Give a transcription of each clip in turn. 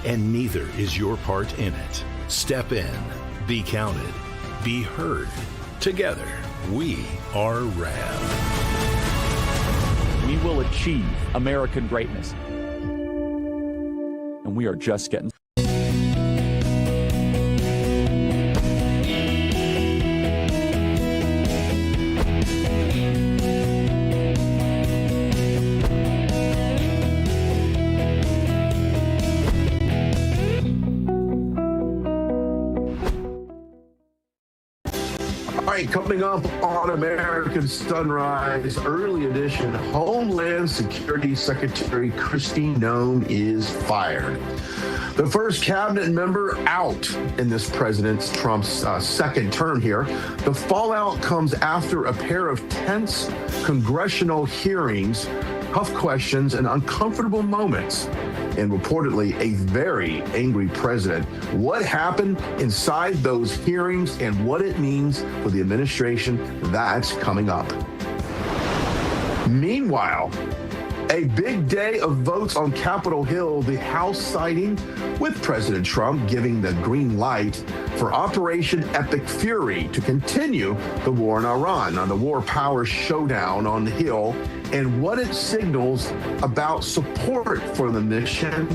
and neither is your part in it. Step in, be counted, be heard. Together, we are RAB. We will achieve American greatness. And we are just getting Coming up on American Sunrise Early Edition, Homeland Security Secretary Kristi Noem is fired. The first cabinet member out in this President Trump's second term here. The fallout comes after a pair of tense congressional hearings, tough questions, and uncomfortable moments, and reportedly a very angry president. What happened inside those hearings and what it means for the administration, that's coming up. Meanwhile, a big day of votes on Capitol Hill, the House siding with President Trump, giving the green light for Operation Epic Fury to continue the war in Iran, on the war power showdown on the Hill, and what it signals about support for the mission.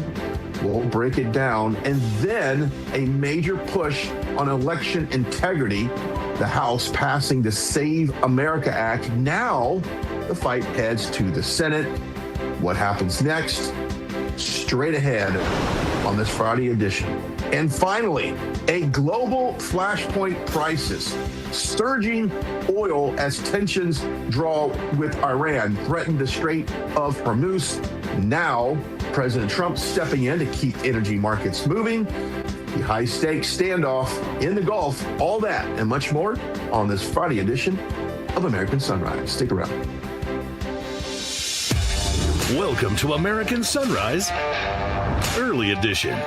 We'll break it down. And then a major push on election integrity, the House passing the Save America Act. Now the fight heads to the Senate. What happens next? Straight ahead on this Friday edition. And finally, a global flashpoint crisis. Surging oil as tensions draw with Iran threaten the Strait of Hormuz. Now, President Trump stepping in to keep energy markets moving. The high-stakes standoff in the Gulf. All that and much more on this Friday edition of American Sunrise. Stick around. Welcome to American Sunrise Early Edition.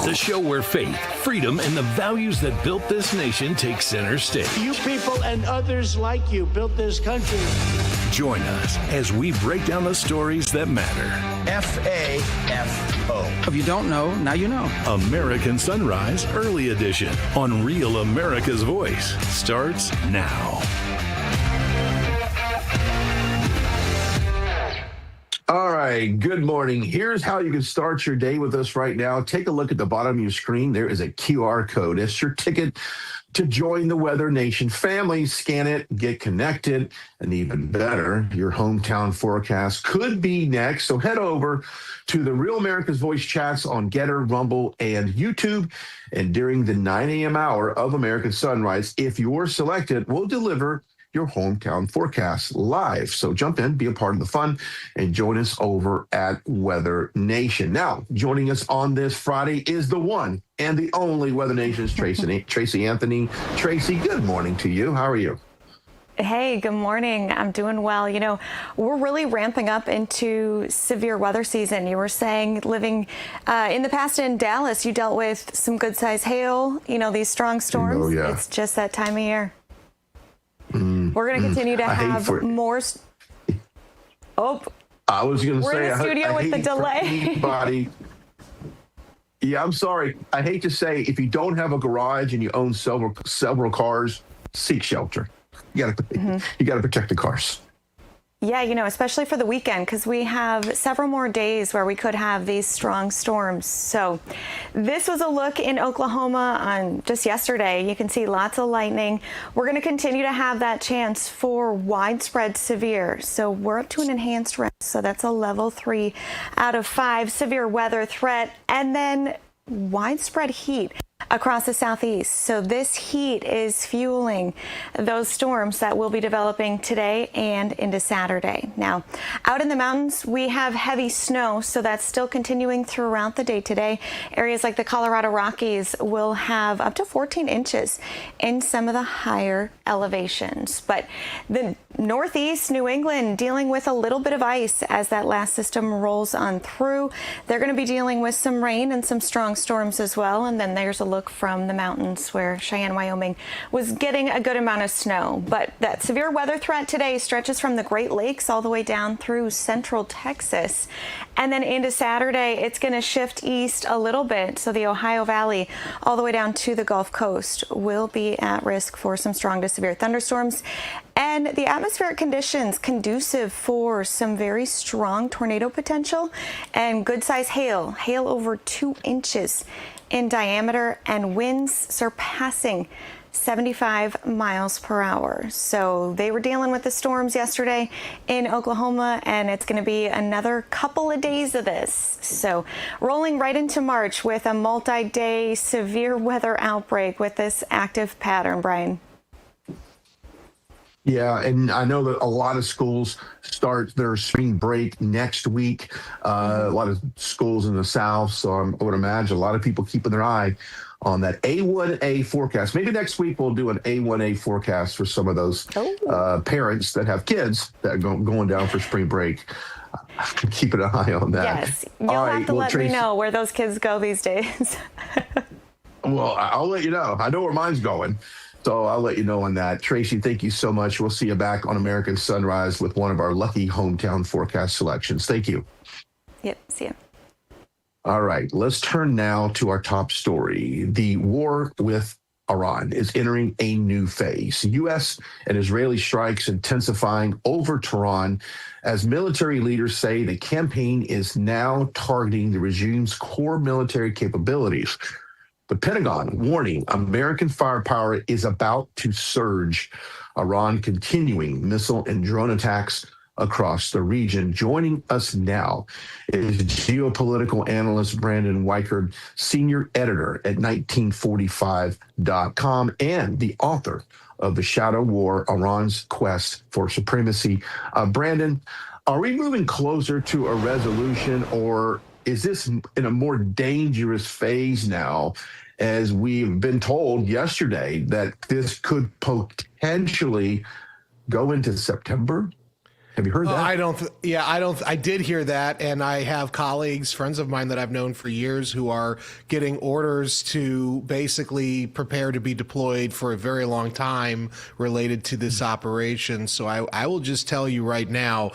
The show where faith, freedom, and the values that built this nation take center stage. You people and others like you built this country. Join us as we break down the stories that matter. FAFO. If you don't know, now you know. American Sunrise Early Edition on Real America's Voice starts now. All right, good morning. Here's how you can start your day with us right now. Take a look at the bottom of your screen. There is a QR code. It's your ticket to join the Weather Nation family. Scan it, get connected, and even better, your hometown forecast could be next. So head over to the Real America's Voice chats on Getter, Rumble, and YouTube. And during the 9 a.m. hour of American Sunrise, if you're selected, we'll deliver your hometown forecast live. So jump in, be a part of the fun, and join us over at Weather Nation. Now, joining us on this Friday is the one and the only Weather Nation's Tracy Anthony. Tracy, good morning to you. How are you? Hey, good morning. I'm doing well. You know, we're really ramping up into severe weather season. You were saying living in the past in Dallas, you dealt with some good size hail, you know, these strong storms. Oh, yeah. It's just that time of year. We're going to continue to have more. I was going to say, we're in the studio with the delay. Yeah, I'm sorry. I hate to say, if you don't have a garage and you own several cars, seek shelter. You got to protect the cars. Yeah, you know, especially for the weekend, because we have several more days where we could have these strong storms. So this was a look in Oklahoma on just yesterday. You can see lots of lightning. We're going to continue to have that chance for widespread severe. So we're up to an enhanced risk. So that's a level 3 out of 5 severe weather threat. And then widespread heat across the southeast. So this heat is fueling those storms that will be developing today and into Saturday. Now, out in the mountains, we have heavy snow, so that's still continuing throughout the day today. Areas like the Colorado Rockies will have up to 14 inches in some of the higher elevations. But the northeast, New England, dealing with a little bit of ice as that last system rolls on through. They're going to be dealing with some rain and some strong storms as well. And then there's a look from the mountains where Cheyenne, Wyoming was getting a good amount of snow. But that severe weather threat today stretches from the Great Lakes all the way down through central Texas. And then into Saturday, it's going to shift east a little bit. So the Ohio Valley all the way down to the Gulf Coast will be at risk for some strong to severe thunderstorms. And the atmospheric conditions conducive for some very strong tornado potential and good size hail over 2 inches in diameter and winds surpassing 75 miles per hour. So they were dealing with the storms yesterday in Oklahoma, and it's going to be another couple of days of this. So rolling right into March with a multi-day severe weather outbreak with this active pattern, Brian. Yeah, and I know that a lot of schools start their spring break next week. A lot of schools in the South, so I would imagine a lot of people keeping their eye on that A1A forecast. Maybe next week we'll do an A1A forecast for some of those parents that have kids that are going down for spring break. Keeping an eye on that. Yes, you'll have to let me know where those kids go these days. Well, I'll let you know. I know where mine's going. So I'll let you know on that. Tracy, thank you so much. We'll see you back on American Sunrise with one of our lucky hometown forecast selections. Thank you. Yep, see you. All right, let's turn now to our top story. The war with Iran is entering a new phase. U.S. and Israeli strikes intensifying over Tehran as military leaders say the campaign is now targeting the regime's core military capabilities. The Pentagon warning American firepower is about to surge. Iran continuing missile and drone attacks across the region. Joining us now is geopolitical analyst Brandon Weichert, senior editor at 1945.com and the author of The Shadow War, Iran's Quest for Supremacy. Brandon, are we moving closer to a resolution, or is this in a more dangerous phase now, as we've been told yesterday that this could potentially go into September? Have you heard that? I did hear that. And I have colleagues, friends of mine that I've known for years who are getting orders to basically prepare to be deployed for a very long time related to this operation. So I will just tell you right now,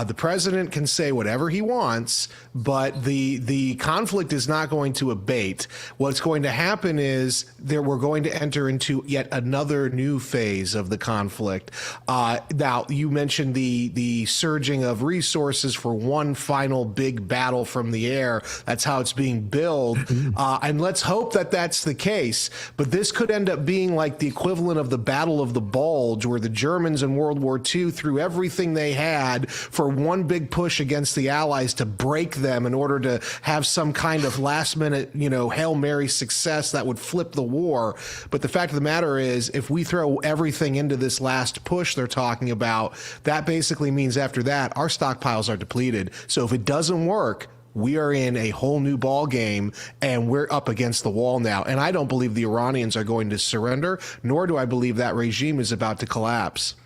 the president can say whatever he wants, but the conflict is not going to abate. What's going to happen is we're going to enter into yet another new phase of the conflict. Now, you mentioned the surging of resources for one final big battle from the air. That's how it's being billed. And let's hope that that's the case. But this could end up being like the equivalent of the Battle of the Bulge, where the Germans in World War II threw everything they had for one big push against the Allies to break them in order to have some kind of last minute, Hail Mary success that would flip the war. But the fact of the matter is, if we throw everything into this last push they're talking about, that basically means after that, our stockpiles are depleted. So if it doesn't work, we are in a whole new ball game, and we're up against the wall now. And I don't believe the Iranians are going to surrender, nor do I believe that regime is about to collapse.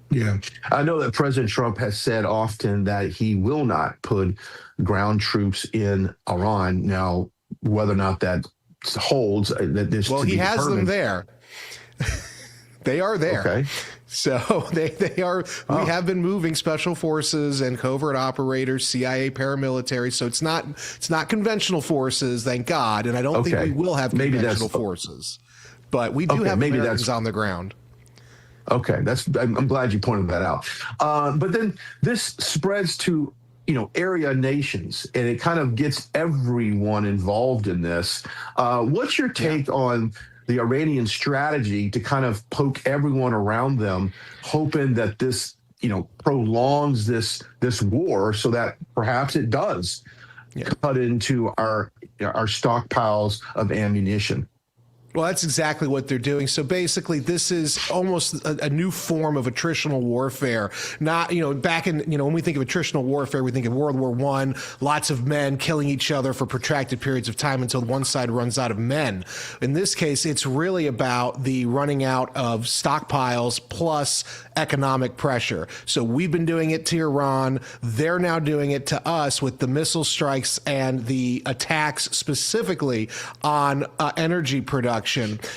Yeah, I know that President Trump has said often that he will not put ground troops in Iran. Now, whether or not that holds, that this he has them there. They are there. Okay. So they are. We have been moving special forces and covert operators, CIA paramilitary. So it's not conventional forces, thank God. And I don't think we will have conventional forces, but we do have Americans on the ground. Okay, I'm glad you pointed that out. But then this spreads to area nations, and it kind of gets everyone involved in this. What's your take on the Iranian strategy to kind of poke everyone around them, hoping that this, prolongs this war so that perhaps it does cut into our stockpiles of ammunition? Well, that's exactly what they're doing. So basically, this is almost a new form of attritional warfare. Not, back in, when we think of attritional warfare, we think of World War I, lots of men killing each other for protracted periods of time until one side runs out of men. In this case, it's really about the running out of stockpiles plus economic pressure. So we've been doing it to Iran. They're now doing it to us with the missile strikes and the attacks specifically on energy production.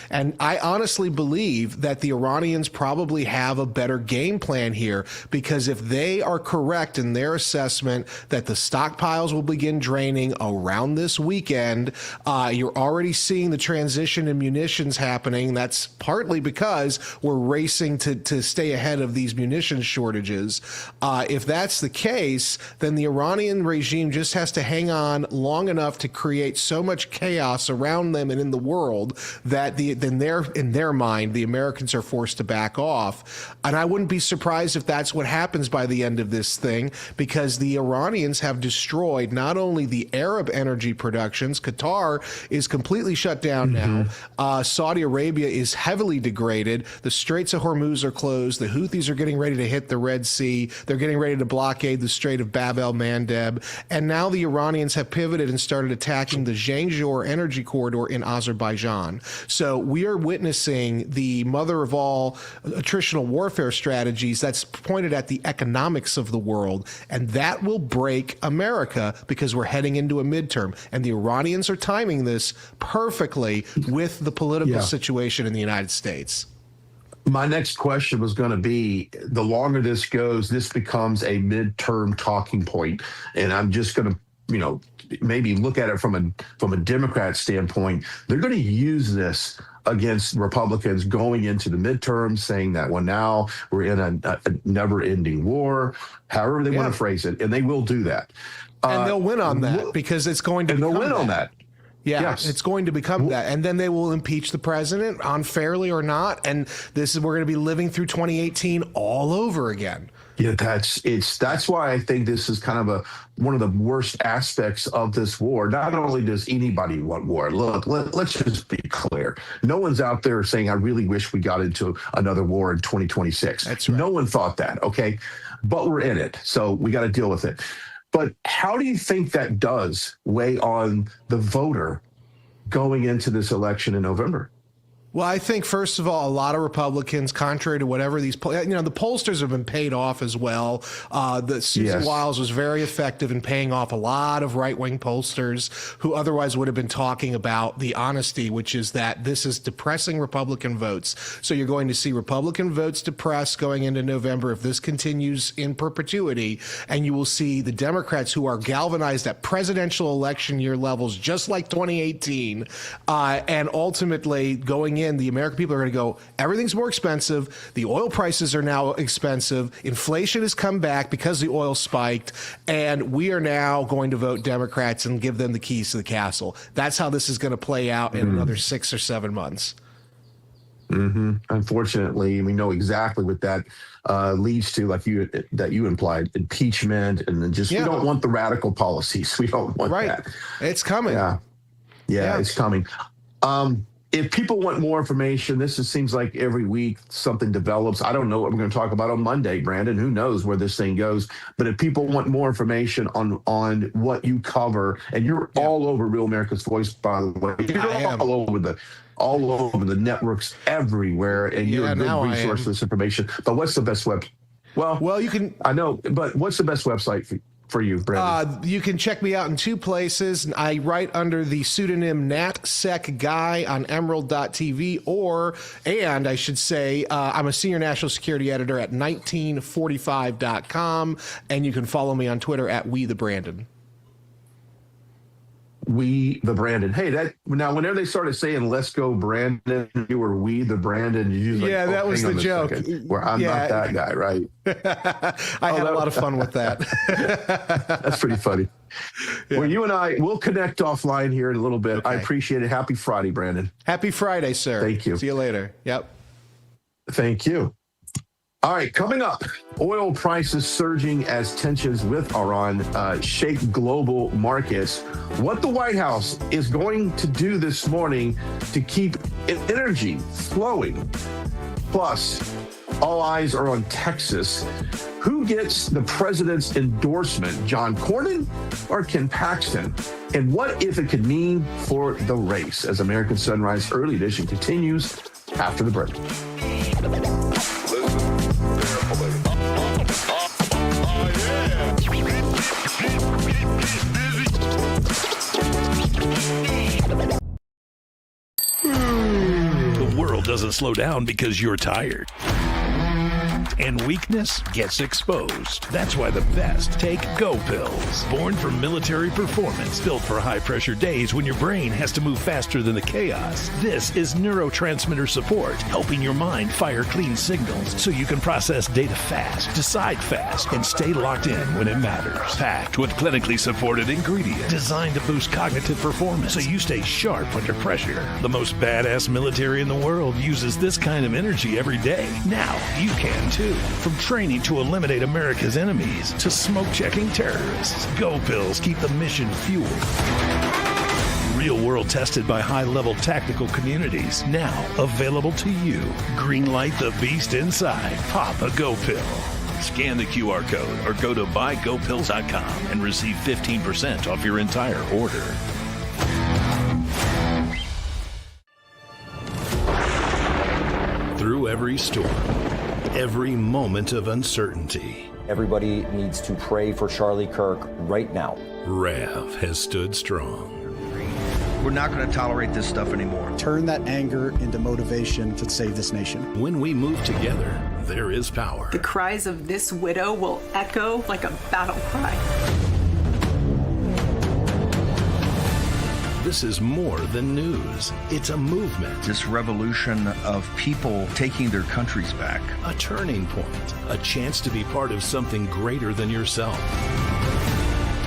And I honestly believe that the Iranians probably have a better game plan here, because if they are correct in their assessment that the stockpiles will begin draining around this weekend, you're already seeing the transition in munitions happening. That's partly because we're racing to stay ahead of these munitions shortages. If that's the case, then the Iranian regime just has to hang on long enough to create so much chaos around them and in the world that in their mind, the Americans are forced to back off. And I wouldn't be surprised if that's what happens by the end of this thing, because the Iranians have destroyed not only the Arab energy productions. Qatar is completely shut down now. Saudi Arabia is heavily degraded. The Straits of Hormuz are closed. The Houthis are getting ready to hit the Red Sea. They're getting ready to blockade the Strait of Bab el-Mandeb. And now the Iranians have pivoted and started attacking the Zhangzhou energy corridor in Azerbaijan. So we are witnessing the mother of all attritional warfare strategies that's pointed at the economics of the world. And that will break America, because we're heading into a midterm. And the Iranians are timing this perfectly with the political situation in the United States. My next question was going to be, the longer this goes, this becomes a midterm talking point. And I'm just going to, maybe look at it from a Democrat standpoint. They're going to use this against Republicans going into the midterms, saying that, well, now we're in a never-ending war, however they want to phrase it, and they will do that. And they'll win on that, because it's going to become they'll win on that. Yeah, yes. It's going to become that. And then they will impeach the president, unfairly or not. And we're going to be living through 2018 all over again. Yeah, that's why I think this is kind of one of the worst aspects of this war. Not only does anybody want war. Look, let's just be clear. No one's out there saying, I really wish we got into another war in 2026. That's right. No one thought that, okay? But we're in it, so we got to deal with it. But how do you think that does weigh on the voter going into this election in November? Well, I think, first of all, a lot of Republicans, contrary to whatever the pollsters have been paid off as well. Susan Wiles was very effective in paying off a lot of right-wing pollsters who otherwise would have been talking about the honesty, which is that this is depressing Republican votes. So you're going to see Republican votes depressed going into November if this continues in perpetuity, and you will see the Democrats, who are galvanized at presidential election year levels, just like 2018, and ultimately going in, the American people are going to go, everything's more expensive. The oil prices are now expensive. Inflation has come back because the oil spiked. And we are now going to vote Democrats and give them the keys to the castle. That's how this is going to play out in another 6 or 7 months. Unfortunately, we know exactly what that leads to, like you implied, impeachment, and then we don't want the radical policies. We don't want that. It's coming. Yeah, it's coming. If people want more information, seems like every week something develops. I don't know what we're going to talk about on Monday, Brandon. Who knows where this thing goes? But if people want more information on what you cover, and you're all over Real America's Voice, by the way, you're all over the networks everywhere, and you're a good resource for this information. But what's the best web? Well, you can. I know, but what's the best website for you, Brandon? You can check me out in 2 places. I write under the pseudonym NatSecGuy on emerald.tv, and I should say, I'm a senior national security editor at 1945.com, and you can follow me on Twitter at WeTheBrandon. We the Brandon. Hey, now whenever they started saying "Let's go, Brandon," you were "We the Brandon." That was the joke. Where I'm not that guy, right? I had a lot of fun with that. That's pretty funny. Well, you and I will connect offline here in a little bit. Okay. I appreciate it. Happy Friday, Brandon. Happy Friday, sir. Thank you. See you later. Yep. Thank you. All right, coming up, oil prices surging as tensions with Iran shake global markets. What the White House is going to do this morning to keep energy flowing. Plus, all eyes are on Texas. Who gets the president's endorsement, John Cornyn or Ken Paxton? And what if it could mean for the race? As American Sunrise Early Edition continues after the break. The world doesn't slow down because you're tired. And weakness gets exposed. That's why the best take Go Pills. Born for military performance, built for high-pressure days when your brain has to move faster than the chaos. This is neurotransmitter support, helping your mind fire clean signals so you can process data fast, decide fast, and stay locked in when it matters. Packed with clinically supported ingredients designed to boost cognitive performance so you stay sharp under pressure. The most badass military in the world uses this kind of energy every day. Now you can too. From training to eliminate America's enemies to smoke-checking terrorists, Go Pills keep the mission fueled. Real world tested by high-level tactical communities. Now available to you. Greenlight the beast inside. Pop a Go Pill. Scan the QR code or go to buygopills.com and receive 15% off your entire order. Through every storm, every moment of uncertainty, everybody needs to pray for Charlie Kirk right now. Rav has stood strong. We're not going to tolerate this stuff anymore. Turn that anger into motivation to save this nation. When we move together, there is power. The cries of this widow will echo like a battle cry. This is more than news. It's a movement. This revolution of people taking their countries back. A turning point. A chance to be part of something greater than yourself.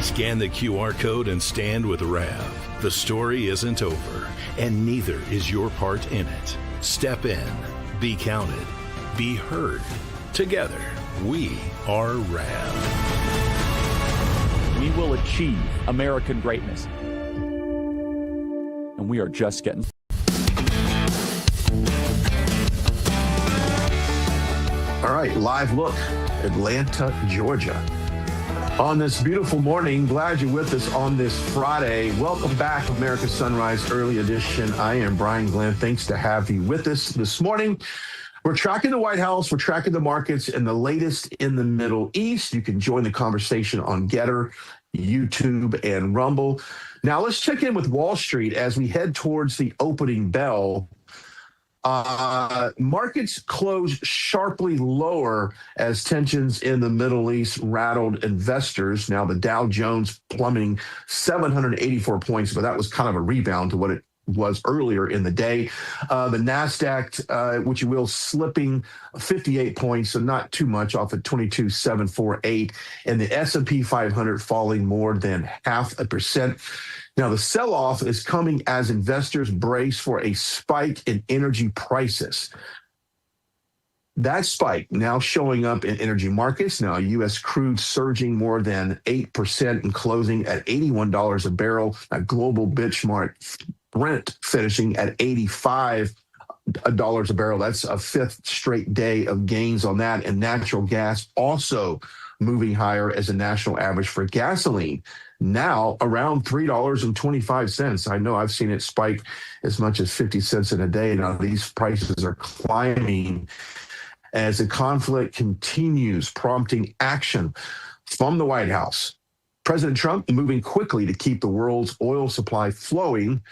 Scan the QR code and stand with Rav. The story isn't over, and neither is your part in it. Step in. Be counted. Be heard. Together, we are Rav. We will achieve American greatness. And we are just getting. All right, live look, Atlanta, Georgia. On this beautiful morning, glad you're with us on this Friday. Welcome back, America Sunrise Early Edition. I am Brian Glenn. Thanks to have you with us this morning. We're tracking the White House, we're tracking the markets, and the latest in the Middle East. You can join the conversation on Getter, YouTube, and Rumble. Now, let's check in with Wall Street as we head towards the opening bell. Markets closed sharply lower as tensions in the Middle East rattled investors. Now, the Dow Jones plummeting 784 points, but that was kind of a rebound to what it was earlier in the day. The NASDAQ, which you will, slipping 58 points, so not too much, off at 22,748, and the S&P 500 falling more than 0.5%. Now, the sell-off is coming as investors brace for a spike in energy prices. That spike now showing up in energy markets. Now, U.S. crude surging more than 8% and closing at $81 a barrel. A global benchmark Brent finishing at $85 a barrel. That's a fifth straight day of gains on that. And natural gas also moving higher as a national average for gasoline. Now around $3.25. I know I've seen it spike as much as 50 cents in a day. Now these prices are climbing as the conflict continues, prompting action from the White House. President Trump moving quickly to keep the world's oil supply flowing.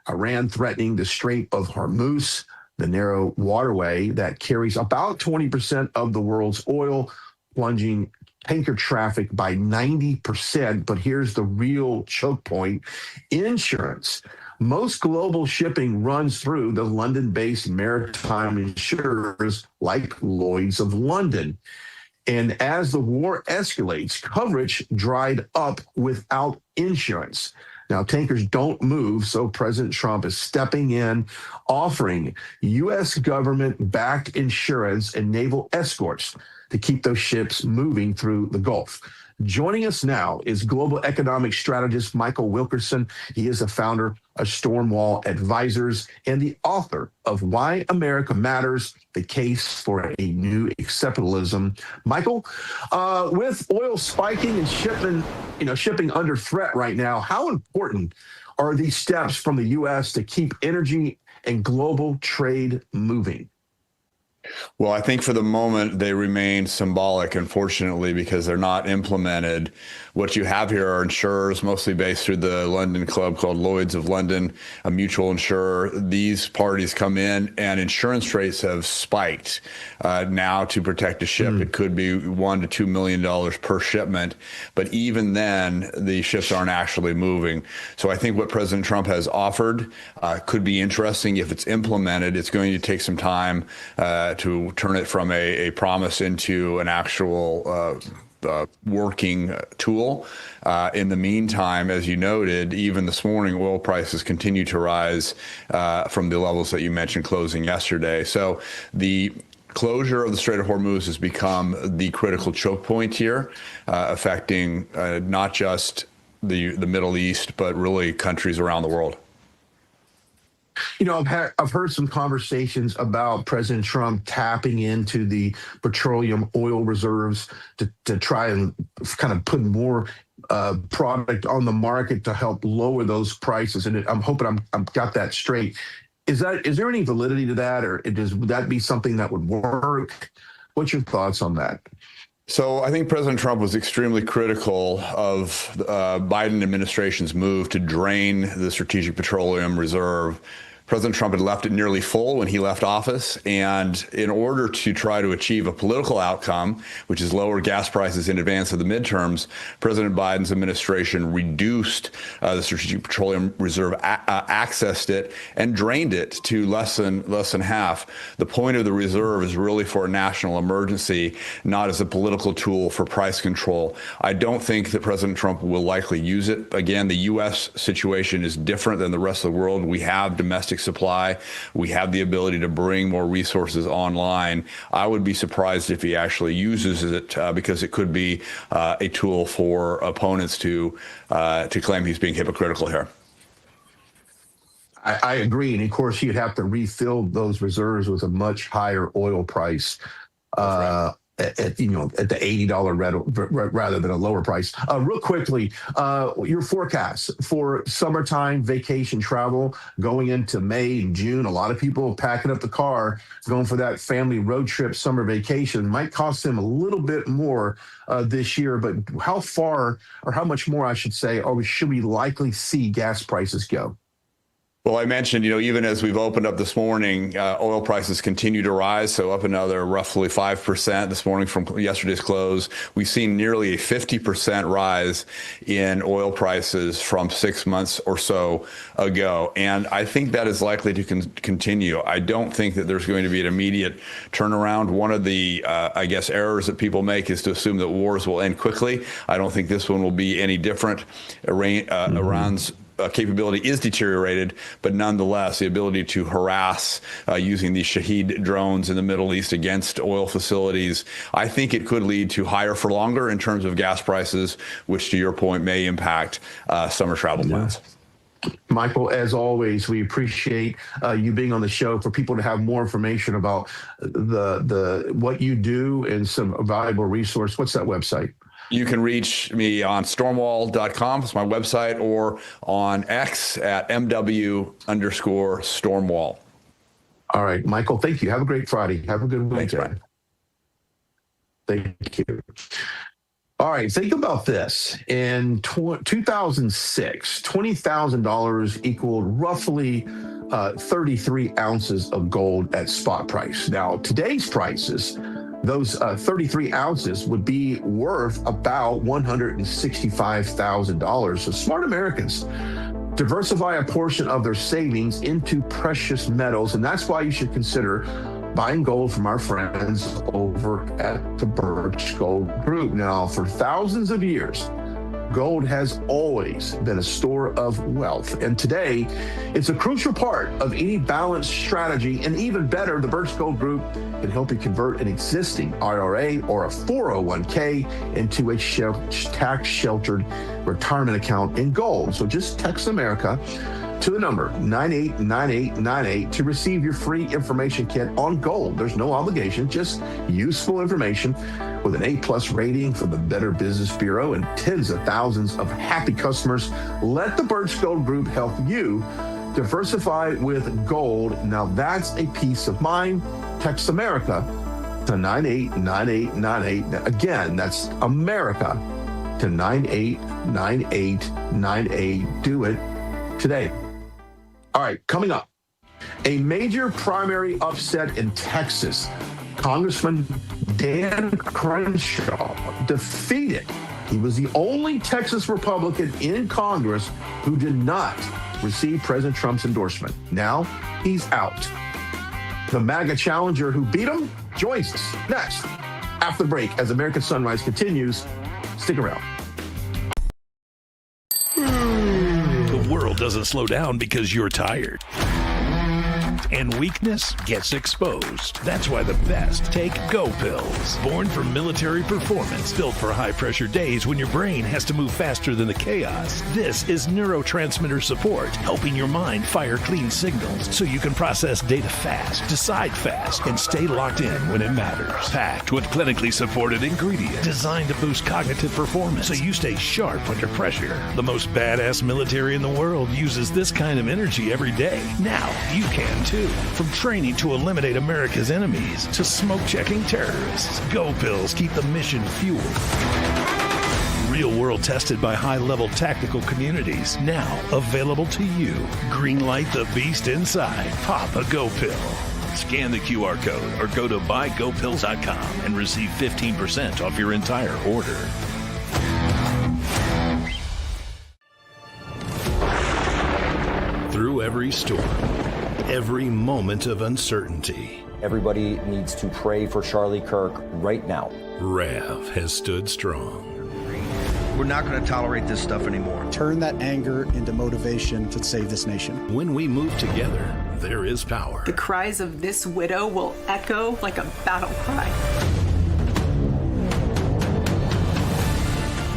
Iran threatening the Strait of Hormuz, the narrow waterway that carries about 20% of the world's oil, plunging tanker traffic by 90%. But here's the real choke point: insurance. Most global shipping runs through the London-based maritime insurers like Lloyd's of London. And as the war escalates, coverage dried up without insurance. Now, tankers don't move, so President Trump is stepping in, offering U.S. government-backed insurance and naval escorts to keep those ships moving through the Gulf. Joining us now is global economic strategist Michael Wilkerson. He is the founder of Stonewall Advisors and the author of Why America Matters, The Case for a New Exceptionalism. Michael, with oil spiking and shipping under threat right now, how important are these steps from the U.S. to keep energy and global trade moving? Well, I think for the moment they remain symbolic, unfortunately, because they're not implemented. What you have here are insurers, mostly based through the London club called Lloyd's of London, a mutual insurer. These parties come in and insurance rates have spiked. Now to protect a ship, it could be $1 to $2 million per shipment. But even then, the ships aren't actually moving. So I think what President Trump has offered could be interesting if it's implemented. It's going to take some time to turn it from a promise into an actual working tool. In the meantime, as you noted, even this morning, oil prices continue to rise from the levels that you mentioned closing yesterday. So the closure of the Strait of Hormuz has become the critical choke point here, affecting not just the Middle East, but really countries around the world. You know, I've heard some conversations about President Trump tapping into the petroleum oil reserves to try and kind of put more product on the market to help lower those prices. And I'm hoping I've got that straight. Is there any validity to that, or would that be something that would work? What's your thoughts on that? So I think President Trump was extremely critical of Biden administration's move to drain the Strategic Petroleum Reserve. President Trump had left it nearly full when he left office, and in order to try to achieve a political outcome, which is lower gas prices in advance of the midterms, President Biden's administration reduced the Strategic Petroleum Reserve, accessed it, and drained it to less than half. The point of the reserve is really for a national emergency, not as a political tool for price control. I don't think that President Trump will likely use it. Again, the U.S. situation is different than the rest of the world. We have domestic supply. We have the ability to bring more resources online. I would be surprised if he actually uses it because it could be a tool for opponents to claim he's being hypocritical here. I agree. And of course, you'd have to refill those reserves with a much higher oil price. At the $80 rather than a lower price. Real quickly, your forecast for summertime vacation travel going into May and June. A lot of people packing up the car, going for that family road trip summer vacation. Might cost them a little bit more this year, but how far, or how much more, I should say, or should we likely see gas prices go? Well, I mentioned, even as we've opened up this morning, oil prices continue to rise, so up another roughly 5% this morning from yesterday's close. We've seen nearly a 50% rise in oil prices from 6 months or so ago, and I think that is likely to continue. I don't think that there's going to be an immediate turnaround. One of the, errors that people make is to assume that wars will end quickly. I don't think this one will be any different. Iran's capability is deteriorated, but nonetheless, the ability to harass using these Shahed drones in the Middle East against oil facilities, I think it could lead to higher for longer in terms of gas prices, which, to your point, may impact summer travel plans. Michael, as always, we appreciate you being on the show. For people to have more information about the what you do and some valuable resource, what's that website? You can reach me on stormwall.com, that's my website, or on X at MW_Stormwall. All right, Michael, thank you. Have a great Friday. Have a good weekend. Thank you. All right, think about this. In 2006, $20,000 equaled roughly 33 ounces of gold at spot price. Now, today's prices, those 33 ounces would be worth about $165,000. So smart Americans diversify a portion of their savings into precious metals, and that's why you should consider buying gold from our friends over at the Birch Gold Group. Now, for thousands of years, Gold has always been a store of wealth, and today it's a crucial part of any balanced strategy. And even better, the Birch Gold Group can help you convert an existing IRA or a 401k into a tax-sheltered retirement account in gold. So just text America to the number 989898 to receive your free information kit on gold. There's no obligation, just useful information with an A+ rating from the Better Business Bureau and tens of thousands of happy customers. Let the Birch Gold Group help you diversify with gold. Now that's a peace of mind. Text America to 989898. Again, that's America to 989898. Do it today. All right, coming up, a major primary upset in Texas. Congressman Dan Crenshaw defeated. He was the only Texas Republican in Congress who did not receive President Trump's endorsement. Now he's out. The MAGA challenger who beat him joins us next after the break as American Sunrise continues. Stick around. The world doesn't slow down because you're tired. And weakness gets exposed. That's why the best take Go pills. Born for military performance, built for high-pressure days when your brain has to move faster than the chaos. This is neurotransmitter support, helping your mind fire clean signals so you can process data fast, decide fast, and stay locked in when it matters. Packed with clinically supported ingredients designed to boost cognitive performance so you stay sharp under pressure. The most badass military in the world uses this kind of energy every day. Now you can too. From training to eliminate America's enemies to smoke-checking terrorists, Go pills keep the mission fueled. Real world tested by high-level tactical communities. Now available to you. Greenlight the beast inside. Pop a Go pill. Scan the QR code or go to buygopills.com and receive 15% off your entire order. Through every storm, every moment of uncertainty, Everybody needs to pray for Charlie Kirk right now. Rav has stood strong. We're not going to tolerate this stuff anymore. Turn that anger into motivation to save this nation. When we move together, there is power. The cries of this widow will echo like a battle cry.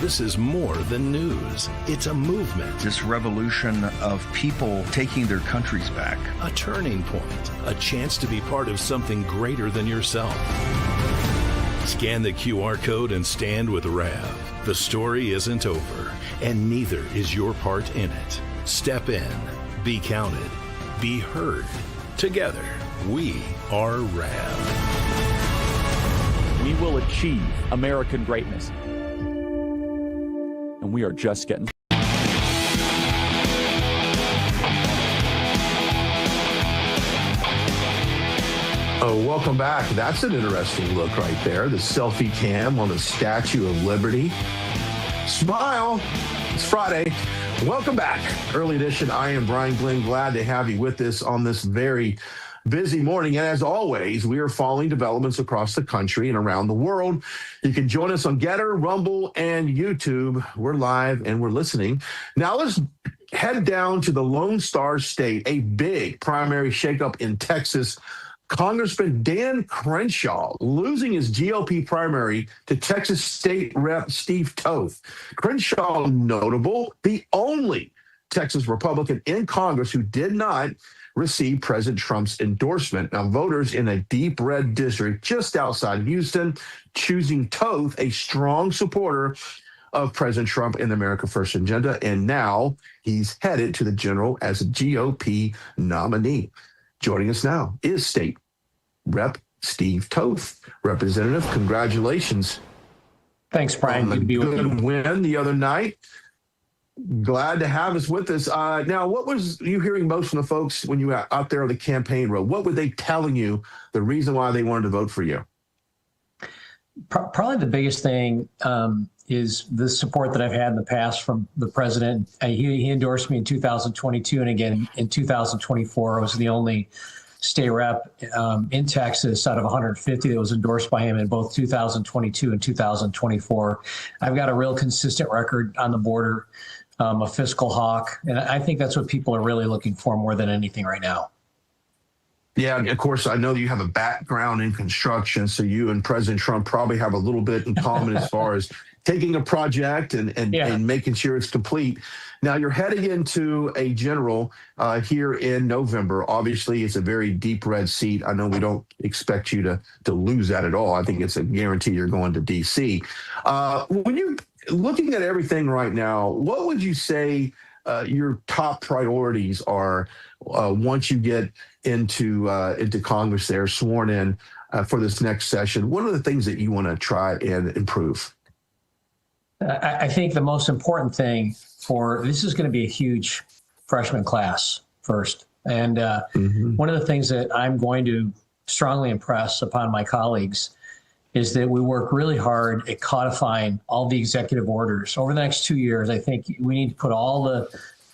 This is more than news. It's a movement. This revolution of people taking their countries back. A turning point. A chance to be part of something greater than yourself. Scan the QR code and stand with Rav. The story isn't over, and neither is your part in it. Step in. Be counted. Be heard. Together, we are Rav. We will achieve American greatness. And we are just getting. Oh, welcome back. That's an interesting look right there. The selfie cam on the Statue of Liberty. Smile. It's Friday. Welcome back. Early edition. I am Brian Glenn. Glad to have you with us on this very busy morning. And as always, we are following developments across the country and around the world. You can join us on Getter, Rumble, and YouTube. We're live and we're listening. Now let's head down to the Lone Star State, a big primary shakeup in Texas. Congressman Dan Crenshaw losing his GOP primary to Texas State Rep Steve Toth. Crenshaw, notable, the only Texas Republican in Congress who did not receive President Trump's endorsement. Now, voters in a deep red district just outside Houston choosing Toth a strong supporter of President Trump and the America First agenda, and now he's headed to the general as a GOP nominee. Joining us now is State Rep Steve Toth. Representative, congratulations. Thanks, Brian. On the good good win the other night. Glad to have us with us. Now, what was you hearing most from the folks when you were out there on the campaign road? What were they telling you the reason why they wanted to vote for you? Probably the biggest thing is the support that I've had in the past from the president. He endorsed me in 2022 and again in 2024. I was the only state rep in Texas out of 150 that was endorsed by him in both 2022 and 2024. I've got a real consistent record on the border, a fiscal hawk, and I think that's what people are really looking for more than anything right now. Yeah, of course, I know you have a background in construction, so you and President Trump probably have a little bit in common as far as taking a project and making sure it's complete. Now, you're heading into a general here in November. Obviously, it's a very deep red seat. I know we don't expect you to lose that at all. I think it's a guarantee you're going to D.C. When you're looking at everything right now, what would you say your top priorities are once you get into Congress there, sworn in for this next session? What are the things that you want to try and improve? I think the most important thing this is going to be a huge freshman class first. And one of the things that I'm going to strongly impress upon my colleagues is that we work really hard at codifying all the executive orders. Over the next 2 years, I think we need to put all the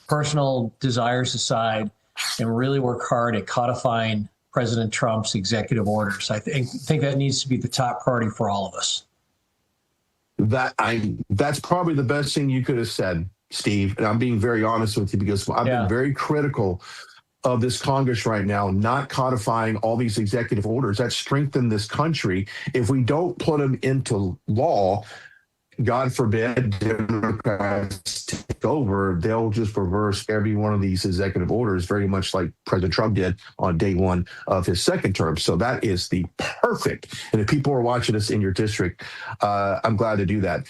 personal desires aside and really work hard at codifying President Trump's executive orders. I think that needs to be the top priority for all of us. That's probably the best thing you could have said, Steve. And I'm being very honest with you because I've been very critical of this Congress right now, not codifying all these executive orders that strengthen this country. If we don't put them into law, God forbid Democrats take over, they'll just reverse every one of these executive orders, very much like President Trump did on day one of his second term. So that is the perfect. And if people are watching us in your district, I'm glad to do that.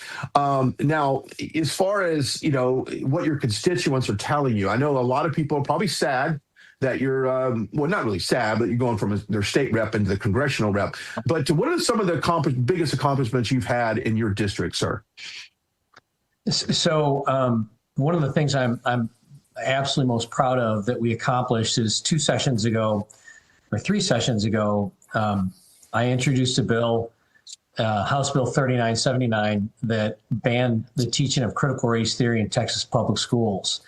Now, as far as, what your constituents are telling you, I know a lot of people are probably sad that you're, well, not really sad, but you're going from their state rep into the congressional rep. But what are some of the biggest accomplishments you've had in your district, sir? So one of the things I'm absolutely most proud of that we accomplished is 3 sessions ago, I introduced a bill, House Bill 3979, that banned the teaching of critical race theory in Texas public schools.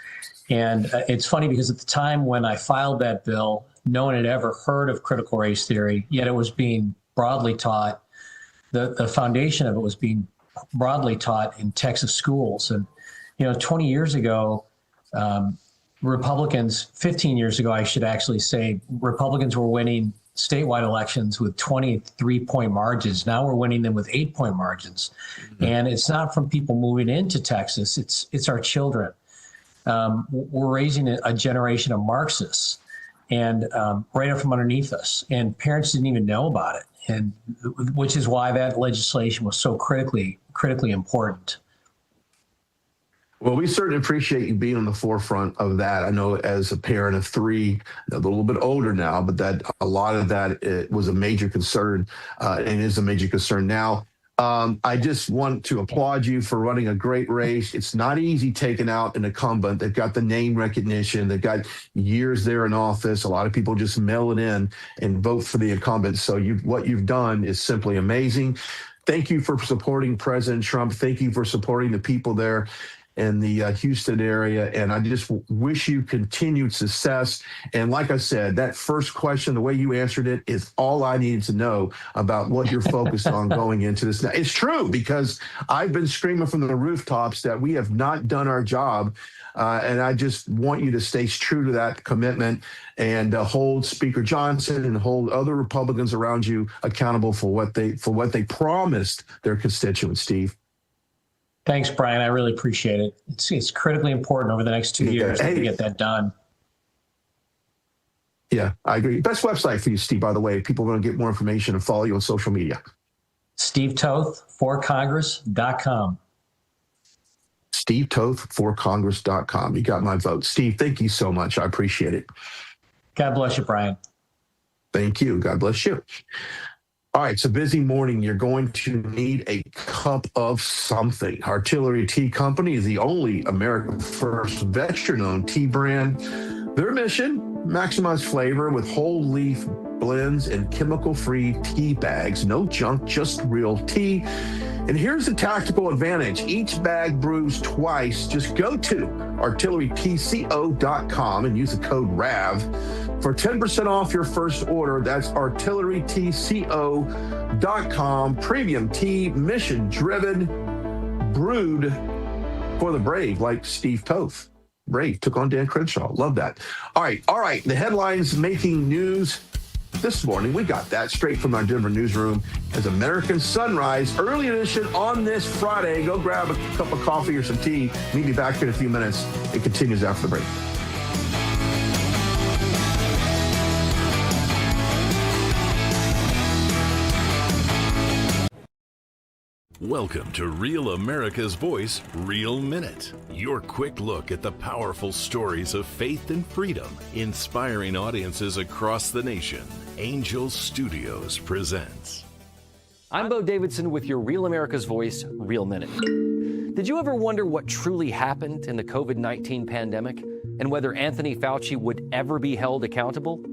And it's funny because at the time when I filed that bill, no one had ever heard of critical race theory, yet it was being broadly taught. The foundation of it was being broadly taught in Texas schools. And, 20 years ago, Republicans, 15 years ago, I should actually say, Republicans were winning statewide elections with 23-point margins. Now we're winning them with 8-point margins. Mm-hmm. And it's not from people moving into Texas, it's our children. We're raising a generation of Marxists and right up from underneath us, and parents didn't even know about it, and which is why that legislation was so critically important. Well, we certainly appreciate you being on the forefront of that. I know as a parent of 3, a little bit older now, but that a lot of that was a major concern and is a major concern now. I just want to applaud you for running a great race. It's not easy taking out an incumbent. They've got the name recognition. They've got years there in office. A lot of people just mail it in and vote for the incumbent. So what you've done is simply amazing. Thank you for supporting President Trump. Thank you for supporting the people there in the Houston area. And I just wish you continued success. And like I said, that first question, the way you answered it, is all I needed to know about what you're focused on going into this. Now, it's true, because I've been screaming from the rooftops that we have not done our job. And I just want you to stay true to that commitment and hold Speaker Johnson and hold other Republicans around you accountable for what they promised their constituents, Steve. Thanks, Brian. I really appreciate it. It's critically important over the next 2 years to get that done. Yeah, I agree. Best website for you, Steve, by the way, if people want to get more information and follow you on social media. SteveToth4Congress.com. SteveToth4Congress.com. You got my vote. Steve, thank you so much. I appreciate it. God bless you, Brian. Thank you. God bless you. All right, it's a busy morning. You're going to need a cup of something. Artillery Tea Company is the only America's first veteran-owned tea brand. Their mission, maximize flavor with whole leaf blends and chemical-free tea bags. No junk, just real tea. And here's the tactical advantage. Each bag brews twice. Just go to artillerytco.com and use the code RAV for 10% off your first order. That's artillerytco.com. Premium tea, mission-driven, brewed for the brave, like Steve Toth. Brave took on Dan Crenshaw. Love that. All right. The headlines making news this morning. We got that straight from our Denver newsroom as American Sunrise Early Edition on this Friday. Go grab a cup of coffee or some tea. Meet me back here in a few minutes. It continues after the break. Welcome to Real America's Voice, Real Minute. Your quick look at the powerful stories of faith and freedom, inspiring audiences across the nation. Angel Studios presents. I'm Bo Davidson with your Real America's Voice, Real Minute. Did you ever wonder what truly happened in the COVID-19 pandemic and whether Anthony Fauci would ever be held accountable?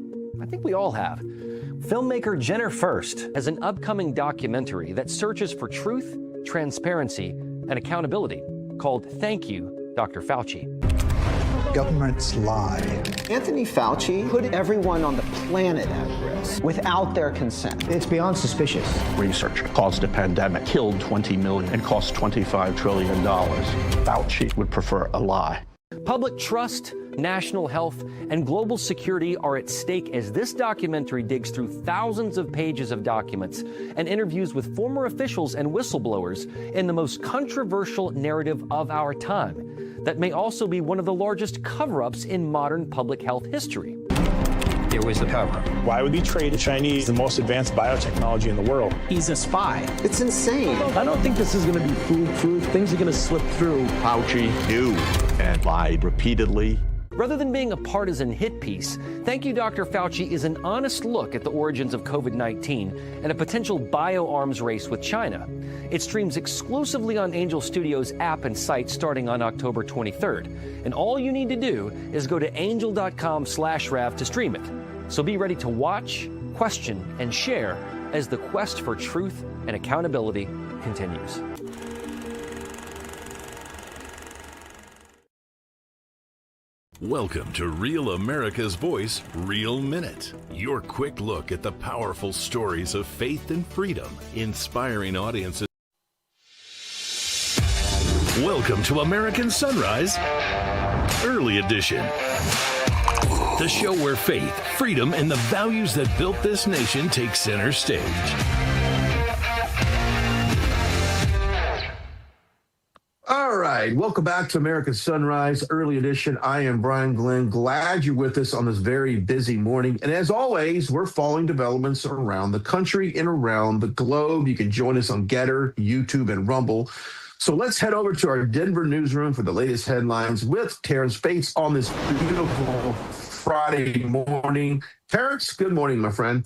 I think we all have. Filmmaker Jenner First has an upcoming documentary that searches for truth, transparency, and accountability called Thank You, Dr. Fauci. Governments lie. Anthony Fauci put everyone on the planet at risk without their consent. It's beyond suspicious. Research caused a pandemic, killed 20 million, and cost $25 trillion. Fauci would prefer a lie. Public trust, national health, and global security are at stake as this documentary digs through thousands of pages of documents and interviews with former officials and whistleblowers in the most controversial narrative of our time that may also be one of the largest cover-ups in modern public health history. There was a cover-up. Why would he trade the Chinese the most advanced biotechnology in the world? He's a spy. It's insane. I don't think this is going to be foolproof. Things are going to slip through. Fauci knew and lied repeatedly. Rather than being a partisan hit piece, Thank You, Dr. Fauci is an honest look at the origins of COVID-19 and a potential bioarms race with China. It streams exclusively on Angel Studios app and site starting on October 23rd. And all you need to do is go to angel.com/Rav to stream it. So be ready to watch, question, and share as the quest for truth and accountability continues. Welcome to Real America's Voice, Real Minute. Your quick look at the powerful stories of faith and freedom, inspiring audiences. Welcome to American Sunrise Early Edition. The show where faith, freedom, and the values that built this nation take center stage. All right, welcome back to American Sunrise Early Edition. I am Brian Glenn. Glad you're with us on this very busy morning. And as always, we're following developments around the country and around the globe. You can join us on Getter, YouTube, and Rumble. So let's head over to our Denver newsroom for the latest headlines with Terrance Bates on this beautiful Friday morning. Terrance, good morning, my friend.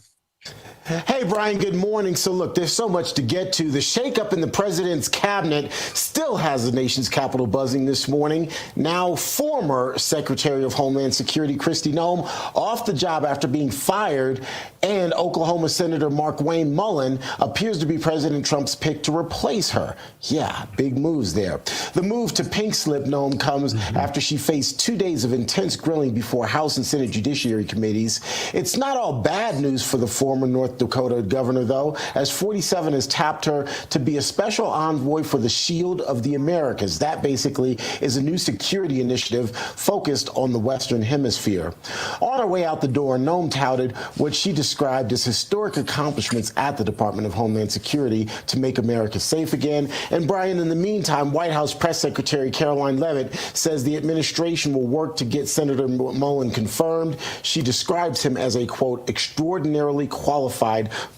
Hey, Brian, good morning. So, look, there's so much to get to. The shakeup in the president's cabinet still has the nation's capital buzzing this morning. Now, former Secretary of Homeland Security Kristi Noem off the job after being fired, and Oklahoma Senator Markwayne Mullin appears to be President Trump's pick to replace her. Yeah, big moves there. The move to pink slip Noem comes after she faced 2 days of intense grilling before House and Senate Judiciary Committees. It's not all bad news for the former North Dakota governor, though, as 47 has tapped her to be a special envoy for the Shield of the Americas. That basically is a new security initiative focused on the Western Hemisphere. On her way out the door, Noem touted what she described as historic accomplishments at the Department of Homeland Security to make America safe again. And Brian, in the meantime, White House Press Secretary Caroline Leavitt says the administration will work to get Senator Mullin confirmed. She describes him as a, quote, extraordinarily qualified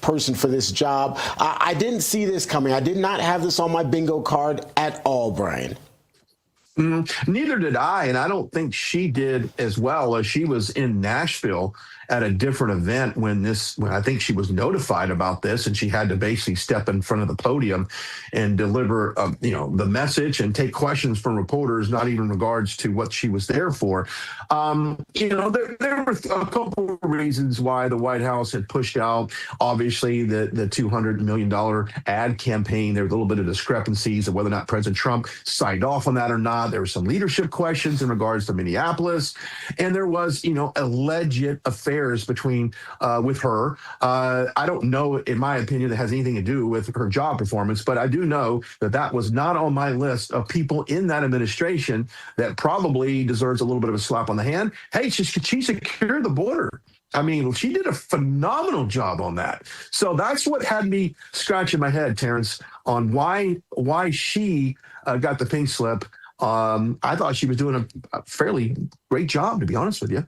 person for this job. I didn't see this coming. I did not have this on my bingo card at all, Brian. Neither did I, and I don't think she did as well. As she was in Nashville at a different event when I think she was notified about this, and she had to basically step in front of the podium and deliver, the message and take questions from reporters, not even in regards to what she was there for. There were a couple of reasons why the White House had pushed out, obviously, the $200 million ad campaign. There was a little bit of discrepancies of whether or not President Trump signed off on that or not. There were some leadership questions in regards to Minneapolis, and there was, alleged affairs with her. I don't know, in my opinion, that has anything to do with her job performance, but I do know that was not on my list of people in that administration that probably deserves a little bit of a slap on the hand. Hey, she secured the border. I mean, she did a phenomenal job on that. So that's what had me scratching my head, Terrance, on why she got the pink slip. I thought she was doing a fairly great job, to be honest with you.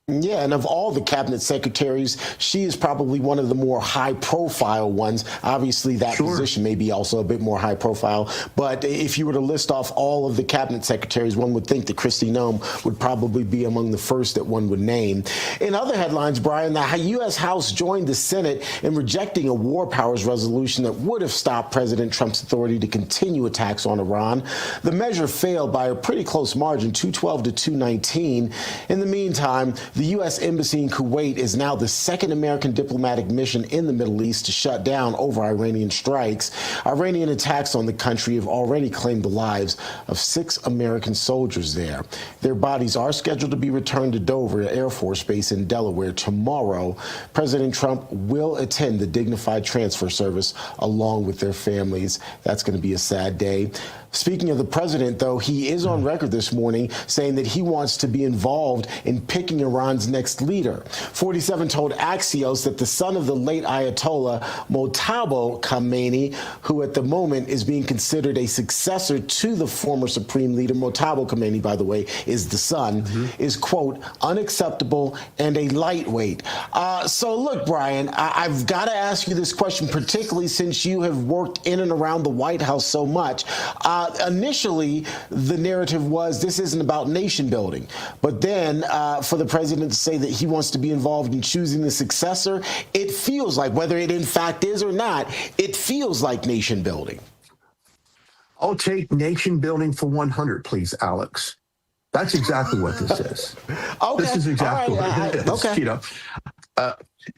Yeah, and of all the cabinet secretaries, she is probably one of the more high-profile ones. Obviously, that position may be also a bit more high-profile. But if you were to list off all of the cabinet secretaries, one would think that Kristi Noem would probably be among the first that one would name. In other headlines, Brian, the U.S. House joined the Senate in rejecting a war powers resolution that would have stopped President Trump's authority to continue attacks on Iran. The measure failed by a pretty close margin, 212 to 219. In the meantime, the U.S. Embassy in Kuwait is now the second American diplomatic mission in the Middle East to shut down over Iranian strikes. Iranian attacks on the country have already claimed the lives of 6 American soldiers there. Their bodies are scheduled to be returned to Dover Air Force Base in Delaware tomorrow. President Trump will attend the dignified transfer service along with their families. That's going to be a sad day. Speaking of the president, though, he is on record this morning saying that he wants to be involved in picking Iran's next leader. 47 told Axios that the son of the late Ayatollah Mojtaba Khamenei, who at the moment is being considered a successor to the former supreme leader, Mojtaba Khamenei, by the way, is the son, is, quote, unacceptable and a lightweight. So look, Brian, I've got to ask you this question, particularly since you have worked in and around the White House so much. Initially, the narrative was this isn't about nation building. But then for the president to say that he wants to be involved in choosing the successor, it feels like, whether it in fact is or not, it feels like nation building. I'll take nation building for 100, please, Alex. That's exactly what this is. Okay. This is exactly what it is. Okay.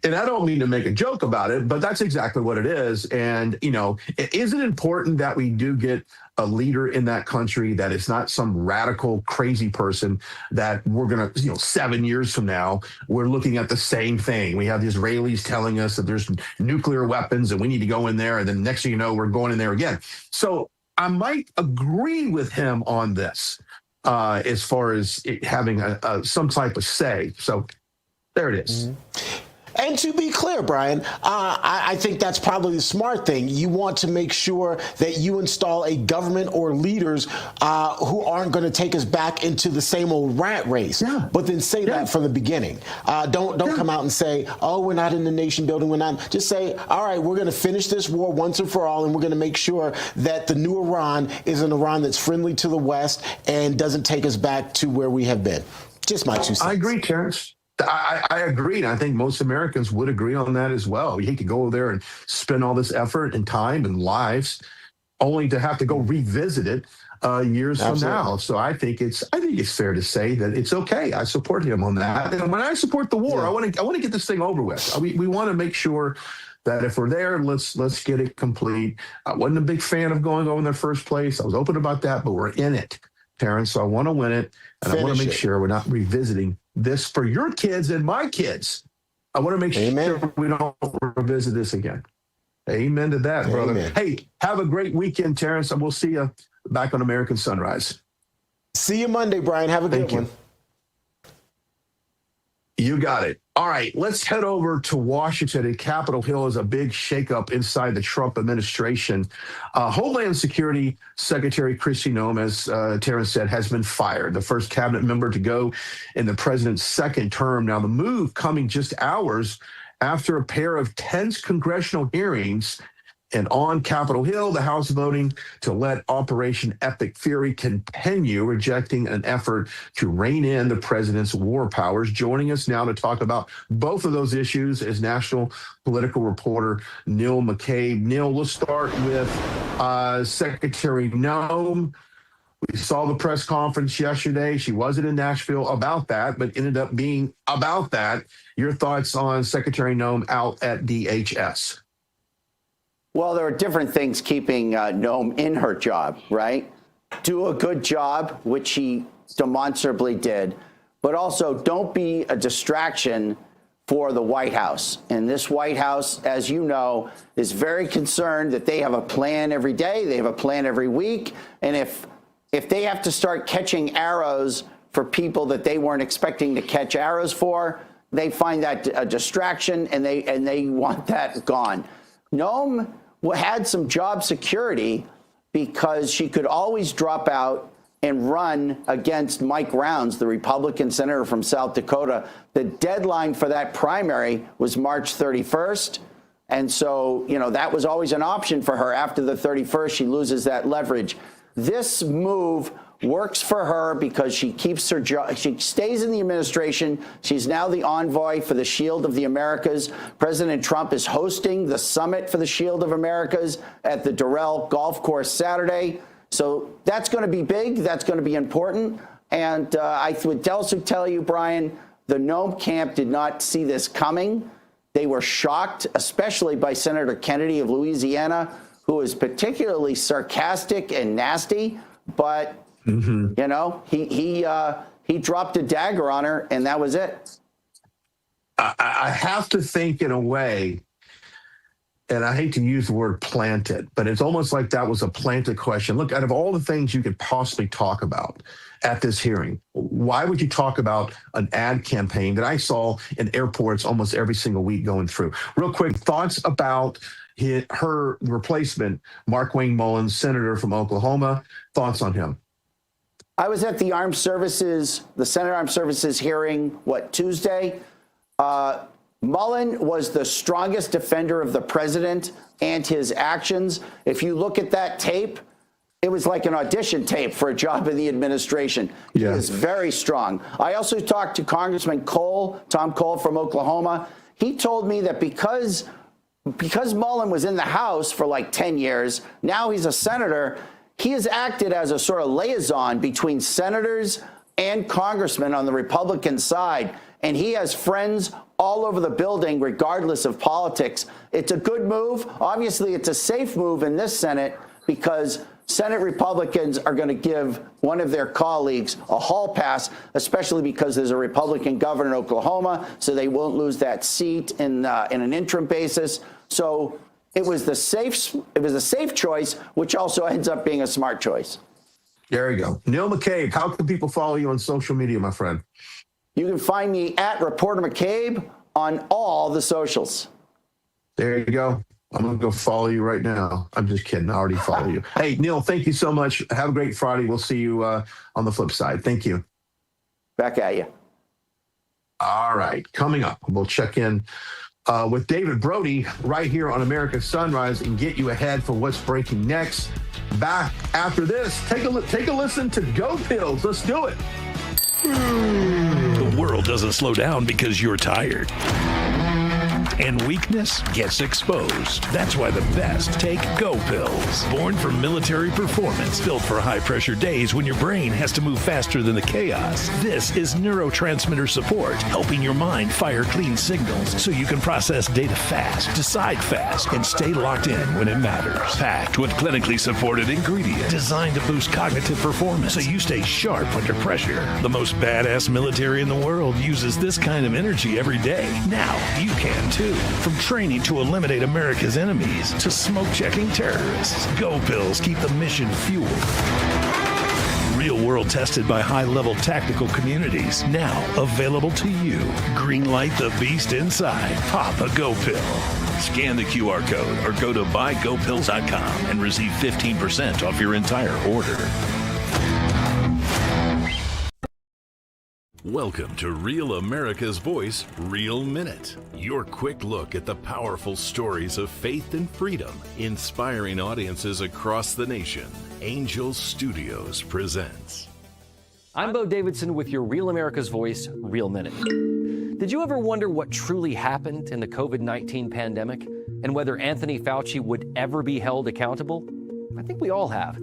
And I don't mean to make a joke about it, but that's exactly what it is. And, is it important that we do get a leader in that country that is not some radical, crazy person that we're going to, 7 years from now, we're looking at the same thing. We have the Israelis telling us that there's nuclear weapons and we need to go in there. And then next thing you know, we're going in there again. So I might agree with him on this as far as it having some type of say. So there it is. And to be clear, Brian, I think that's probably the smart thing. You want to make sure that you install a government or leaders who aren't going to take us back into the same old rat race. Yeah. But then say that from the beginning. Don't come out and say, oh, we're not in the nation building. We're not. Just say, all right, we're going to finish this war once and for all, and we're going to make sure that the new Iran is an Iran that's friendly to the West and doesn't take us back to where we have been. Just my 2 cents. I agree, Terrance. I agree, and I think most Americans would agree on that as well. You hate to go there and spend all this effort and time and lives only to have to go revisit it years from now. So I think it's fair to say that it's okay. I support him on that. And when I support the war, I want to get this thing over with. We want to make sure that if we're there, let's get it complete. I wasn't a big fan of going over in the first place. I was open about that, but we're in it, Terrance. So I want to win it, and I want to make sure we're not revisiting this for your kids and my kids. I want to make sure we don't revisit this again. Amen to that, brother. Amen. Hey, have a great weekend, Terrance, and we'll see you back on American Sunrise. See you Monday, Brian. Have a good one. You got it. All right, let's head over to Washington. And Capitol Hill is a big shakeup inside the Trump administration. Homeland Security Secretary Kristi Noem, as Terrance said, has been fired, the first cabinet member to go in the president's second term. Now, the move coming just hours after a pair of tense congressional hearings. And on Capitol Hill, the House voting to let Operation Epic Fury continue, rejecting an effort to rein in the president's war powers. Joining us now to talk about both of those issues is national political reporter Neil McCabe. Neil, let's start with Secretary Noem. We saw the press conference yesterday. She wasn't in Nashville about that, but ended up being about that. Your thoughts on Secretary Noem out at DHS? Well, there are different things keeping Noem in her job, right? do a good job, which he demonstrably did, but also don't be a distraction for the White House. And this White House, as you know, is very concerned that they have a plan every day, they have a plan every week, and if they have to start catching arrows for people that they weren't expecting to catch arrows for, they find that a distraction, and they want that gone. Noem had some job security because she could always drop out and run against Mike Rounds, the Republican senator from South Dakota. The deadline for that primary was March 31st. And so, that was always an option for her. After the 31st, she loses that leverage. This move works for her because she keeps her job. She stays in the administration. She's now the envoy for the Shield of the Americas. President Trump is hosting the summit for the Shield of Americas at the Doral Golf Course Saturday. So that's going to be big. That's going to be important. And I would also tell you, Brian, the Noem camp did not see this coming. They were shocked, especially by Senator Kennedy of Louisiana, who is particularly sarcastic and nasty. But he dropped a dagger on her, and that was it. I have to think in a way, and I hate to use the word planted, but it's almost like that was a planted question. Look, out of all the things you could possibly talk about at this hearing, why would you talk about an ad campaign that I saw in airports almost every single week going through? Real quick, thoughts about her replacement, Markwayne Mullins, senator from Oklahoma. Thoughts on him? I was at the Senate Armed Services hearing, Tuesday? Mullen was the strongest defender of the president and his actions. If you look at that tape, it was like an audition tape for a job in the administration. He is very strong. I also talked to Congressman Tom Cole from Oklahoma. He told me that because Mullen was in the House for like 10 years, now he's a senator, he has acted as a sort of liaison between senators and congressmen on the Republican side, and he has friends all over the building, regardless of politics. It's a good move. Obviously, it's a safe move in this Senate because Senate Republicans are going to give one of their colleagues a hall pass, especially because there's a Republican governor in Oklahoma, so they won't lose that seat in an interim basis. So it was a safe choice, which also ends up being a smart choice. There you go. Neil McCabe, how can people follow you on social media, my friend? You can find me at Reporter McCabe on all the socials. There you go. I'm going to go follow you right now. I'm just kidding. I already follow you. Hey, Neil, thank you so much. Have a great Friday. We'll see you on the flip side. Thank you. Back at you. All right. Coming up, we'll check in with David Brody right here on America's Sunrise and get you ahead for what's breaking next. Back after this, take a listen to Go Pills. Let's do it. The world doesn't slow down because you're tired. And weakness gets exposed. That's why the best take Go Pills. Born for military performance, built for high-pressure days when your brain has to move faster than the chaos. This is neurotransmitter support, helping your mind fire clean signals so you can process data fast, decide fast, and stay locked in when it matters. Packed with clinically supported ingredients designed to boost cognitive performance so you stay sharp under pressure. The most badass military in the world uses this kind of energy every day. Now you can too. From training to eliminate America's enemies to smoke-checking terrorists, Go Pills keep the mission fueled. Real world tested by high-level tactical communities. Now available to you. Greenlight the beast inside. Pop a Go Pill. Scan the QR code or go to buygopills.com and receive 15% off your entire order. Welcome to Real America's Voice, Real Minute. Your quick look at the powerful stories of faith and freedom, inspiring audiences across the nation. Angel Studios presents. I'm Bo Davidson with your Real America's Voice, Real Minute. Did you ever wonder what truly happened in the COVID-19 pandemic and whether Anthony Fauci would ever be held accountable? I think we all have.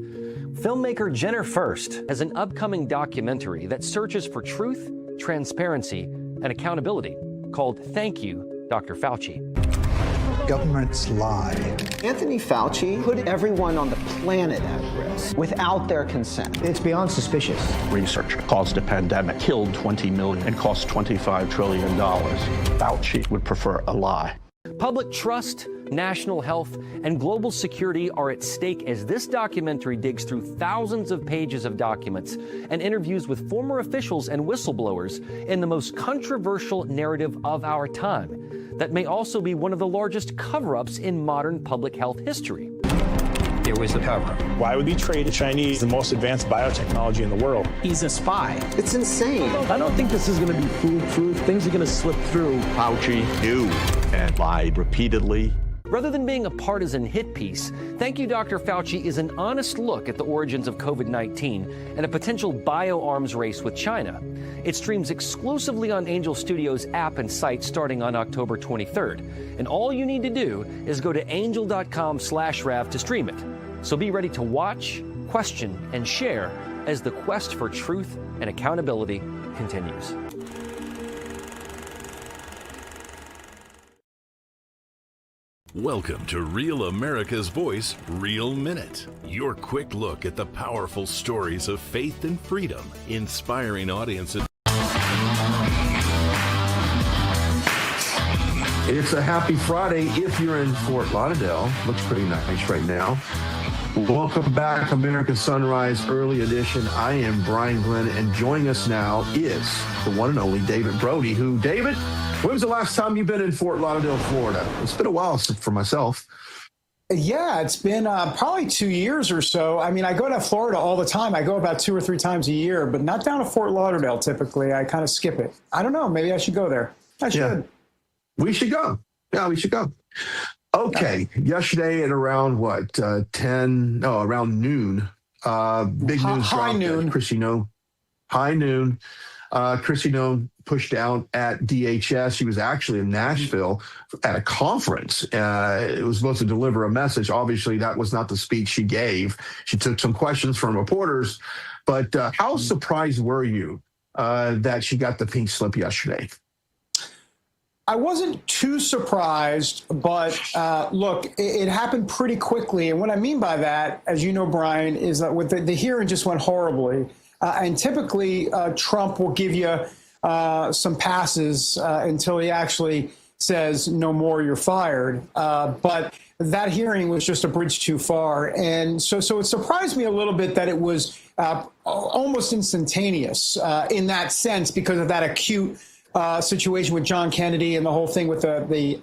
Filmmaker Jenner First has an upcoming documentary that searches for truth, transparency, and accountability called Thank You, Dr. Fauci. Governments lie. Anthony Fauci put everyone on the planet at risk. aggress without their consent. It's beyond suspicious. Research caused a pandemic, killed 20 million, and cost $25 trillion. Fauci would prefer a lie. Public trust, national health, and global security are at stake as this documentary digs through thousands of pages of documents and interviews with former officials and whistleblowers in the most controversial narrative of our time that may also be one of the largest cover-ups in modern public health history. There was a cover-up. Why would he trade the Chinese the most advanced biotechnology in the world? He's a spy. It's insane. I don't think this is going to be foolproof. Things are going to slip through. Fauci knew and lied repeatedly. Rather than being a partisan hit piece, Thank You, Dr. Fauci is an honest look at the origins of COVID-19 and a potential bioarms race with China. It streams exclusively on Angel Studios app and site starting on October 23rd. And all you need to do is go to angel.com/Rav to stream it. So be ready to watch, question, and share as the quest for truth and accountability continues. Welcome to Real America's Voice, Real Minute. Your quick look at the powerful stories of faith and freedom, inspiring audiences. It's a happy Friday if you're in Fort Lauderdale. Looks pretty nice right now. Welcome back, America Sunrise Early Edition. I am Brian Glenn, and joining us now is the one and only David Brody, who, David, when was the last time you've been in Fort Lauderdale, Florida? It's been a while for myself. Yeah, it's been probably 2 years or so. I mean, I go to Florida all the time. I go about 2 or 3 times a year, but not down to Fort Lauderdale typically. I kind of skip it. I don't know. Maybe I should go there. I should. Yeah. We should go. Yeah, we should go. Okay. Yesterday at around around noon, big news high noon. Chrissy Noem. High noon. Chrissy Noem pushed out at DHS. She was actually in Nashville at a conference. It was supposed to deliver a message. Obviously, that was not the speech she gave. She took some questions from reporters. But how surprised were you that she got the pink slip yesterday? I wasn't too surprised, but look, it happened pretty quickly. And what I mean by that, as you know, Brian, is that with the hearing just went horribly. And typically, Trump will give you some passes until he actually says, no more, you're fired. But that hearing was just a bridge too far. And so it surprised me a little bit that it was almost instantaneous in that sense because of that acute situation with John Kennedy and the whole thing with the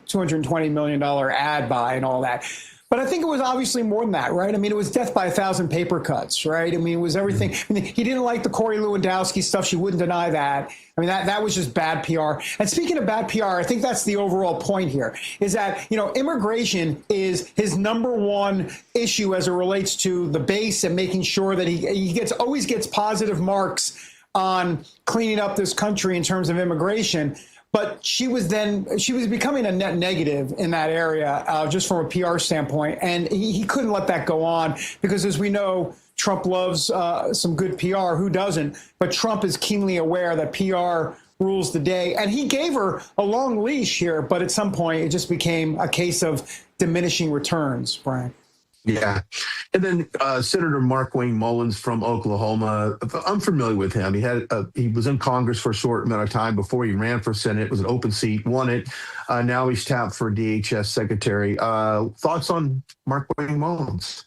$220 million ad buy and all that. But I think it was obviously more than that, right? I mean, it was death by 1,000 paper cuts, right? I mean, it was everything. I mean, he didn't like the Corey Lewandowski stuff. She wouldn't deny that. I mean, that was just bad PR. And speaking of bad PR, I think that's the overall point here, is that, immigration is his number one issue as it relates to the base and making sure that he always gets positive marks on cleaning up this country in terms of immigration. But she was becoming a net negative in that area, just from a PR standpoint. And he couldn't let that go on because, as we know, Trump loves some good PR. Who doesn't? But Trump is keenly aware that PR rules the day. And he gave her a long leash here. But at some point, it just became a case of diminishing returns, Brian. Yeah. And then Senator Markwayne Mullins from Oklahoma, I'm familiar with him. He was in Congress for a short amount of time before he ran for Senate. It was an open seat, won it. Now he's tapped for DHS secretary. Thoughts on Markwayne Mullins?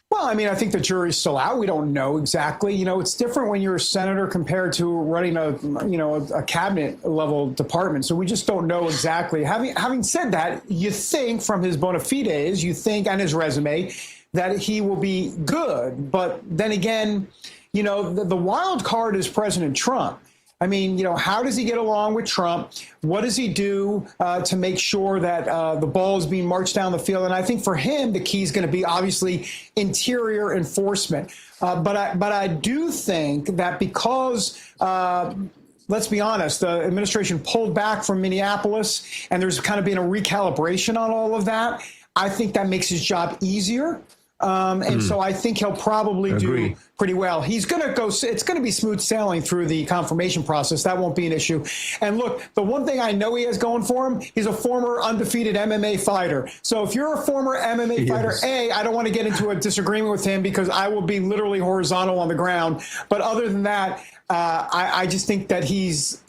Well, I mean, I think the jury's still out. We don't know exactly. It's different when you're a senator compared to running a cabinet level department. So we just don't know exactly. Having said that, you think from his bona fides, and his resume, that he will be good. But then again, the wild card is President Trump. I mean, how does he get along with Trump? What does he do to make sure that the ball is being marched down the field? And I think for him, the key is going to be obviously interior enforcement. But I do think that because, let's be honest, the administration pulled back from Minneapolis and there's kind of been a recalibration on all of that. I think that makes his job easier. So I think he'll probably do pretty well. He's going to go. It's going to be smooth sailing through the confirmation process. That won't be an issue. And look, the one thing I know he has going for him, he's a former undefeated MMA fighter. So if you're a former MMA fighter, I don't want to get into a disagreement with him because I will be literally horizontal on the ground. But other than that, I just think that he's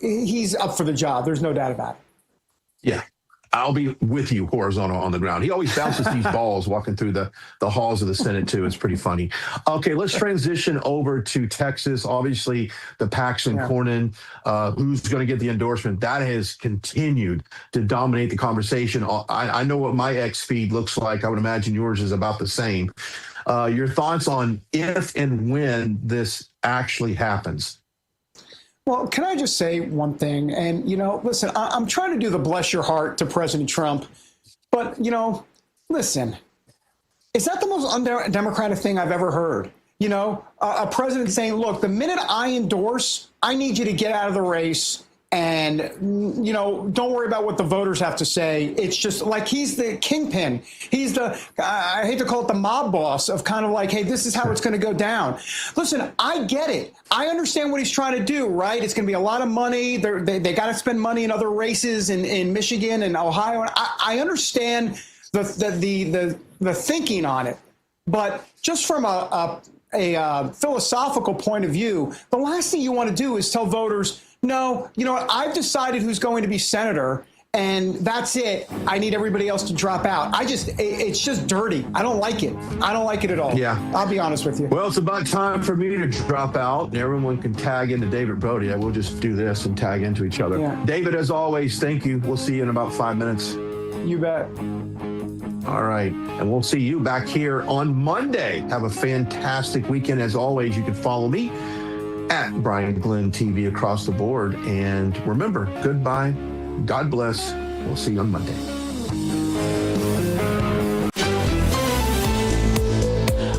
up for the job. There's no doubt about it. Yeah. I'll be with you horizontal on the ground. He always bounces these balls walking through the halls of the Senate, too. It's pretty funny. Okay, let's transition over to Texas. Obviously, the Paxton Cornyn, who's going to get the endorsement, that has continued to dominate the conversation. I know what my X feed looks like. I would imagine yours is about the same. Your thoughts on if and when this actually happens? Well, can I just say one thing? And, listen, I'm trying to do the bless your heart to President Trump. But, listen, is that the most undemocratic thing I've ever heard? A president saying, look, the minute I endorse, I need you to get out of the race. And, don't worry about what the voters have to say. It's just like he's the kingpin. He's I hate to call it the mob boss of kind of like, hey, this is how it's going to go down. Listen, I get it. I understand what he's trying to do, right? It's going to be a lot of money. They got to spend money in other races in Michigan and Ohio. And I understand the thinking on it. But just from a philosophical point of view, the last thing you want to do is tell voters, no, I've decided who's going to be senator, and that's it. I need everybody else to drop out. It's just dirty. I don't like it. I don't like it at all. Yeah. I'll be honest with you. Well, it's about time for me to drop out, and everyone can tag into David Brody. We'll just do this and tag into each other. Yeah. David, as always, thank you. We'll see you in about 5 minutes. You bet. All right. And we'll see you back here on Monday. Have a fantastic weekend. As always, you can follow me at Brian Glenn TV across the board. And remember, goodbye. God bless. We'll see you on Monday.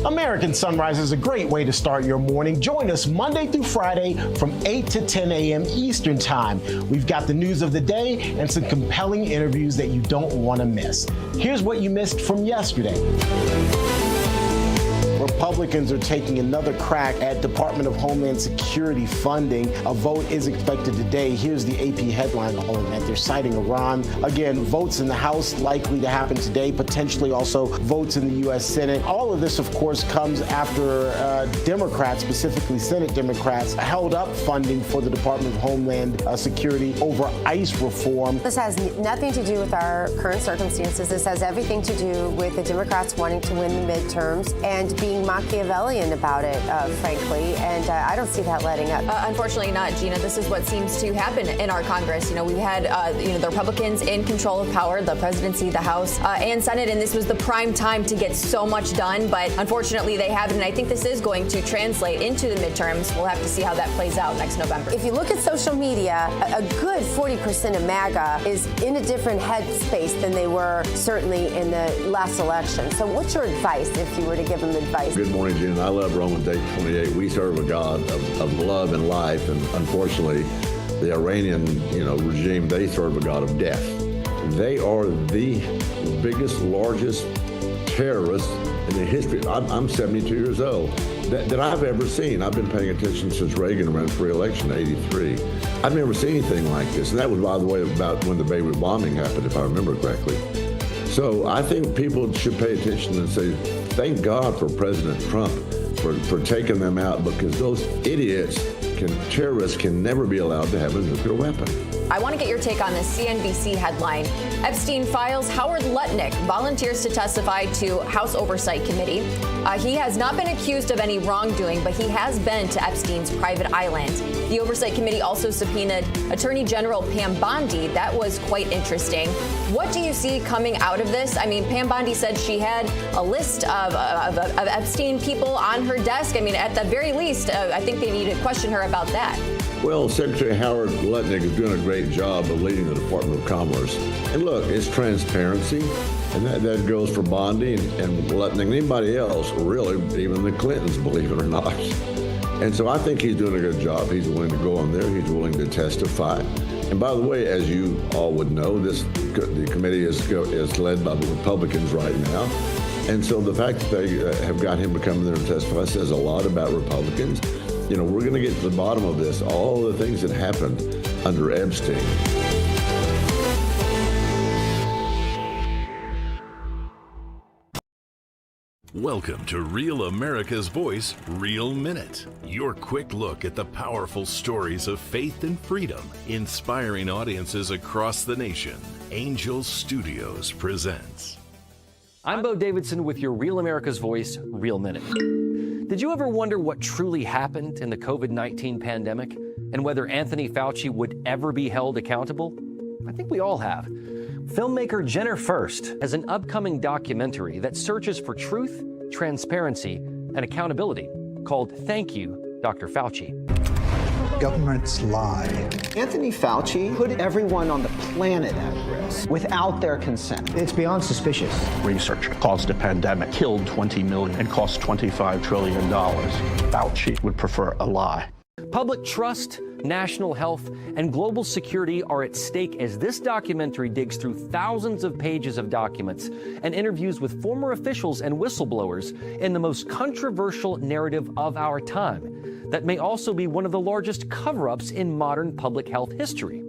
American Sunrise is a great way to start your morning. Join us Monday through Friday from 8 to 10 a.m. Eastern Time. We've got the news of the day and some compelling interviews that you don't want to miss. Here's what you missed from yesterday. Republicans are taking another crack at Department of Homeland Security funding. A vote is expected today. Here's the AP headline on that. They're citing Iran. Again, votes in the House likely to happen today, potentially also votes in the U.S. Senate. All of this, of course, comes after Democrats, specifically Senate Democrats, held up funding for the Department of Homeland Security over ICE reform. This has nothing to do with our current circumstances. This has everything to do with the Democrats wanting to win the midterms and being Machiavellian about it, frankly, and I don't see that letting up. Unfortunately not, Gina. This is what seems to happen in our Congress. We've had, the Republicans in control of power, the presidency, the House, and Senate, and this was the prime time to get so much done, but unfortunately they haven't, and I think this is going to translate into the midterms. We'll have to see how that plays out next November. If you look at social media, a good 40% of MAGA is in a different headspace than they were certainly in the last election. So what's your advice if you were to give them advice? Good morning, Gina. I love Romans 8:28. We serve a God of love and life, and unfortunately, the Iranian, regime, they serve a God of death. They are the biggest, largest terrorists in the history. I'm 72 years old that I've ever seen. I've been paying attention since Reagan ran for re-election in '83. I've never seen anything like this, and that was, by the way, about when the Beirut bombing happened, if I remember correctly. So I think people should pay attention and say, thank God for President Trump for taking them out, because those idiots, terrorists, can never be allowed to have a nuclear weapon. I want to get your take on this CNBC headline. Epstein files Howard Lutnick volunteers to testify to House Oversight Committee. He has not been accused of any wrongdoing, but he has been to Epstein's private island. The Oversight Committee also subpoenaed Attorney General Pam Bondi. That was quite interesting. What do you see coming out of this? I mean, Pam Bondi said she had a list of Epstein people on her desk. I mean, at the very least, I think they need to question her about that. Well, Secretary Howard Lutnick is doing a great job of leading the Department of Commerce. And look, it's transparency, and that goes for Bondi and Lutnick and anybody else, really, even the Clintons, believe it or not. And so I think he's doing a good job. He's willing to go on there. He's willing to testify. And by the way, as you all would know, the committee is led by the Republicans right now. And so the fact that they have got him to come in there and testify says a lot about Republicans. You know, we're going to get to the bottom of this, all the things that happened under Epstein. Welcome to Real America's Voice, Real Minute. Your quick look at the powerful stories of faith and freedom, inspiring audiences across the nation. Angel Studios presents. I'm Bo Davidson with your Real America's Voice, Real Minute. Did you ever wonder what truly happened in the COVID-19 pandemic and whether Anthony Fauci would ever be held accountable? I think we all have. Filmmaker Jenner First has an upcoming documentary that searches for truth, transparency, and accountability called Thank You, Dr. Fauci. Governments lie. Anthony Fauci put everyone on the planet at risk without their consent. It's beyond suspicious. Research caused a pandemic, killed 20 million, and cost $25 trillion. Fauci would prefer a lie. Public trust, national health, and global security are at stake as this documentary digs through thousands of pages of documents and interviews with former officials and whistleblowers in the most controversial narrative of our time that may also be one of the largest cover-ups in modern public health history.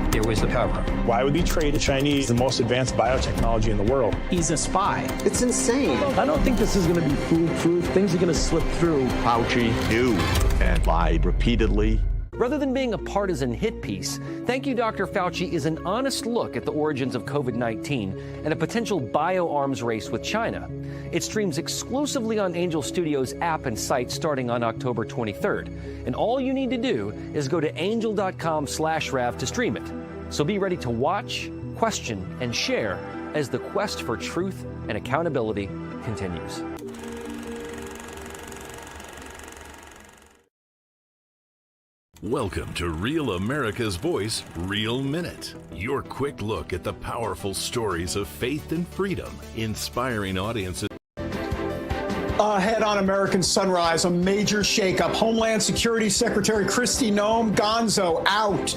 There was the cover-up. Why would he trade the Chinese the most advanced biotechnology in the world? He's a spy. It's insane. I don't think this is going to be foolproof. Things are going to slip through. Fauci knew and lied repeatedly. Rather than being a partisan hit piece, Thank You, Dr. Fauci is an honest look at the origins of COVID-19 and a potential bioarms race with China. It streams exclusively on Angel Studios app and site starting on October 23rd. And all you need to do is go to angel.com/Rav to stream it. So be ready to watch, question, and share as the quest for truth and accountability continues. Welcome to Real America's Voice, Real Minute. Your quick look at the powerful stories of faith and freedom, inspiring audiences. Ahead on American Sunrise, a major shakeup. Homeland Security Secretary Kristi Noem Gonzo out.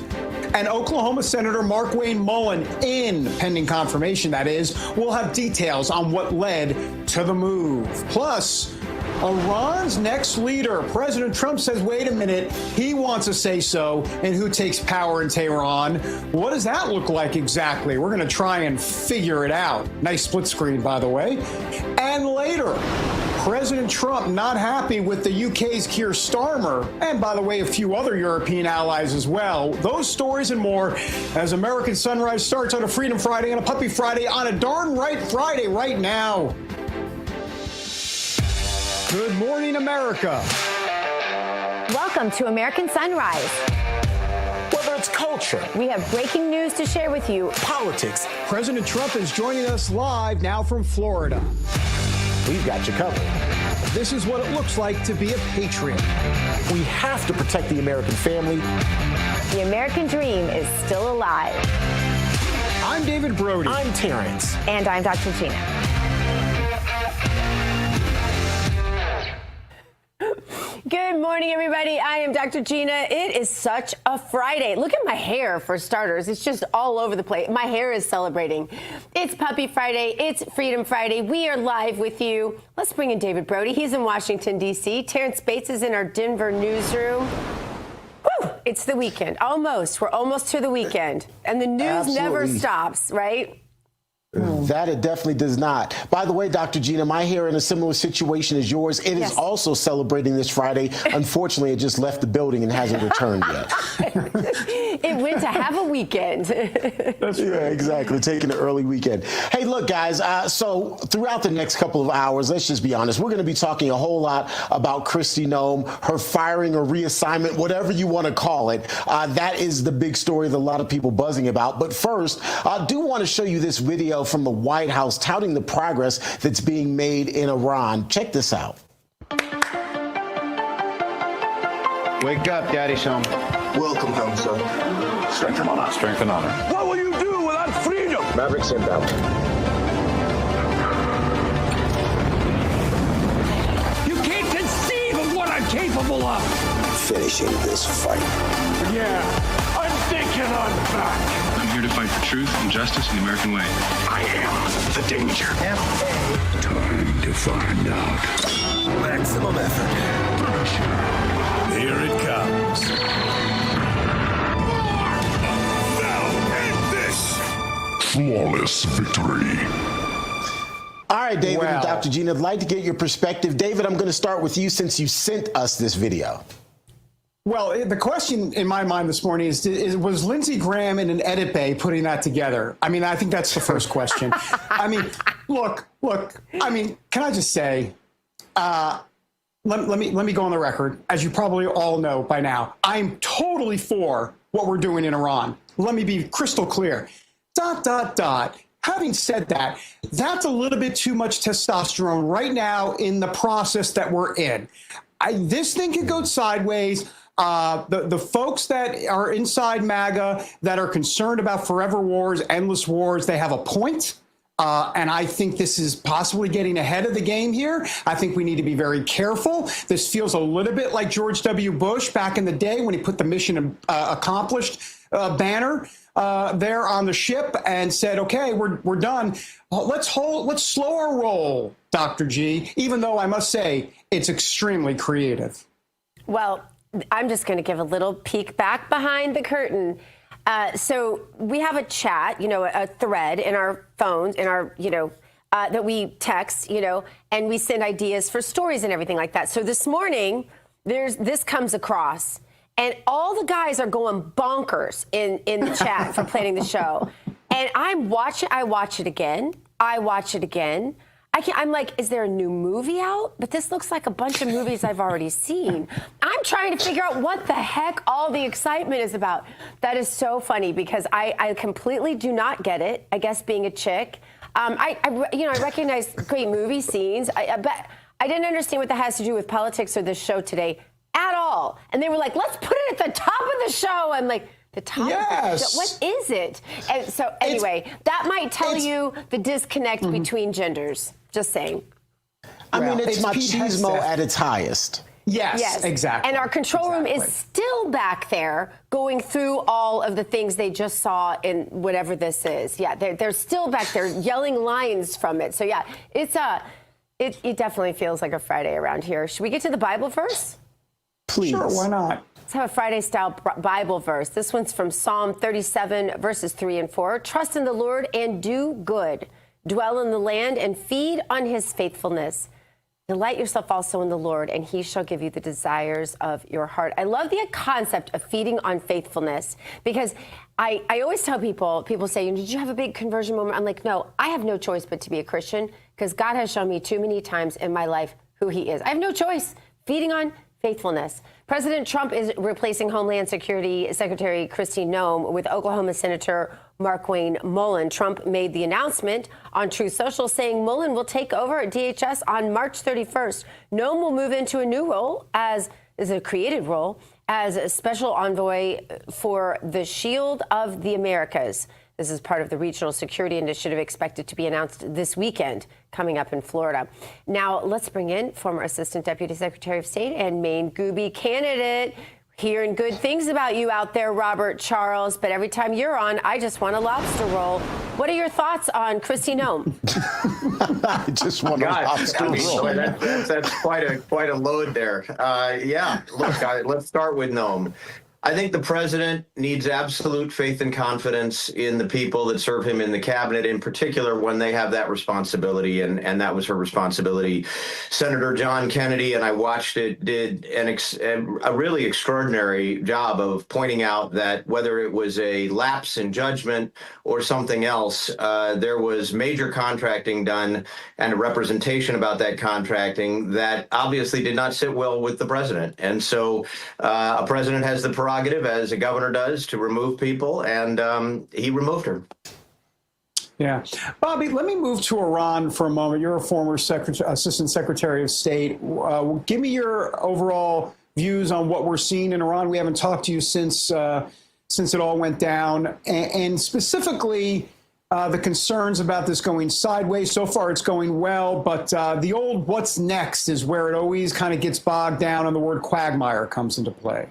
And Oklahoma Senator Markwayne Mullin in, pending confirmation that is. We'll have details on what led to the move. Plus, Iran's next leader, President Trump, says, wait a minute, he wants a say-so in who takes power in Tehran. What does that look like exactly? We're going to try and figure it out. Nice split screen, by the way. And later, President Trump not happy with the UK's Keir Starmer, and by the way, a few other European allies as well. Those stories and more as American Sunrise starts on a Freedom Friday and a Puppy Friday on a darn right Friday right now. Good morning, America. Welcome to American Sunrise. Whether it's culture, We have breaking news to share with you. politics, President Trump is joining us live now from Florida. we've got you covered. This is what it looks like to be a patriot. We have to protect the American family. The American dream is still alive. I'm David Brody. I'm Terrance. And I'm Dr. Gina. Good morning, everybody. I am Dr. Gina. It is such a Friday. Look at my hair, for starters. It's just all over the place. My hair is celebrating. It's Puppy Friday. It's Freedom Friday. We are live with you. Let's bring in David Brody. He's in Washington, D.C. Terrance Bates is in our Denver newsroom. Woo! It's the weekend. Almost. We're almost to the weekend. And the news never stops, right? That it definitely does not. By the way, Dr. Gina, my hair in a similar situation as yours. It is also celebrating this Friday. Unfortunately, it just left the building and hasn't returned yet. It went to have a weekend. Yeah, exactly. Taking an early weekend. Hey, look, guys. So throughout the next couple of hours, let's just be honest, we're going to be talking a whole lot about Kristi Noem, her firing or reassignment, whatever you want to call it. That is the big story that a lot of people buzzing about. But first, I do want to show you this video from the White House touting the progress that's being made in Iran. Check this out. Wake up, Daddy's home. Welcome home, son. Strength and honor. Strength and honor. What will you do without freedom? Mavericks inbound. You can't conceive of what I'm capable of. Finishing this fight. Yeah, I'm thinking I'm back. I'm here to fight for truth and justice in the American way. I am the danger. Time to find out. Maximum effort. Here it comes. Flawless victory. All right, David and Dr. Gina, I'd like to get your perspective. David, I'm going to start with you since you sent us this video. Well, the question in my mind this morning is was Lindsey Graham in an edit bay putting that together? I mean, I think that's the first question. I mean, look. I mean, can I just say, let me go on the record. As you probably all know by now, I'm totally for what we're doing in Iran. Let me be crystal clear. ... Having said that, that's a little bit too much testosterone right now in the process that we're in. This thing could go sideways. The folks that are inside MAGA that are concerned about forever wars, endless wars, they have a point. And I think this is possibly getting ahead of the game here. I think we need to be very careful. This feels a little bit like George W. Bush back in the day when he put the mission accomplished banner there on the ship and said, okay, we're done. Let's slow our roll, Dr. G, even though I must say it's extremely creative. Well, I'm just going to give a little peek back behind the curtain. So we have a chat, a thread in our phones, in our, that we text, and we send ideas for stories and everything like that. So this morning, this comes across. And all the guys are going bonkers in the chat for planning the show. And I watch it again. I'm like, is there a new movie out? But this looks like a bunch of movies I've already seen. I'm trying to figure out what the heck all the excitement is about. That is so funny because I completely do not get it. I guess being a chick, I recognize great movie scenes, but I didn't understand what that has to do with politics or this show today at all. And they were like, let's put it at the top of the show. I'm like, the top of the show? What is it? And so anyway, that might tell you the disconnect between genders. Just saying. I mean, it's machismo at its highest. Yes, exactly. And our control room is still back there going through all of the things they just saw in whatever this is. Yeah, they're still back there yelling lines from it. So yeah, it definitely feels like a Friday around here. Should we get to the Bible first? Please. Sure, why not? Let's have a Friday-style Bible verse. This one's from Psalm 37, verses 3 and 4. Trust in the Lord and do good. Dwell in the land and feed on his faithfulness. Delight yourself also in the Lord, and he shall give you the desires of your heart. I love the concept of feeding on faithfulness because I always tell people say, did you have a big conversion moment? I'm like, no, I have no choice but to be a Christian because God has shown me too many times in my life who he is. I have no choice. Feeding on faithfulness. President Trump is replacing Homeland Security Secretary Kristi Noem with Oklahoma Senator Markwayne Mullin. Trump made the announcement on Truth Social saying Mullin will take over at DHS on March 31st. Noem will move into a new role as a created role as a special envoy for the Shield of the Americas. This is part of the regional security initiative expected to be announced this weekend coming up in Florida. Now, let's bring in former Assistant Deputy Secretary of State and Maine Gooby candidate. Hearing good things about you out there, Robert Charles, but every time you're on, I just want a lobster roll. What are your thoughts on Kristi Noem? I just want a lobster roll. That's quite a load there. Let's start with Noem. I think the president needs absolute faith and confidence in the people that serve him in the cabinet, in particular when they have that responsibility, and that was her responsibility. Senator John Kennedy, and I watched it, did a really extraordinary job of pointing out that whether it was a lapse in judgment or something else, there was major contracting done and a representation about that contracting that obviously did not sit well with the president. And so a president has the prerogative, as a governor does, to remove people, and he removed her. Yeah. Bobby, let me move to Iran for a moment. You're a former Assistant Secretary of State. Give me your overall views on what we're seeing in Iran. We haven't talked to you since it all went down, and specifically the concerns about this going sideways. So far, it's going well, but the old what's next is where it always kind of gets bogged down and the word quagmire comes into play.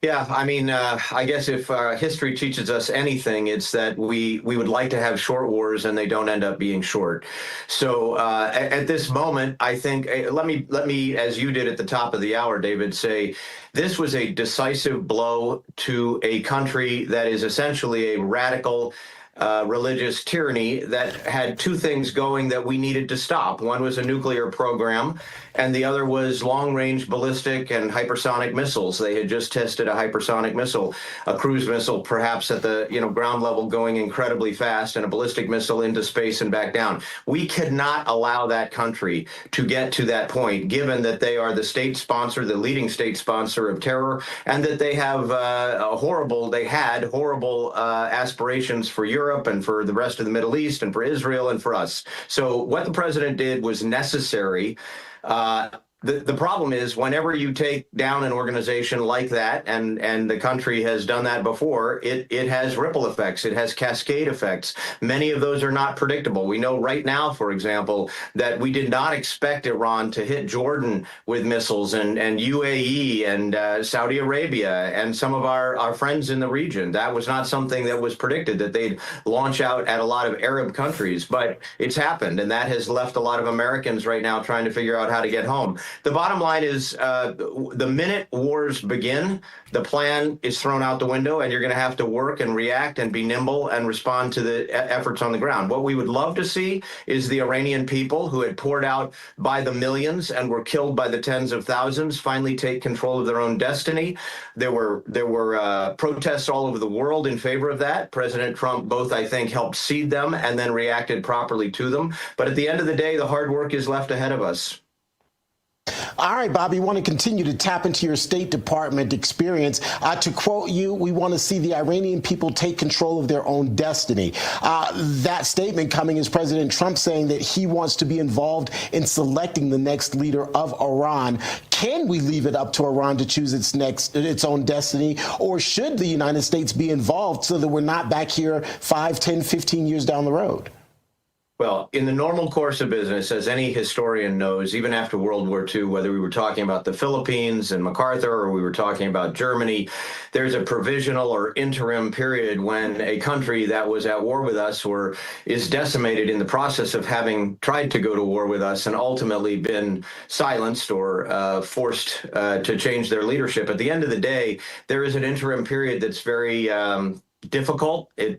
Yeah, I mean, I guess if history teaches us anything, it's that we would like to have short wars and they don't end up being short. So at this moment, I think let me, as you did at the top of the hour, David, say this was a decisive blow to a country that is essentially a radical religious tyranny that had two things going that we needed to stop. One was a nuclear program, and the other was long-range ballistic and hypersonic missiles. They had just tested a hypersonic missile, a cruise missile, perhaps at the ground level, going incredibly fast, and a ballistic missile into space and back down. We could not allow that country to get to that point, given that they are the state sponsor, the leading state sponsor of terror, and that they have had horrible aspirations for Europe and for the rest of the Middle East and for Israel and for us. So what the president did was necessary. The problem is whenever you take down an organization like that, and the country has done that before, it has ripple effects. It has cascade effects. Many of those are not predictable. We know right now, for example, that we did not expect Iran to hit Jordan with missiles and UAE and Saudi Arabia and some of our friends in the region. That was not something that was predicted, that they'd launch out at a lot of Arab countries, but it's happened, and that has left a lot of Americans right now trying to figure out how to get home. The bottom line is the minute wars begin, the plan is thrown out the window, and you're going to have to work and react and be nimble and respond to the efforts on the ground. What we would love to see is the Iranian people, who had poured out by the millions and were killed by the tens of thousands, finally take control of their own destiny. There were protests all over the world in favor of that. President Trump both, I think, helped seed them and then reacted properly to them. But at the end of the day, the hard work is left ahead of us. All right, Bob, you want to continue to tap into your State Department experience. To quote you, we want to see the Iranian people take control of their own destiny. That statement coming as President Trump saying that he wants to be involved in selecting the next leader of Iran. Can we leave it up to Iran to choose its own destiny, or should the United States be involved so that we're not back here 5, 10, 15 years down the road? Well, in the normal course of business, as any historian knows, even after World War II, whether we were talking about the Philippines and MacArthur or we were talking about Germany, there's a provisional or interim period when a country that was at war with us or is decimated in the process of having tried to go to war with us and ultimately been silenced or forced to change their leadership. At the end of the day, there is an interim period that's very difficult. I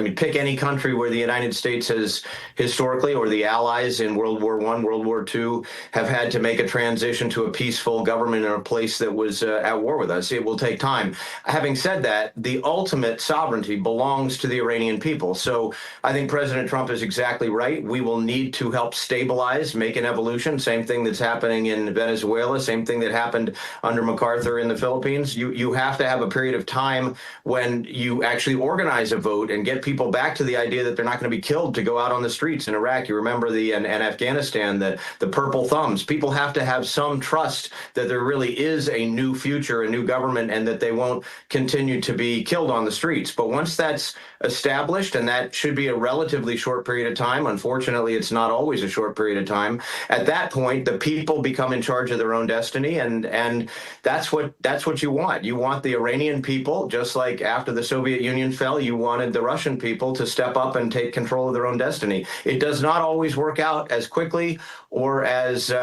mean, pick any country where the United States has historically, or the Allies in World War I, World War II, have had to make a transition to a peaceful government in a place that was at war with us. It will take time. Having said that, the ultimate sovereignty belongs to the Iranian people. So I think President Trump is exactly right. We will need to help stabilize, make an evolution. Same thing that's happening in Venezuela, same thing that happened under MacArthur in the Philippines. You have to have a period of time when you actually organize a vote and get people back to the idea that they're not going to be killed to go out on the streets in Iraq. You remember and Afghanistan, the purple thumbs. People have to have some trust that there really is a new future, a new government, and that they won't continue to be killed on the streets. But once that's established, and that should be a relatively short period of time, unfortunately, it's not always a short period of time, at that point, the people become in charge of their own destiny, and that's what you want. You want the Iranian people, just like after the Soviet Union fell, you wanted the Russian people to step up and take control of their own destiny. It does not always work out as quickly or as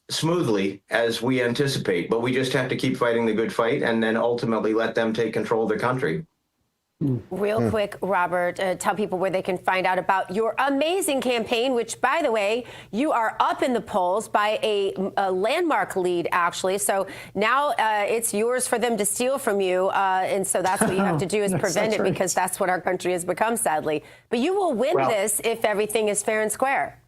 smoothly as we anticipate, but we just have to keep fighting the good fight and then ultimately let them take control of the country. Real quick, Robert, tell people where they can find out about your amazing campaign, which, by the way, you are up in the polls by a landmark lead, actually. So now it's yours for them to steal from you. And so that's what you have to do, is prevent it, because that's what our country has become, sadly. But you will win this if everything is fair and square.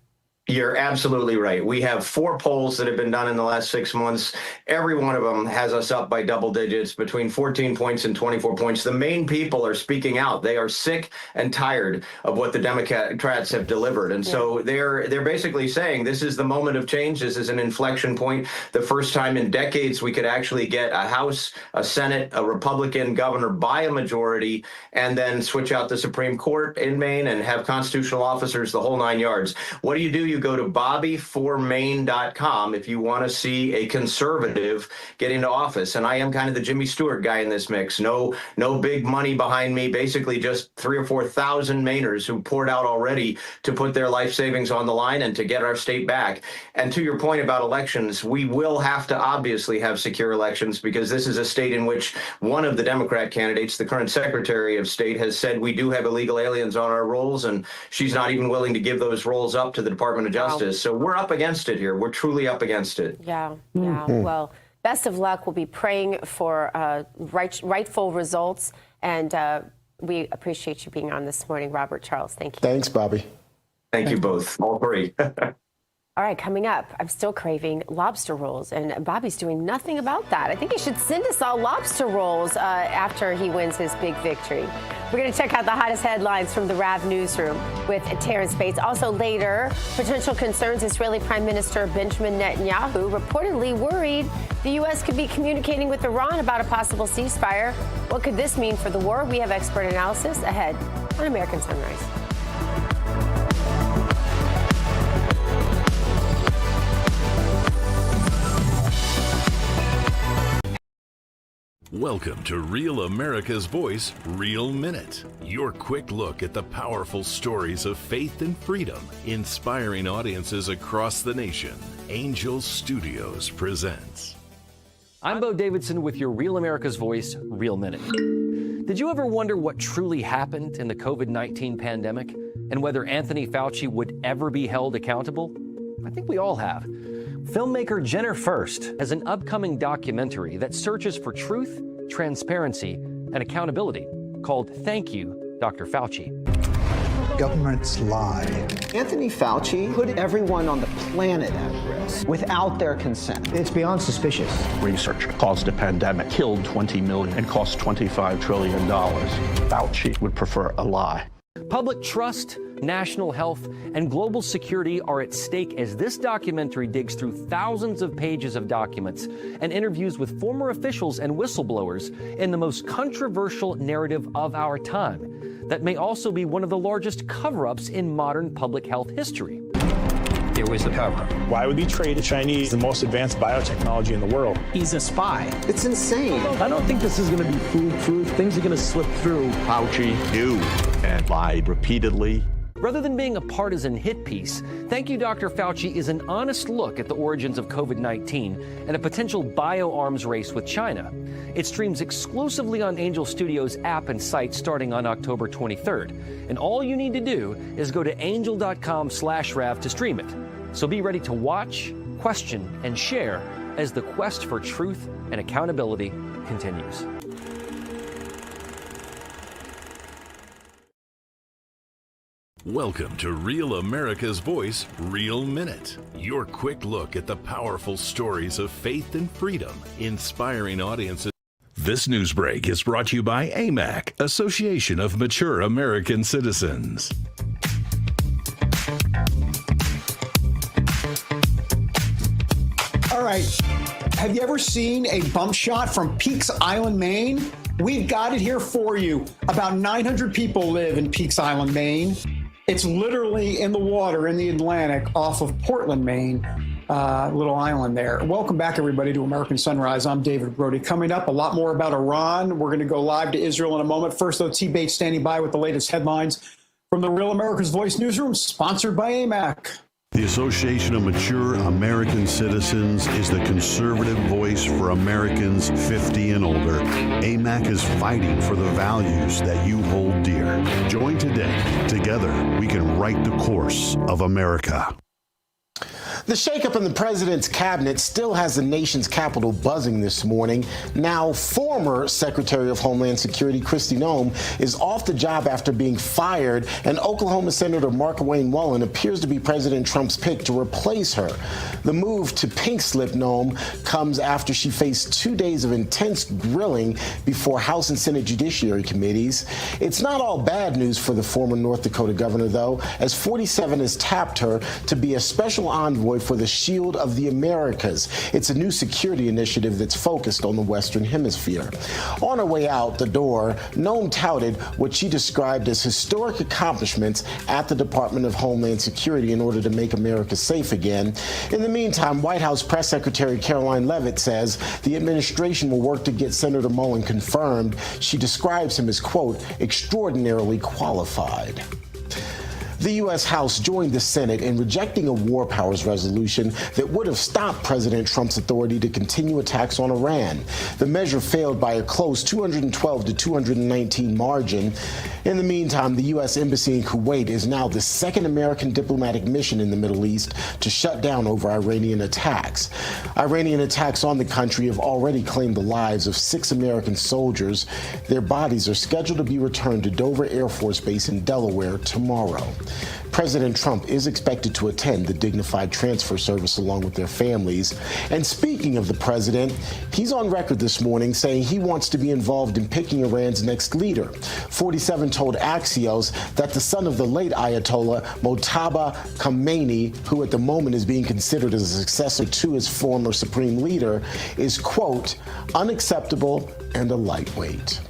You're absolutely right. We have 4 polls that have been done in the last 6 months. Every one of them has us up by double digits, between 14 points and 24 points. The main people are speaking out. They are sick and tired of what the Democrats have delivered. And so they're basically saying this is the moment of change. This is an inflection point. The first time in decades we could actually get a House, a Senate, a Republican governor by a majority, and then switch out the Supreme Court in Maine and have constitutional officers, the whole 9 yards. What do? you go to bobbyformaine.com if you want to see a conservative get into office. And I am kind of the Jimmy Stewart guy in this mix. No big money behind me, basically just 3,000 or 4,000 Mainers who poured out already to put their life savings on the line and to get our state back. And to your point about elections, we will have to obviously have secure elections because this is a state in which one of the Democrat candidates, the current Secretary of State, has said we do have illegal aliens on our rolls, and she's not even willing to give those roles up to the Department of Justice. So we're up against it here. We're truly up against it. Yeah. Well, best of luck. We'll be praying for rightful results, and we appreciate you being on this morning, Robert Charles. Thank you. Thanks, Bobby. Thank you both, all three. All right, coming up, I'm still craving lobster rolls, and Bobby's doing nothing about that. I think he should send us all lobster rolls after he wins his big victory. We're going to check out the hottest headlines from the RAV newsroom with Terrance Bates. Also later, potential concerns Israeli Prime Minister Benjamin Netanyahu reportedly worried the U.S. could be communicating with Iran about a possible ceasefire. What could this mean for the war? We have expert analysis ahead on American Sunrise. Welcome to Real America's Voice, Real Minute. Your quick look at the powerful stories of faith and freedom, inspiring audiences across the nation. Angel Studios presents. I'm Bo Davidson with your Real America's Voice, Real Minute. Did you ever wonder what truly happened in the COVID-19 pandemic and whether Anthony Fauci would ever be held accountable? I think we all have. Filmmaker Jenner First has an upcoming documentary that searches for truth, transparency, and accountability called Thank You, Dr. Fauci. Governments lie. Anthony Fauci put everyone on the planet at risk without their consent. It's beyond suspicious. Research caused a pandemic, killed 20 million, and cost $25 trillion. Fauci would prefer a lie. Public trust, national health, and global security are at stake as this documentary digs through thousands of pages of documents and interviews with former officials and whistleblowers in the most controversial narrative of our time that may also be one of the largest cover-ups in modern public health history. There was a cover-up. Why would he trade the Chinese the most advanced biotechnology in the world? He's a spy. It's insane. I don't think this is going to be foolproof. Things are going to slip through. Fauci knew and lied repeatedly. Rather than being a partisan hit piece, Thank You, Dr. Fauci is an honest look at the origins of COVID-19 and a potential bioarms race with China. It streams exclusively on Angel Studios app and site starting on October 23rd. And all you need to do is go to angel.com/RAV to stream it. So be ready to watch, question, and share as the quest for truth and accountability continues. Welcome to Real America's Voice, Real Minute. Your quick look at the powerful stories of faith and freedom, inspiring audiences. This news break is brought to you by AMAC, Association of Mature American Citizens. All right. Have you ever seen a bump shot from Peaks Island, Maine? We've got it here for you. About 900 people live in Peaks Island, Maine. It's literally in the water in the Atlantic off of Portland, Maine, little island there. Welcome back, everybody, to American Sunrise. I'm David Brody. Coming up, a lot more about Iran. We're going to go live to Israel in a moment. First, though, T. Bates standing by with the latest headlines from the Real America's Voice newsroom, sponsored by AMAC. The Association of Mature American Citizens is the conservative voice for Americans 50 and older. AMAC is fighting for the values that you hold dear. Join today. Together, we can write the course of America. The shakeup in the president's cabinet still has the nation's capital buzzing this morning. Now, former Secretary of Homeland Security Kristi Noem is off the job after being fired, and Oklahoma Senator Markwayne Mullin appears to be President Trump's pick to replace her. The move to pink slip Noem comes after she faced 2 days of intense grilling before House and Senate Judiciary Committees. It's not all bad news for the former North Dakota governor, though, as 47 has tapped her to be a special envoy deployed for the Shield of the Americas. It's a new security initiative that's focused on the Western Hemisphere. On her way out the door, Noem touted what she described as historic accomplishments at the Department of Homeland Security in order to make America safe again. In the meantime, White House Press Secretary Caroline Leavitt says the administration will work to get Senator Mullen confirmed. She describes him as, quote, extraordinarily qualified. The U.S. House joined the Senate in rejecting a war powers resolution that would have stopped President Trump's authority to continue attacks on Iran. The measure failed by a close 212 to 219 margin. In the meantime, the U.S. Embassy in Kuwait is now the second American diplomatic mission in the Middle East to shut down over Iranian attacks. Iranian attacks on the country have already claimed the lives of 6 American soldiers. Their bodies are scheduled to be returned to Dover Air Force Base in Delaware tomorrow. President Trump is expected to attend the dignified transfer service along with their families. And speaking of the president, he's on record this morning saying he wants to be involved in picking Iran's next leader. 47 told Axios that the son of the late Ayatollah Mojtaba Khomeini, who at the moment is being considered as a successor to his former supreme leader, is, quote, unacceptable and a lightweight.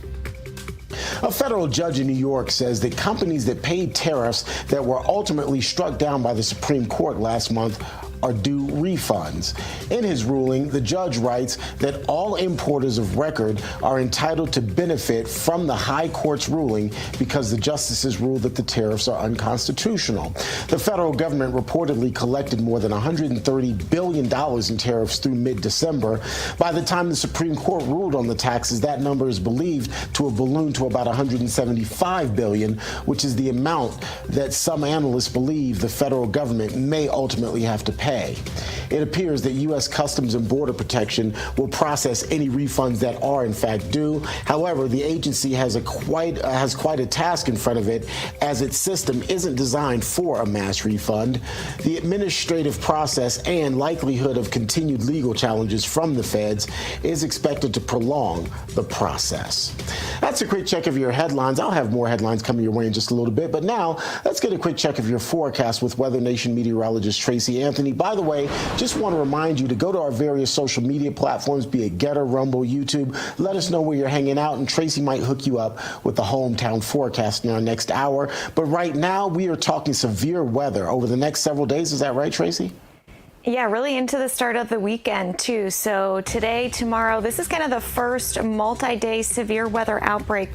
A federal judge in New York says that companies that paid tariffs that were ultimately struck down by the Supreme Court last month are due refunds. In his ruling, the judge writes that all importers of record are entitled to benefit from the high court's ruling because the justices ruled that the tariffs are unconstitutional. The federal government reportedly collected more than $130 billion in tariffs through mid-December. By the time the Supreme Court ruled on the taxes, that number is believed to have ballooned to about $175 billion, which is the amount that some analysts believe the federal government may ultimately have to pay. It appears that U.S. Customs and Border Protection will process any refunds that are in fact due. However, the agency has quite a task in front of it, as its system isn't designed for a mass refund. The administrative process and likelihood of continued legal challenges from the feds is expected to prolong the process. That's a quick check of your headlines. I'll have more headlines coming your way in just a little bit, but now let's get a quick check of your forecast with Weather Nation meteorologist Tracy Anthony. By the way, just want to remind you to go to our various social media platforms, be it Getter, Rumble, YouTube. Let us know where you're hanging out, and Tracy might hook you up with the hometown forecast in our next hour. But right now, we are talking severe weather over the next several days. Is that right, Tracy? Yeah, really into the start of the weekend, too. So today, tomorrow, this is kind of the first multi-day severe weather outbreak.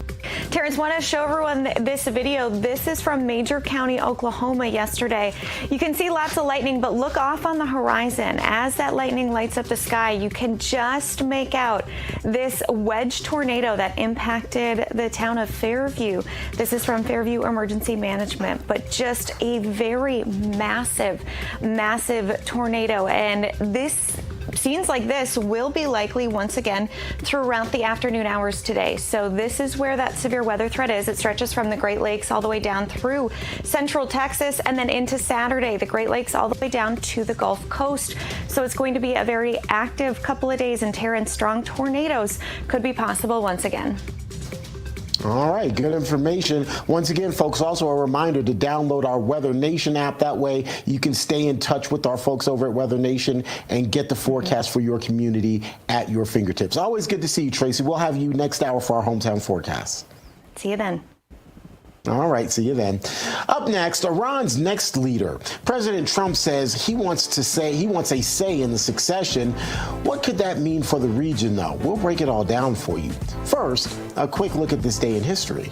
Terrance, want to show everyone this video. This is from Major County, Oklahoma yesterday. You can see lots of lightning, but look off on the horizon. As that lightning lights up the sky, you can just make out this wedge tornado that impacted the town of Fairview. This is from Fairview Emergency Management, but just a very massive, massive tornado. And this scenes like this will be likely once again throughout the afternoon hours today. So this is where that severe weather threat is. It stretches from the Great Lakes all the way down through central Texas, and then into Saturday, the Great Lakes all the way down to the Gulf Coast. So it's going to be a very active couple of days, and Terrance, strong tornadoes could be possible once again. All right, good information. Once again, folks, also a reminder to download our Weather Nation app. That way you can stay in touch with our folks over at Weather Nation and get the forecast for your community at your fingertips. Always good to see you, Tracy. We'll have you next hour for our hometown forecast. See you then. All right, see you then. Up next, Iran's next leader. President Trump says he wants a say in the succession. What could that mean for the region, though? We'll break it all down for you. First, a quick look at this day in history.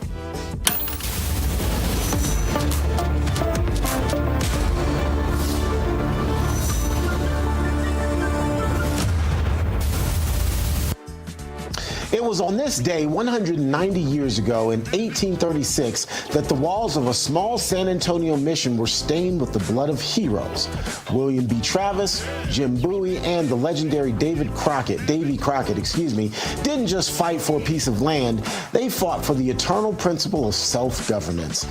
It was on this day 190 years ago in 1836 that the walls of a small San Antonio mission were stained with the blood of heroes. William B. Travis, Jim Bowie, and the legendary Davy Crockett, didn't just fight for a piece of land, they fought for the eternal principle of self-governance.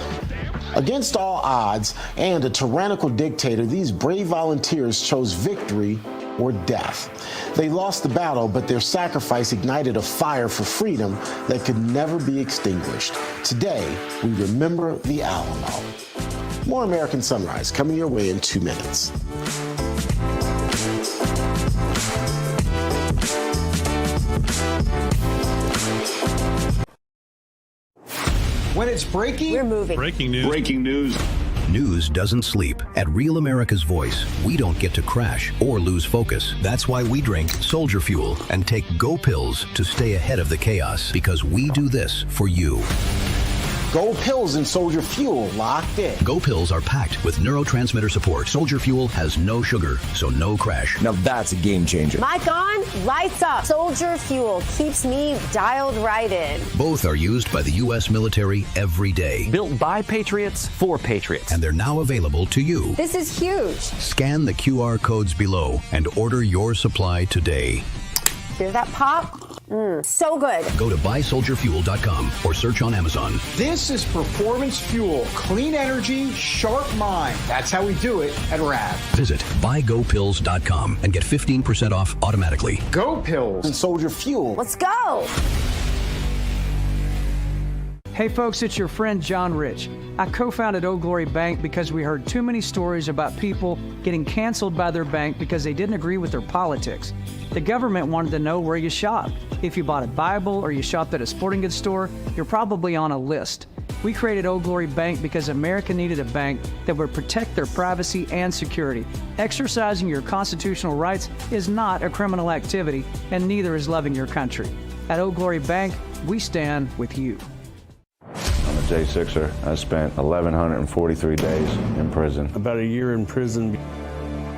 Against all odds and a tyrannical dictator, these brave volunteers chose victory or death. They lost the battle, but their sacrifice ignited a fire for freedom that could never be extinguished. Today, we remember the Alamo. More American Sunrise coming your way in 2 minutes. When it's breaking, we're moving. Breaking news. Breaking news. News doesn't sleep. At Real America's Voice, we don't get to crash or lose focus. That's why we drink Soldier Fuel and take Go Pills to stay ahead of the chaos, because we do this for you. Go Pills and Soldier Fuel, locked in. Go Pills are packed with neurotransmitter support. Soldier Fuel has no sugar, so no crash. Now that's a game changer. Mic on, lights up. Soldier Fuel keeps me dialed right in. Both are used by the U.S. military every day. Built by Patriots for Patriots. And they're now available to you. This is huge. Scan the QR codes below and order your supply today. Hear that pop? So good. Go to buysoldierfuel.com or search on Amazon. This is performance fuel, clean energy, sharp mind. That's how we do it at RAV. Visit buygopills.com and get 15% off automatically. Go Pills and Soldier Fuel. Let's go. Hey folks, it's your friend John Rich. I co-founded Old Glory Bank because we heard too many stories about people getting canceled by their bank because they didn't agree with their politics. The government wanted to know where you shopped. If you bought a Bible or you shopped at a sporting goods store, you're probably on a list. We created Old Glory Bank because America needed a bank that would protect their privacy and security. Exercising your constitutional rights is not a criminal activity, and neither is loving your country. At Old Glory Bank, we stand with you. I'm a J6er. I spent 1,143 days in prison. About a year in prison.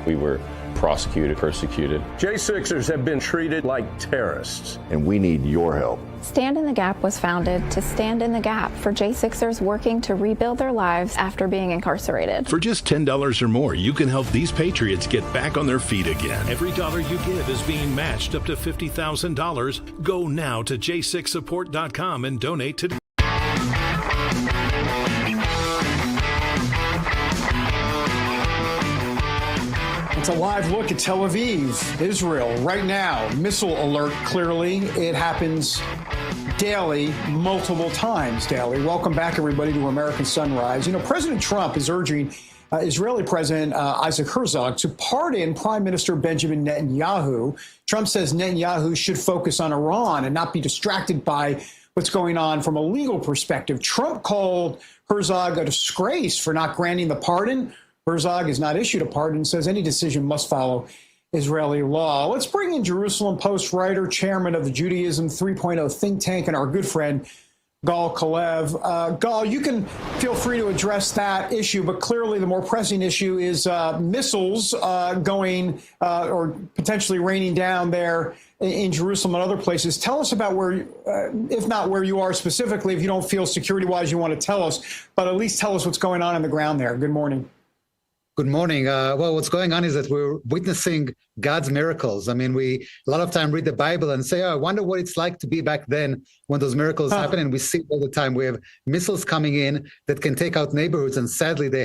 We were prosecuted, persecuted. J6ers have been treated like terrorists, and we need your help. Stand in the Gap was founded to stand in the gap for J6ers working to rebuild their lives after being incarcerated. For just $10 or more, you can help these patriots get back on their feet again. Every dollar you give is being matched up to $50,000. Go now to j6support.com and donate today. It's a live look at Tel Aviv, Israel, right now. Missile alert, clearly. It happens daily, multiple times daily. Welcome back, everybody, to American Sunrise. You know, President Trump is urging Israeli President Isaac Herzog to pardon Prime Minister Benjamin Netanyahu. Trump says Netanyahu should focus on Iran and not be distracted by what's going on from a legal perspective. Trump called Herzog a disgrace for not granting the pardon. Herzog has not issued a pardon and says any decision must follow Israeli law. Let's bring in Jerusalem Post writer, chairman of the Judaism 3.0 think tank, and our good friend, Gal Kalev. Gal, you can feel free to address that issue, but clearly the more pressing issue is missiles going or potentially raining down there in Jerusalem and other places. Tell us about where, if not where you are specifically, if you don't feel security-wise you want to tell us, but at least tell us what's going on the ground there. Good morning. Good morning. Well, what's going on is that we're witnessing God's miracles. I mean, we a lot of time read the Bible and say, oh, I wonder what it's like to be back then when those miracles happen. And we see all the time. We have missiles coming in that can take out neighborhoods. And sadly, they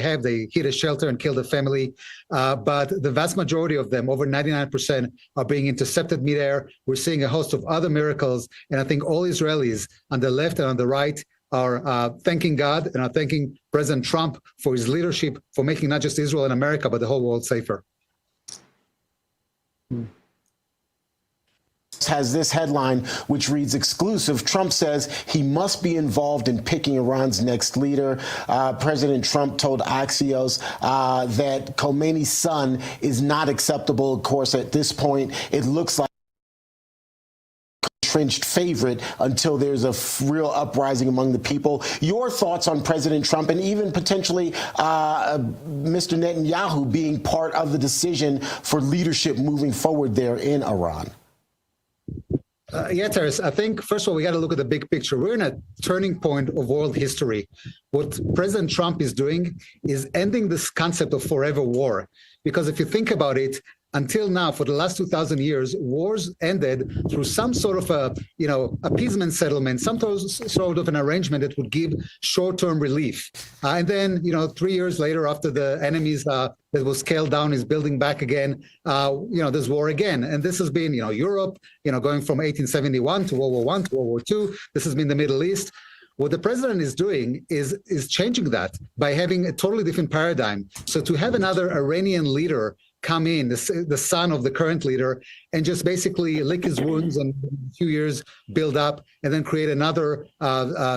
hit a shelter and killed a family. But the vast majority of them, over 99%, are being intercepted midair. We're seeing a host of other miracles. And I think all Israelis on the left and on the right are thanking God and are thanking President Trump for his leadership, for making not just Israel and America, but the whole world safer. Has this headline, which reads exclusive. Trump says he must be involved in picking Iran's next leader. President Trump told Axios that Khomeini's son is not acceptable. Of course, at this point, it looks like entrenched favorite until there's a real uprising among the people. Your thoughts on President Trump and even potentially Mr. Netanyahu being part of the decision for leadership moving forward there in Iran? Yeah, Terrance, I think, first of all, we got to look at the big picture. We're in a turning point of world history. What President Trump is doing is ending this concept of forever war. Because if you think about it, until now, for the last 2,000 years, wars ended through some sort of a, appeasement settlement, some sort of an arrangement that would give short-term relief. And then, 3 years later, after the enemies that was scaled down is building back again, there's war again. And this has been, Europe, going from 1871 to World War I to World War II. This has been the Middle East. What the president is doing is changing that by having a totally different paradigm. So to have another Iranian leader come in, the son of the current leader, and just basically lick his wounds and in a few years build up and then create another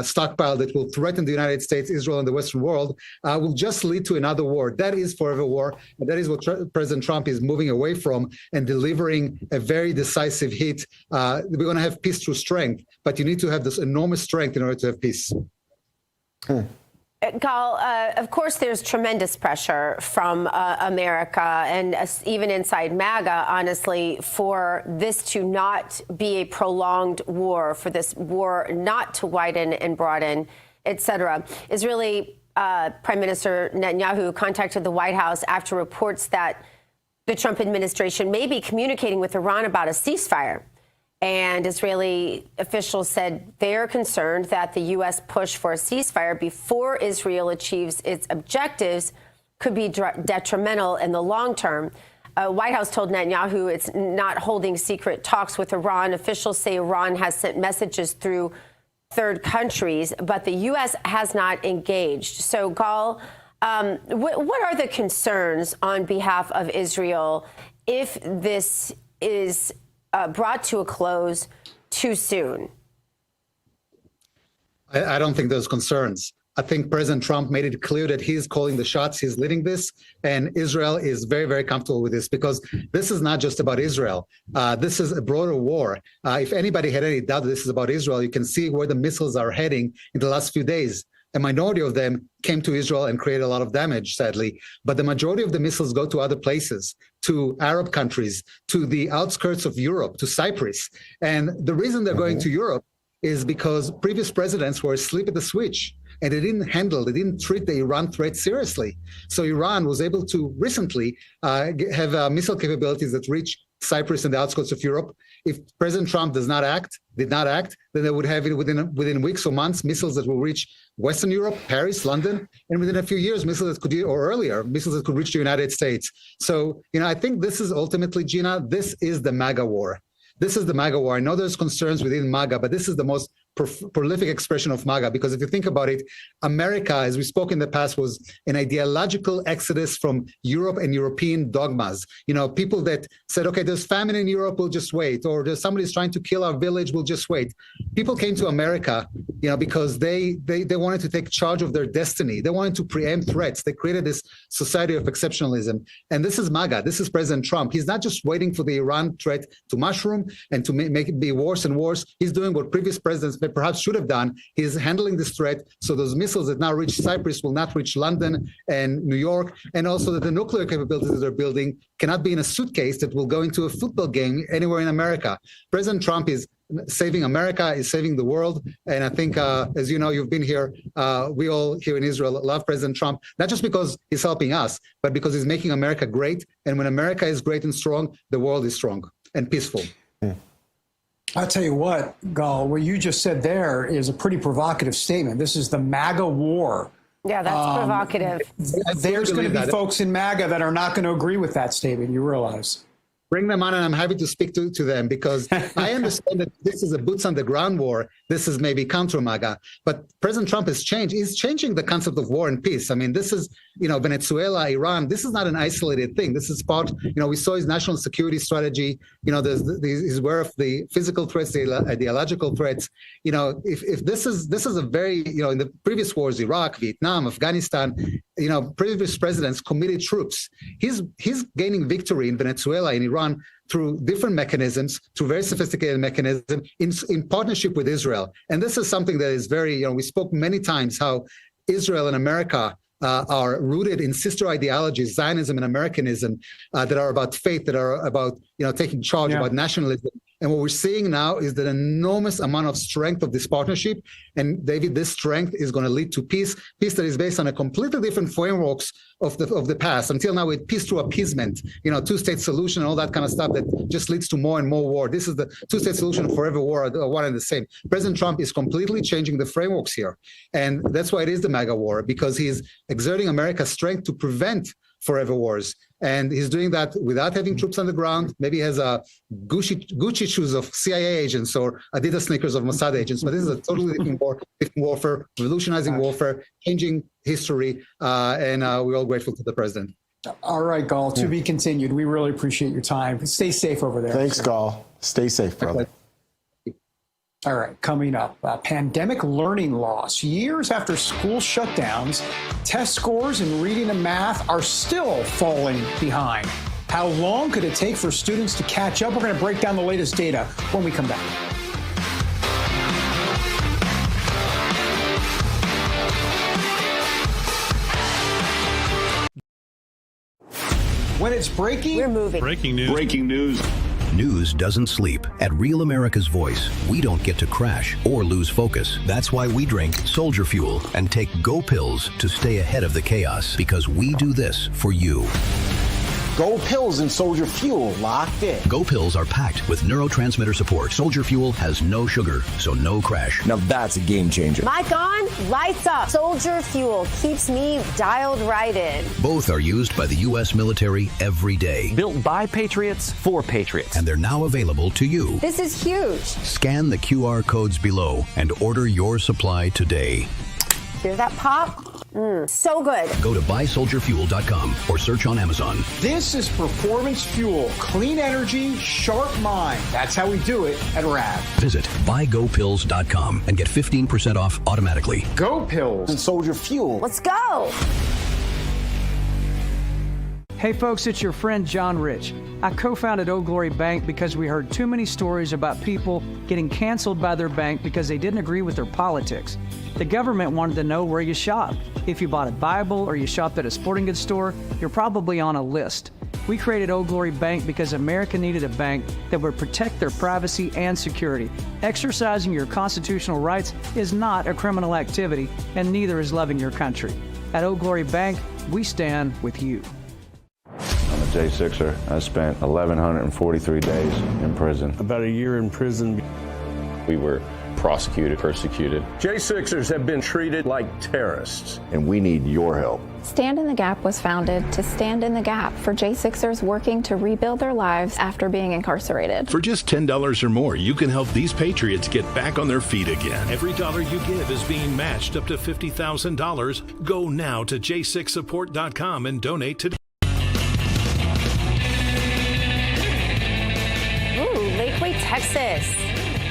stockpile that will threaten the United States, Israel, and the Western world, will just lead to another war. That is forever war. And that is what President Trump is moving away from and delivering a very decisive hit. We're going to have peace through strength, but you need to have this enormous strength in order to have peace. Gal, of course, there's tremendous pressure from America and even inside MAGA, honestly, for this to not be a prolonged war, for this war not to widen and broaden, et cetera. Israeli Prime Minister Netanyahu contacted the White House after reports that the Trump administration may be communicating with Iran about a ceasefire. And Israeli officials said they're concerned that the U.S. push for a ceasefire before Israel achieves its objectives could be detrimental in the long term. White House told Netanyahu it's not holding secret talks with Iran. Officials say Iran has sent messages through third countries, but the U.S. has not engaged. So, Gal, what are the concerns on behalf of Israel if this is brought to a close too soon? I don't think there's concerns. I think President Trump made it clear that he's calling the shots, he's leading this, and Israel is very, very comfortable with this because this is not just about Israel. This is a broader war. If anybody had any doubt that this is about Israel, you can see where the missiles are heading in the last few days. A minority of them came to Israel and created a lot of damage, sadly. But the majority of the missiles go to other places, to Arab countries, to the outskirts of Europe, to Cyprus. And the reason they're going to Europe is because previous presidents were asleep at the switch and they didn't treat the Iran threat seriously. So Iran was able to recently have missile capabilities that reach Cyprus and the outskirts of Europe. If President Trump did not act, then they would have it within weeks or months, missiles that will reach Western Europe, Paris, London, and within a few years, missiles that could reach the United States. So, I think this is ultimately, Gina, this is the MAGA war. This is the MAGA war. I know there's concerns within MAGA, but this is the most prolific expression of MAGA, because if you think about it, America, as we spoke in the past, was an ideological exodus from Europe and European dogmas. People that said, okay, there's famine in Europe, we'll just wait, or there's somebody's trying to kill our village, we'll just wait. People came to America, because they wanted to take charge of their destiny. They wanted to preempt threats. They created this society of exceptionalism. And this is MAGA. This is President Trump. He's not just waiting for the Iran threat to mushroom and to make it be worse and worse. He's doing what previous presidents perhaps should have done. He's handling this threat so those missiles that now reach Cyprus will not reach London and New York, and also that the nuclear capabilities that they're building cannot be in a suitcase that will go into a football game anywhere in America. President Trump is saving America, is saving the world. And I think, as you know, you've been here, we all here in Israel love President Trump, not just because he's helping us, but because he's making America great. And when America is great and strong, the world is strong and peaceful. I'll tell you what, Gal, what you just said there is a pretty provocative statement. This is the MAGA war. Yeah, that's provocative. There's going to be folks in MAGA that are not going to agree with that statement, you realize. Bring them on, and I'm happy to speak to them, because I understand that this is a boots on the ground war. This is maybe counter MAGA, but President Trump has changed. He's changing the concept of war and peace. I mean, this is, Venezuela, Iran. This is not an isolated thing. This is part, we saw his national security strategy. He's aware of the physical threats, the ideological threats. If this is a very, in the previous wars, Iraq, Vietnam, Afghanistan, previous presidents committed troops. He's gaining victory in Venezuela, in Iran, through different mechanisms, through very sophisticated mechanisms, in partnership with Israel. And this is something that is very, we spoke many times how Israel and America are rooted in sister ideologies, Zionism and Americanism, that are about faith, that are about, taking charge, about nationalism. And what we're seeing now is that enormous amount of strength of this partnership. And David, this strength is going to lead to peace that is based on a completely different frameworks of the past. Until now, with peace through appeasement, two-state solution and all that kind of stuff that just leads to more and more war. This is the two-state solution, forever war, one and the same. President Trump is completely changing the frameworks here. And that's why it is the MAGA war, because he's exerting America's strength to prevent forever wars. And he's doing that without having troops on the ground. Maybe he has Gucci shoes of CIA agents or Adidas sneakers of Mossad agents. But this is a totally different war, different warfare, revolutionizing warfare, changing history. And we're all grateful to the president. All right, Gall, to be continued. We really appreciate your time. Stay safe over there. Thanks, Gall. Stay safe, brother. All right, coming up, pandemic learning loss. Years after school shutdowns, test scores in reading and math are still falling behind. How long could it take for students to catch up? We're going to break down the latest data when we come back. When it's breaking, we're moving. Breaking news. Breaking news. News doesn't sleep. At Real America's Voice, we don't get to crash or lose focus. That's why we drink Soldier Fuel and take Go Pills to stay ahead of the chaos, because we do this for you. Go Pills and Soldier Fuel locked in. Go Pills are packed with neurotransmitter support. Soldier Fuel has no sugar, so no crash. Now that's a game changer. Mic on, lights up. Soldier Fuel keeps me dialed right in. Both are used by the U.S. military every day. Built by patriots for patriots. And they're now available to you. This is huge. Scan the QR codes below and order your supply today. Hear that pop? So good. Go to buysoldierfuel.com or search on Amazon. This is Performance Fuel. Clean energy, sharp mind. That's how we do it at RAV. Visit buygopills.com and get 15% off automatically. Go Pills and Soldier Fuel. Let's go. Hey folks, it's your friend John Rich. I co-founded Old Glory Bank because we heard too many stories about people getting canceled by their bank because they didn't agree with their politics. The government wanted to know where you shopped. If you bought a Bible or you shopped at a sporting goods store, you're probably on a list. We created Old Glory Bank because America needed a bank that would protect their privacy and security. Exercising your constitutional rights is not a criminal activity, and neither is loving your country. At Old Glory Bank, we stand with you. I'm a J6er. I spent 1,143 days in prison. About a year in prison. We were prosecuted, persecuted. J6ers have been treated like terrorists. And we need your help. Stand in the Gap was founded to stand in the gap for J6ers working to rebuild their lives after being incarcerated. For just $10 or more, you can help these patriots get back on their feet again. Every dollar you give is being matched up to $50,000. Go now to j6support.com and donate today. Texas.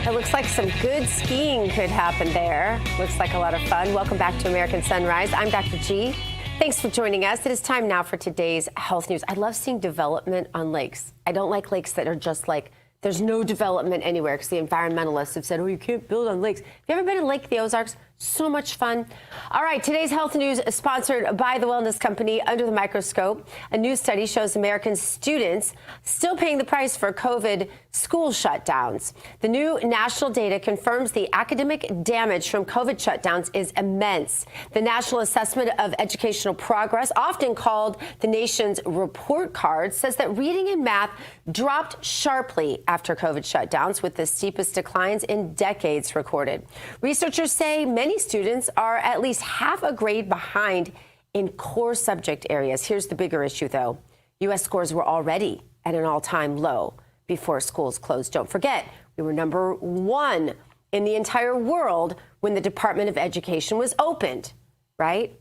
It looks like some good skiing could happen there. Looks like a lot of fun. Welcome back to American Sunrise. I'm Dr. G. Thanks for joining us. It is time now for today's health news. I love seeing development on lakes. I don't like lakes that are just like, there's no development anywhere, because the environmentalists have said, oh, you can't build on lakes. Have you ever been to Lake the Ozarks? So much fun. All right, today's health news is sponsored by the wellness company Under the Microscope. A new study shows American students still paying the price for COVID school shutdowns. The new national data confirms the academic damage from COVID shutdowns is immense. The National Assessment of Educational Progress, often called the nation's report card, says that reading and math dropped sharply after COVID shutdowns, with the steepest declines in decades recorded. Researchers say many students are at least half a grade behind in core subject areas. Here's the bigger issue, though. U.S. scores were already at an all-time low before schools closed. Don't forget, we were number one in the entire world when the Department of Education was opened, right?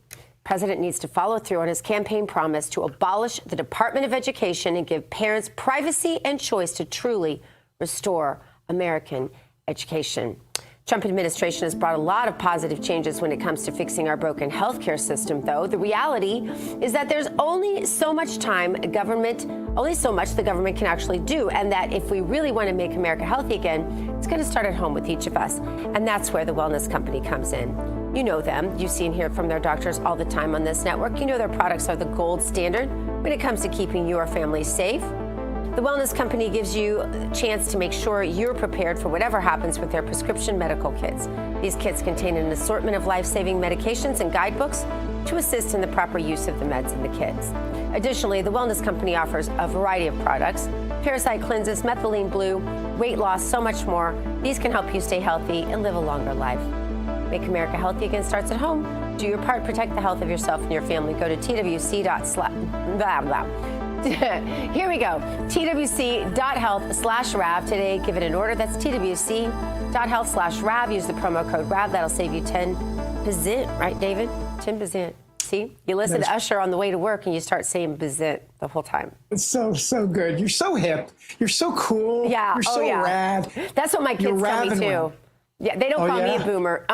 President needs to follow through on his campaign promise to abolish the Department of Education and give parents privacy and choice to truly restore American education. Trump administration has brought a lot of positive changes when it comes to fixing our broken healthcare system, though. The reality is that there's only so much the government can actually do, and that if we really want to make America healthy again, it's going to start at home with each of us. And that's where the Wellness Company comes in. You know them. You see and hear from their doctors all the time on this network. You know their products are the gold standard when it comes to keeping your family safe. The Wellness Company gives you a chance to make sure you're prepared for whatever happens with their prescription medical kits. These kits contain an assortment of life-saving medications and guidebooks to assist in the proper use of the meds in the kits. Additionally, the Wellness Company offers a variety of products: parasite cleanses, methylene blue, weight loss, so much more. These can help you stay healthy and live a longer life. Make America healthy again starts at home. Do your part, protect the health of yourself and your family. Go to Here we go. TWC.health/RAV today. Give it an order. That's TWC.health/RAV. Use the promo code RAV. That'll save you 10%, right, David? 10%. See, you listen to Usher on the way to work and you start saying "bazit" the whole time. It's so good. You're so hip. You're so cool. Yeah. You're so rad. That's what my kids tell me too. Around. Yeah, they don't call me a boomer.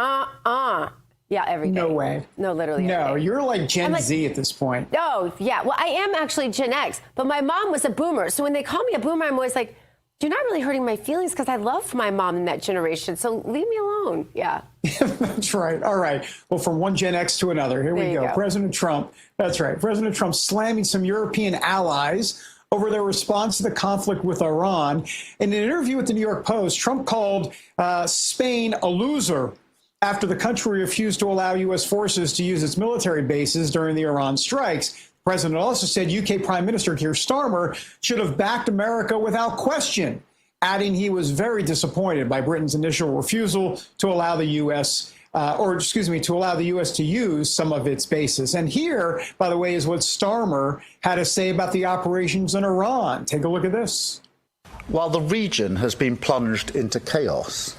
Yeah, every day. No way. No, literally. No, you're like Gen Z at this point. Oh, yeah. Well, I am actually Gen X, but my mom was a boomer. So when they call me a boomer, I'm always like, you're not really hurting my feelings because I loved my mom in that generation. So leave me alone. Yeah. That's right. All right. Well, from one Gen X to another, here we go. President Trump. That's right. President Trump slamming some European allies over their response to the conflict with Iran. In an interview with the New York Post, Trump called Spain a loser after the country refused to allow U.S. forces to use its military bases during the Iran strikes. The president also said UK Prime Minister Keir Starmer should have backed America without question, adding he was very disappointed by Britain's initial refusal to allow the U.S. To allow the U.S. to use some of its bases. And here, by the way, is what Starmer had to say about the operations in Iran. Take a look at this. While the region has been plunged into chaos,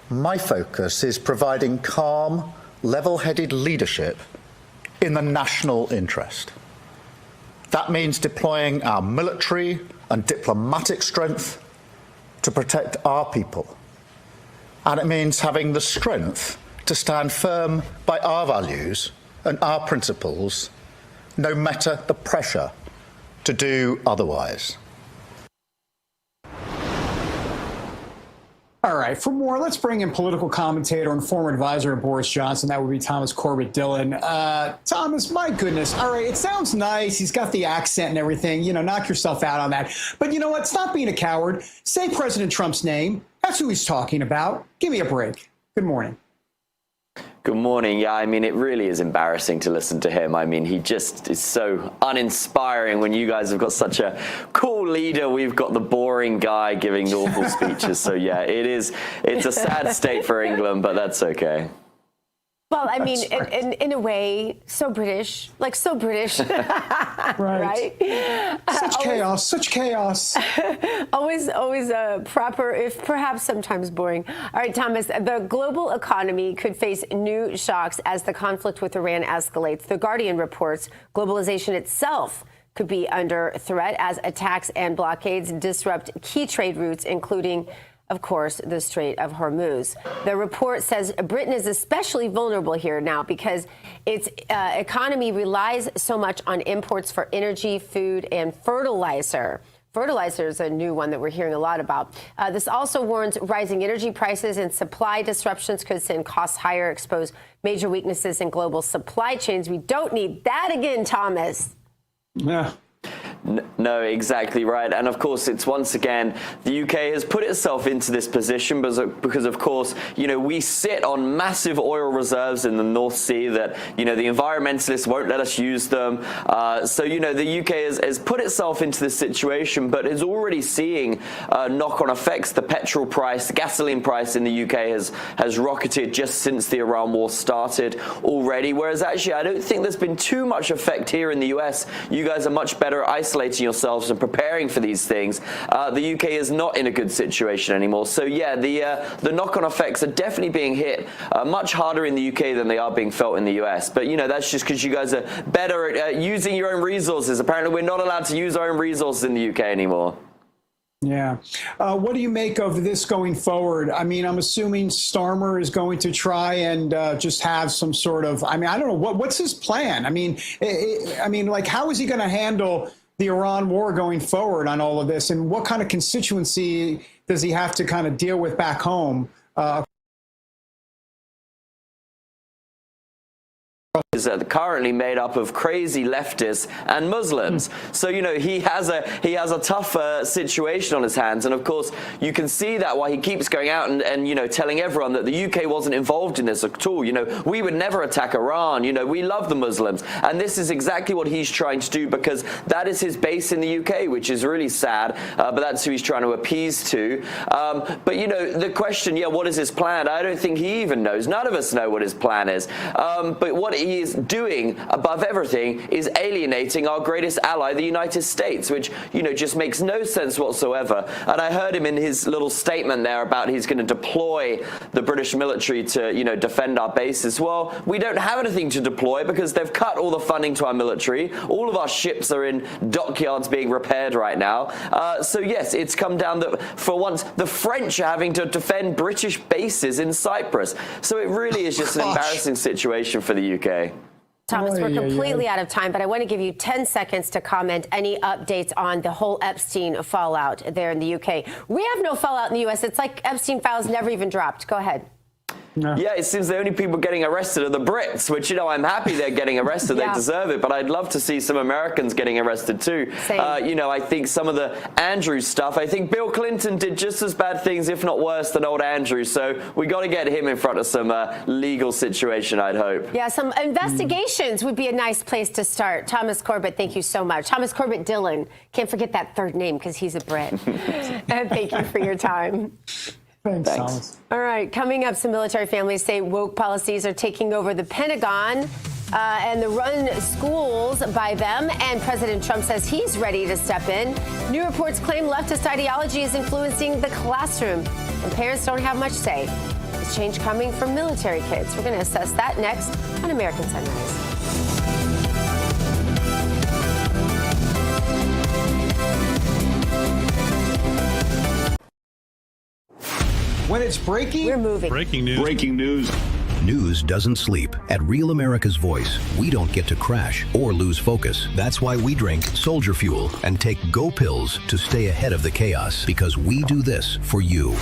my focus is providing calm, level-headed leadership in the national interest. That means deploying our military and diplomatic strength to protect our people. And it means having the strength to stand firm by our values and our principles, no matter the pressure to do otherwise. All right, for more, let's bring in political commentator and former advisor of Boris Johnson. That would be Thomas Corbett Dillon. Thomas, my goodness. All right, it sounds nice. He's got the accent and everything. You know, knock yourself out on that. But you know what? Stop being a coward. Say President Trump's name. That's who he's talking about. Give me a break. Good morning. Good morning. Yeah, I mean, it really is embarrassing to listen to him. I mean, he just is so uninspiring when you guys have got such a cool leader. We've got the boring guy giving awful speeches. So, yeah, it's a sad state for England, but that's okay. Well, I mean, in a way, so British, like so British. Right? Such chaos. always proper, if perhaps sometimes boring. All right, Thomas, the global economy could face new shocks as the conflict with Iran escalates. The Guardian reports globalization itself could be under threat as attacks and blockades disrupt key trade routes, including, of course, the Strait of Hormuz. The report says Britain is especially vulnerable here now because its economy relies so much on imports for energy, food, and fertilizer. Fertilizer is a new one that we're hearing a lot about. This also warns rising energy prices and supply disruptions could send costs higher, expose major weaknesses in global supply chains. We don't need that again, Thomas. Yeah. No, exactly right. And of course, it's once again, the UK has put itself into this position because of course, you know, we sit on massive oil reserves in the North Sea that, you know, the environmentalists won't let us use them. So, you know, the UK has put itself into this situation, but is already seeing knock-on effects. The petrol price, the gasoline price in the UK has rocketed just since the Iran war started already. Whereas actually, I don't think there's been too much effect here in the US. You guys are much better at isolating yourselves and preparing for these things. The UK is not in a good situation anymore. So yeah, the knock-on effects are definitely being hit much harder in the UK than they are being felt in the US. But you know, that's just because you guys are better at using your own resources. Apparently, we're not allowed to use our own resources in the UK anymore. Yeah. What do you make of this going forward? I mean, I'm assuming Starmer is going to try and just have some sort of, I mean, I don't know, what's his plan? I mean, like, how is he going to handle the Iran war going forward on all of this? And what kind of constituency does he have to kind of deal with back home? Is currently made up of crazy leftists and Muslims. So, you know, he has a tough situation on his hands. And of course, you can see that why he keeps going out and, you know, telling everyone that the UK wasn't involved in this at all. You know, we would never attack Iran. You know, we love the Muslims. And this is exactly what he's trying to do because that is his base in the UK, which is really sad. But that's who he's trying to appease to. But, you know, the question, yeah, what is his plan? I don't think he even knows. None of us know what his plan is. But what he is doing above everything is alienating our greatest ally, the United States, which, just makes no sense whatsoever. And I heard him in his little statement there about he's going to deploy the British military to, defend our bases. Well, we don't have anything to deploy because they've cut all the funding to our military. All of our ships are in dockyards being repaired right now. So yes, it's come down that for once the French are having to defend British bases in Cyprus. So it really is just an embarrassing situation for the UK. Thomas, we're completely out of time, but I want to give you 10 seconds to comment any updates on the whole Epstein fallout there in the UK. We have no fallout in the US. It's like Epstein files never even dropped. Go ahead. No. Yeah, it seems the only people getting arrested are the Brits, which, I'm happy they're getting arrested. They deserve it. But I'd love to see some Americans getting arrested, too. I think some of the Andrew stuff, I think Bill Clinton did just as bad things, if not worse, than old Andrew. So we got to get him in front of some legal situation, I'd hope. Yeah, some investigations would be a nice place to start. Thomas Corbett, thank you so much. Thomas Corbett Dillon. Can't forget that third name because he's a Brit. Thank you for your time. Thanks, Thomas. All right, coming up, some military families say woke policies are taking over the Pentagon and the run schools by them, and President Trump says he's ready to step in. New reports claim leftist ideology is influencing the classroom, and parents don't have much say. Is change coming from military kids? We're going to assess that next on American Sunrise. When it's breaking, we're moving. Breaking news. Breaking news. News doesn't sleep. At Real America's Voice, we don't get to crash or lose focus. That's why we drink Soldier Fuel and take Go Pills to stay ahead of the chaos, because we do this for you.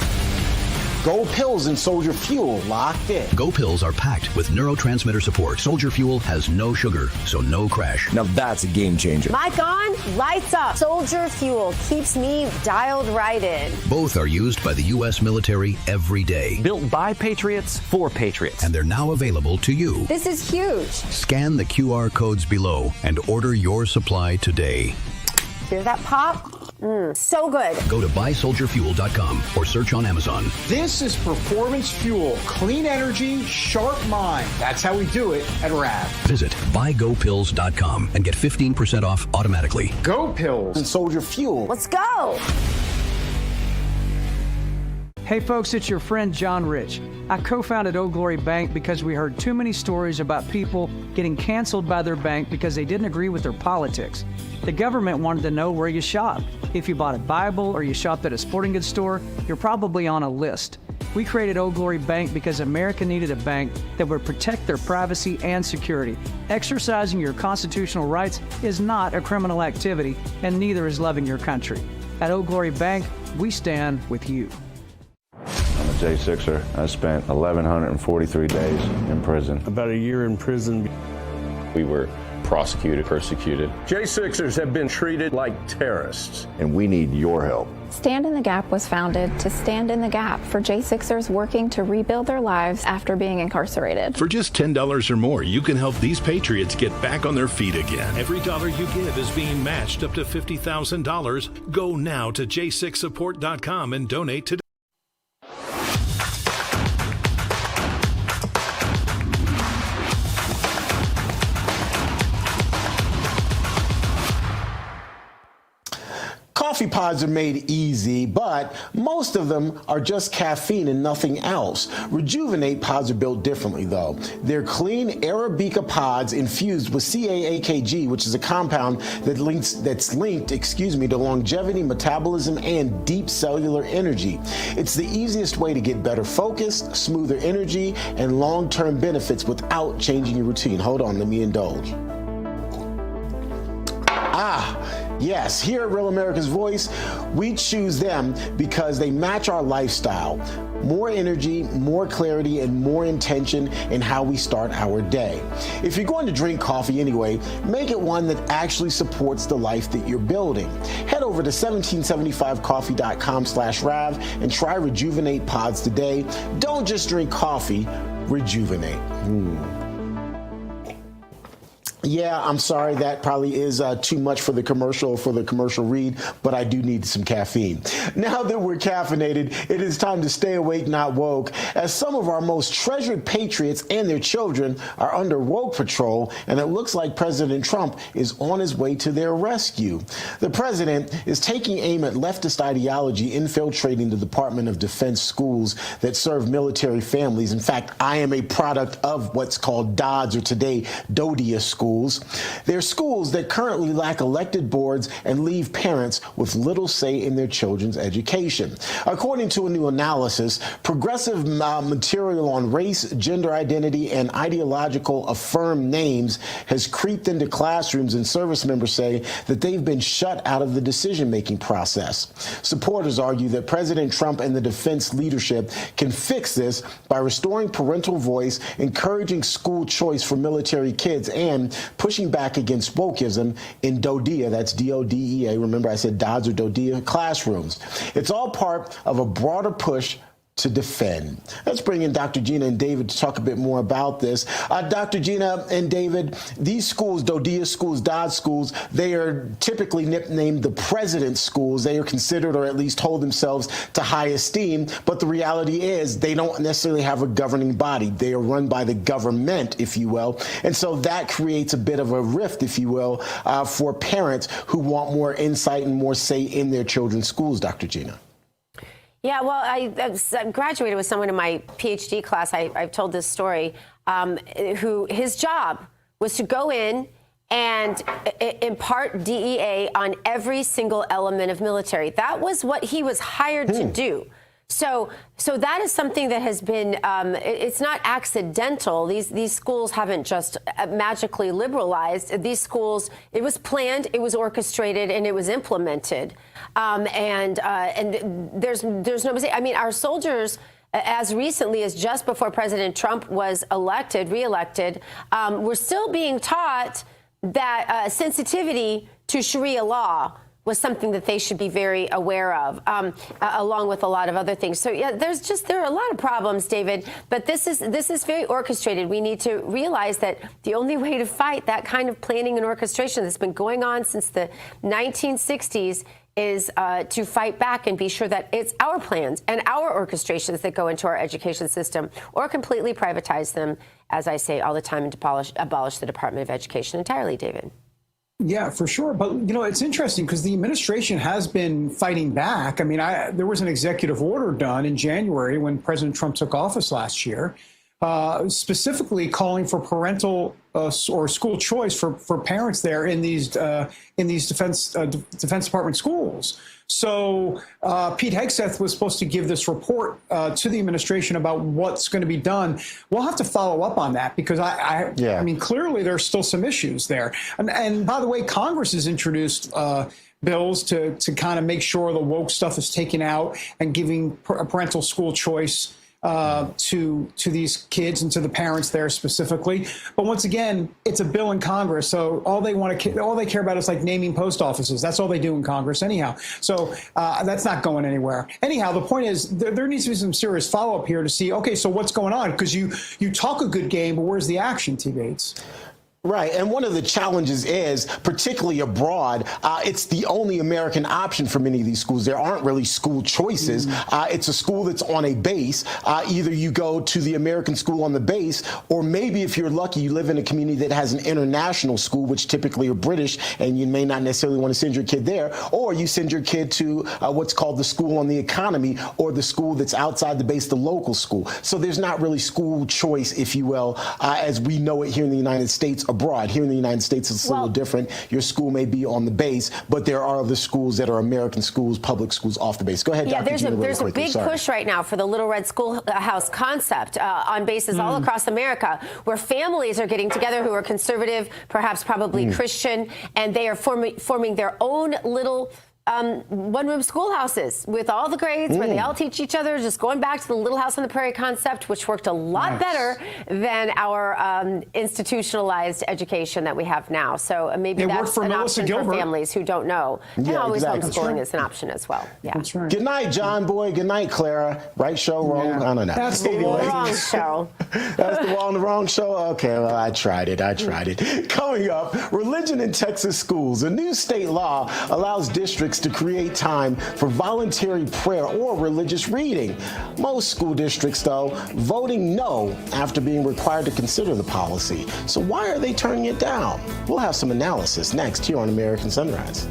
Go Pills and Soldier Fuel, locked in. Go Pills are packed with neurotransmitter support. Soldier Fuel has no sugar, so no crash. Now that's a game changer. Mic on, lights up. Soldier Fuel keeps me dialed right in. Both are used by the U.S. military every day. Built by Patriots for Patriots. And they're now available to you. This is huge. Scan the QR codes below and order your supply today. Hear that pop? So good. Go to buysoldierfuel.com or search on Amazon. This is performance fuel. Clean energy, sharp mind. That's how we do it at RAV. Visit buygopills.com and get 15% off automatically. Go Pills and Soldier Fuel. Let's go. Hey folks, it's your friend John Rich. I co-founded Old Glory Bank because we heard too many stories about people getting canceled by their bank because they didn't agree with their politics. The government wanted to know where you shop. If you bought a Bible or you shopped at a sporting goods store, you're probably on a list. We created Old Glory Bank because America needed a bank that would protect their privacy and security. Exercising your constitutional rights is not a criminal activity, and neither is loving your country. At Old Glory Bank, we stand with you. I'm a J6er. I spent 1,143 days in prison. About a year in prison. We were prosecuted, persecuted. J6ers have been treated like terrorists. And we need your help. Stand in the Gap was founded to stand in the gap for J6ers working to rebuild their lives after being incarcerated. For just $10 or more, you can help these patriots get back on their feet again. Every dollar you give is being matched up to $50,000. Go now to j6support.com and donate today. Coffee pods are made easy, but most of them are just caffeine and nothing else. Rejuvenate pods are built differently, though. They're clean Arabica pods infused with CAAKG, which is a compound that's linked to longevity, metabolism, and deep cellular energy. It's the easiest way to get better focus, smoother energy, and long-term benefits without changing your routine. Hold on, let me indulge. Yes, here at Real America's Voice, we choose them because they match our lifestyle. More energy, more clarity, and more intention in how we start our day. If you're going to drink coffee anyway, make it one that actually supports the life that you're building. Head over to 1775coffee.com/Rav and try Rejuvenate pods today. Don't just drink coffee, rejuvenate. Yeah, I'm sorry. That probably is too much for the commercial read, but I do need some caffeine. Now that we're caffeinated, it is time to stay awake, not woke, as some of our most treasured patriots and their children are under woke patrol, and it looks like President Trump is on his way to their rescue. The president is taking aim at leftist ideology infiltrating the Department of Defense schools that serve military families. In fact, I am a product of what's called DODS, or today DODIA schools. They're schools that currently lack elected boards and leave parents with little say in their children's education. According to a new analysis, progressive material on race, gender identity, and ideological affirmed names has creeped into classrooms, and service members say that they've been shut out of the decision-making process. Supporters argue that President Trump and the defense leadership can fix this by restoring parental voice, encouraging school choice for military kids, and pushing back against wokeism in DODIA, that's D-O-D-E-A, remember I said DODS or DODIA, classrooms. It's all part of a broader push to defend. Let's bring in Dr. Gina and David to talk a bit more about this. Dr. Gina and David, these schools, DODIA schools, DODS schools, they are typically nicknamed the president's schools. They are considered, or at least hold themselves to high esteem, but the reality is they don't necessarily have a governing body. They are run by the government, if you will, and so that creates a bit of a rift, if you will, for parents who want more insight and more say in their children's schools. Dr. Gina. Yeah, well, I graduated with someone in my PhD class. I've told this story, who his job was to go in and impart DEA on every single element of military. That was what he was hired to do. So that is something that has been, it's not accidental. These schools haven't just magically liberalized. These schools, it was planned, it was orchestrated, and it was implemented. And there's no mistake. I mean, our soldiers, as recently as just before President Trump was reelected, were still being taught that sensitivity to Sharia law was something that they should be very aware of, along with a lot of other things. So yeah, there are a lot of problems, David, but this is very orchestrated. We need to realize that the only way to fight that kind of planning and orchestration that's been going on since the 1960s is to fight back and be sure that it's our plans and our orchestrations that go into our education system, or completely privatize them, as I say all the time, and abolish the Department of Education entirely, David. Yeah, for sure. But, you know, it's interesting because the administration has been fighting back. I mean, there was an executive order done in January when President Trump took office last year, specifically calling for parental or school choice for parents there in these Defense Department schools. So Pete Hegseth was supposed to give this report to the administration about what's going to be done. We'll have to follow up on that because I mean, clearly there's still some issues there. And by the way, Congress has introduced bills to kind of make sure the woke stuff is taken out and giving parental school choice to these kids and to the parents there specifically. But once again, it's a bill in Congress, so all they care about is like naming post offices. That's all they do in Congress anyhow. So that's not going anywhere. Anyhow, the point is there needs to be some serious follow-up here to see, okay, so what's going on? Because you talk a good game, but where's the action, T. Bates? Right. And one of the challenges is, particularly abroad, it's the only American option for many of these schools. There aren't really school choices. It's a school that's on a base. Either you go to the American school on the base, or maybe if you're lucky, you live in a community that has an international school, which typically are British, and you may not necessarily want to send your kid there, or you send your kid to what's called the school on the economy, or the school that's outside the base, the local school. So there's not really school choice, if you will, as we know it here in the United States. Abroad. Here in the United States, it's a little different. Your school may be on the base, but there are other schools that are American schools, public schools off the base. Go ahead, Dr. Gina, there's a big push right now for the Little Red Schoolhouse concept on bases all across America, where families are getting together who are conservative, perhaps probably Christian, and they are forming their own little one-room schoolhouses with all the grades where they all teach each other, just going back to the Little House on the Prairie concept, which worked a lot better than our institutionalized education that we have now. So maybe that's an option for families who don't know. And always homeschooling is an option as well. Yeah. That's right. Good night, John Boy. Good night, Clara. Right show, wrong? I don't know. That's the wrong show. That's the wrong show? Okay, well, I tried it. Coming up, religion in Texas schools. A new state law allows districts to create time for voluntary prayer or religious reading. Most school districts, though, voting no after being required to consider the policy. So why are they turning it down? We'll have some analysis next here on American Sunrise.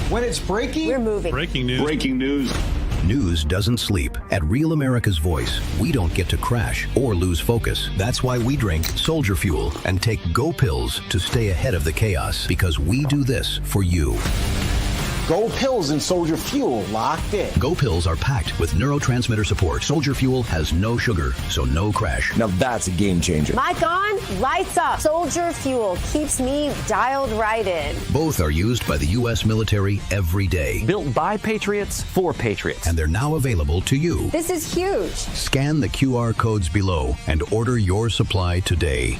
When it's breaking, we're moving. Breaking news. Breaking news. News doesn't sleep. At Real America's Voice, we don't get to crash or lose focus. That's why we drink Soldier Fuel and take Go Pills to stay ahead of the chaos, because we do this for you. Go Pills and Soldier Fuel locked in. Go Pills are packed with neurotransmitter support. Soldier Fuel has no sugar, so no crash. Now that's a game changer. Mic on, lights up. Soldier Fuel keeps me dialed right in. Both are used by the U.S. military every day. Built by Patriots for Patriots. And they're now available to you. This is huge. Scan the QR codes below and order your supply today.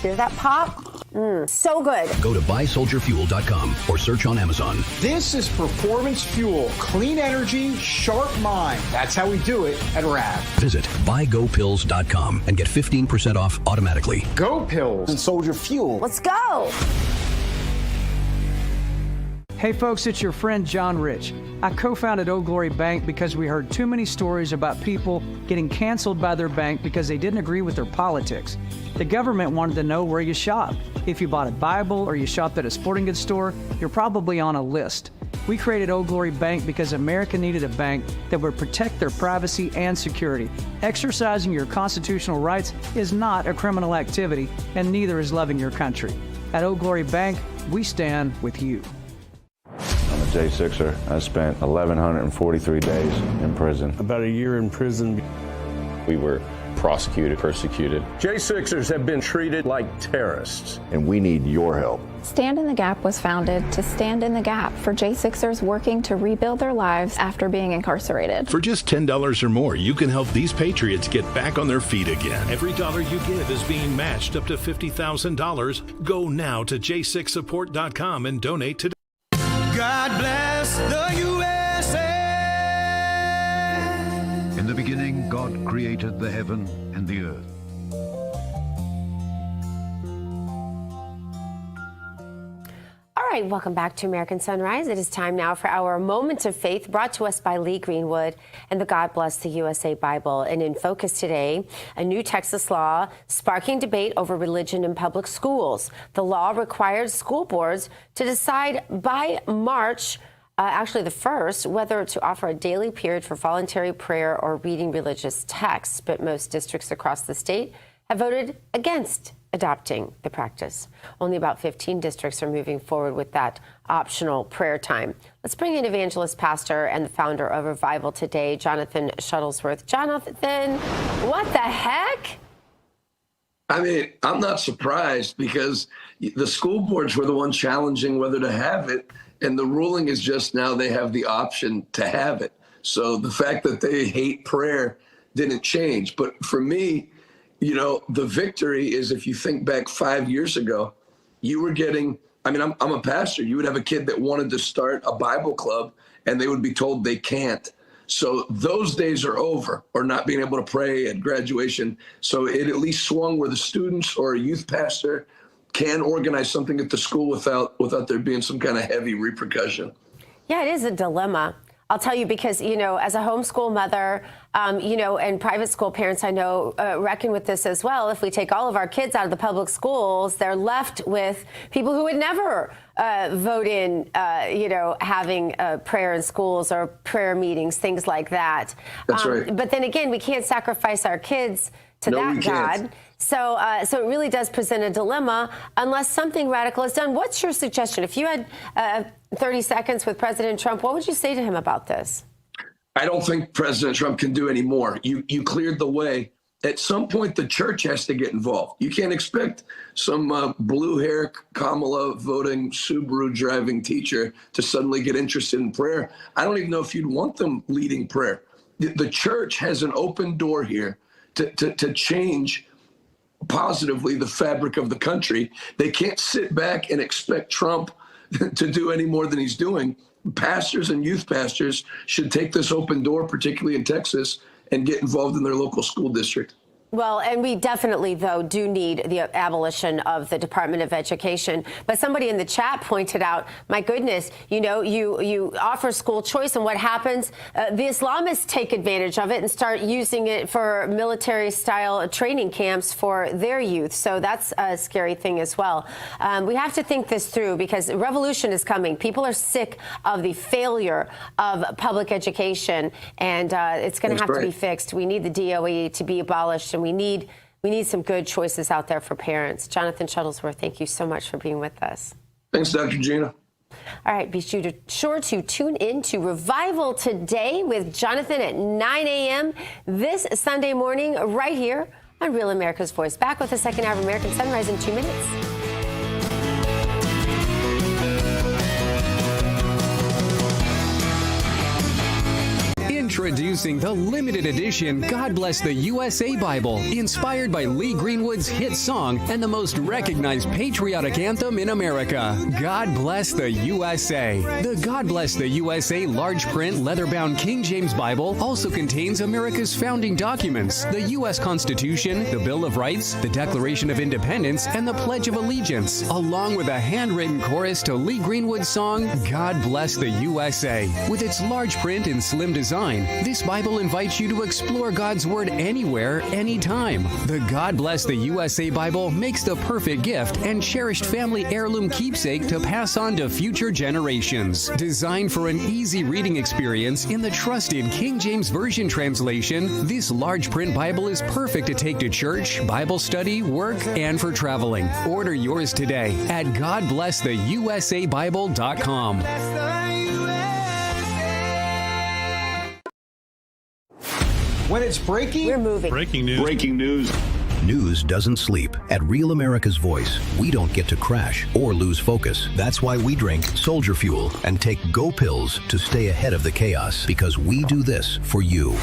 Hear that pop? So good. Go to buysoldierfuel.com or search on Amazon. This is performance fuel. Clean energy, sharp mind. That's how we do it at RAV. Visit buygopills.com and get 15% off automatically. Go Pills and Soldier Fuel. Let's go. Hey folks, it's your friend John Rich. I co-founded Old Glory Bank because we heard too many stories about people getting canceled by their bank because they didn't agree with their politics. The government wanted to know where you shop. If you bought a Bible or you shopped at a sporting goods store, you're probably on a list. We created Old Glory Bank because America needed a bank that would protect their privacy and security. Exercising your constitutional rights is not a criminal activity, and neither is loving your country. At Old Glory Bank, we stand with you. I'm a J6er. I spent 1,143 days in prison. About a year in prison. We were prosecuted, persecuted. J6ers have been treated like terrorists. And we need your help. Stand in the Gap was founded to stand in the gap for J6ers working to rebuild their lives after being incarcerated. For just $10 or more, you can help these patriots get back on their feet again. Every dollar you give is being matched up to $50,000. Go now to j6support.com and donate today. God bless the USA. In the beginning, God created the heaven and the earth. All right, welcome back to American Sunrise. It is time now for our Moment of Faith, brought to us by Lee Greenwood and the God Bless the USA Bible. And in focus today, a new Texas law sparking debate over religion in public schools. The law requires school boards to decide by March, actually the 1st, whether to offer a daily period for voluntary prayer or reading religious texts. But most districts across the state have voted against adopting the practice. Only about 15 districts are moving forward with that optional prayer time. Let's bring in evangelist, pastor, and the founder of Revival Today, Jonathan Shuttlesworth. Jonathan, what the heck? I mean, I'm not surprised, because the school boards were the one challenging whether to have it, and the ruling is just now they have the option to have it. So the fact that they hate prayer didn't change. But for me, you know, the victory is, if you think back 5 years ago, you were getting, I mean, I'm a pastor. You would have a kid that wanted to start a Bible club and they would be told they can't. So those days are over, or not being able to pray at graduation. So it at least swung where the students or a youth pastor can organize something at the school without there being some kind of heavy repercussion. Yeah, it is a dilemma. I'll tell you, because, you know, as a homeschool mother, you know, and private school parents, I know, reckon with this as well. If we take all of our kids out of the public schools, they're left with people who would never vote in, you know, having prayer in schools or prayer meetings, things like that. That's right. But then again, we can't sacrifice our kids to that God. So it really does present a dilemma unless something radical is done. What's your suggestion? If you had 30 seconds with President Trump, what would you say to him about this? I don't think President Trump can do any more. You cleared the way At some point, the church has to get involved. You can't expect some blue hair Kamala voting Subaru driving teacher to suddenly get interested in prayer. I don't even know if you'd want them leading prayer. The church has an open door here to change positively the fabric of the country. They can't sit back and expect Trump to do any more than he's doing. Pastors and youth pastors should take this open door, particularly in Texas, and get involved in their local school district. Well, and we definitely, though, do need the abolition of the Department of Education. But somebody in the chat pointed out, my goodness, you know, you offer school choice, and what happens? The Islamists take advantage of it and start using it for military-style training camps for their youth. So that's a scary thing as well. We have to think this through because revolution is coming. People are sick of the failure of public education, and it's going to have to be fixed. We need the DOE to be abolished. We need some good choices out there for parents. Jonathan Shuttlesworth, thank you so much for being with us. Thanks, Dr. Gina. All right, be sure to tune in to Revival Today with Jonathan at 9 a.m. this Sunday morning right here on Real America's Voice. Back with the second hour of American Sunrise in 2 minutes. Introducing the limited edition God Bless the USA Bible, inspired by Lee Greenwood's hit song and the most recognized patriotic anthem in America, God Bless the USA. The God Bless the USA large print leather-bound King James Bible also contains America's founding documents, the U.S. Constitution, the Bill of Rights, the Declaration of Independence, and the Pledge of Allegiance, along with a handwritten chorus to Lee Greenwood's song, God Bless the USA. With its large print and slim design, this Bible invites you to explore God's Word anywhere, anytime. The God Bless the USA Bible makes the perfect gift and cherished family heirloom keepsake to pass on to future generations. Designed for an easy reading experience in the trusted King James Version translation, this large print Bible is perfect to take to church, Bible study, work, and for traveling. Order yours today at GodBlessTheUSABible.com. When it's breaking, we're moving. Breaking news. Breaking news. News doesn't sleep. At Real America's Voice, we don't get to crash or lose focus. That's why we drink Soldier Fuel and take Go Pills to stay ahead of the chaos, because we do this for you.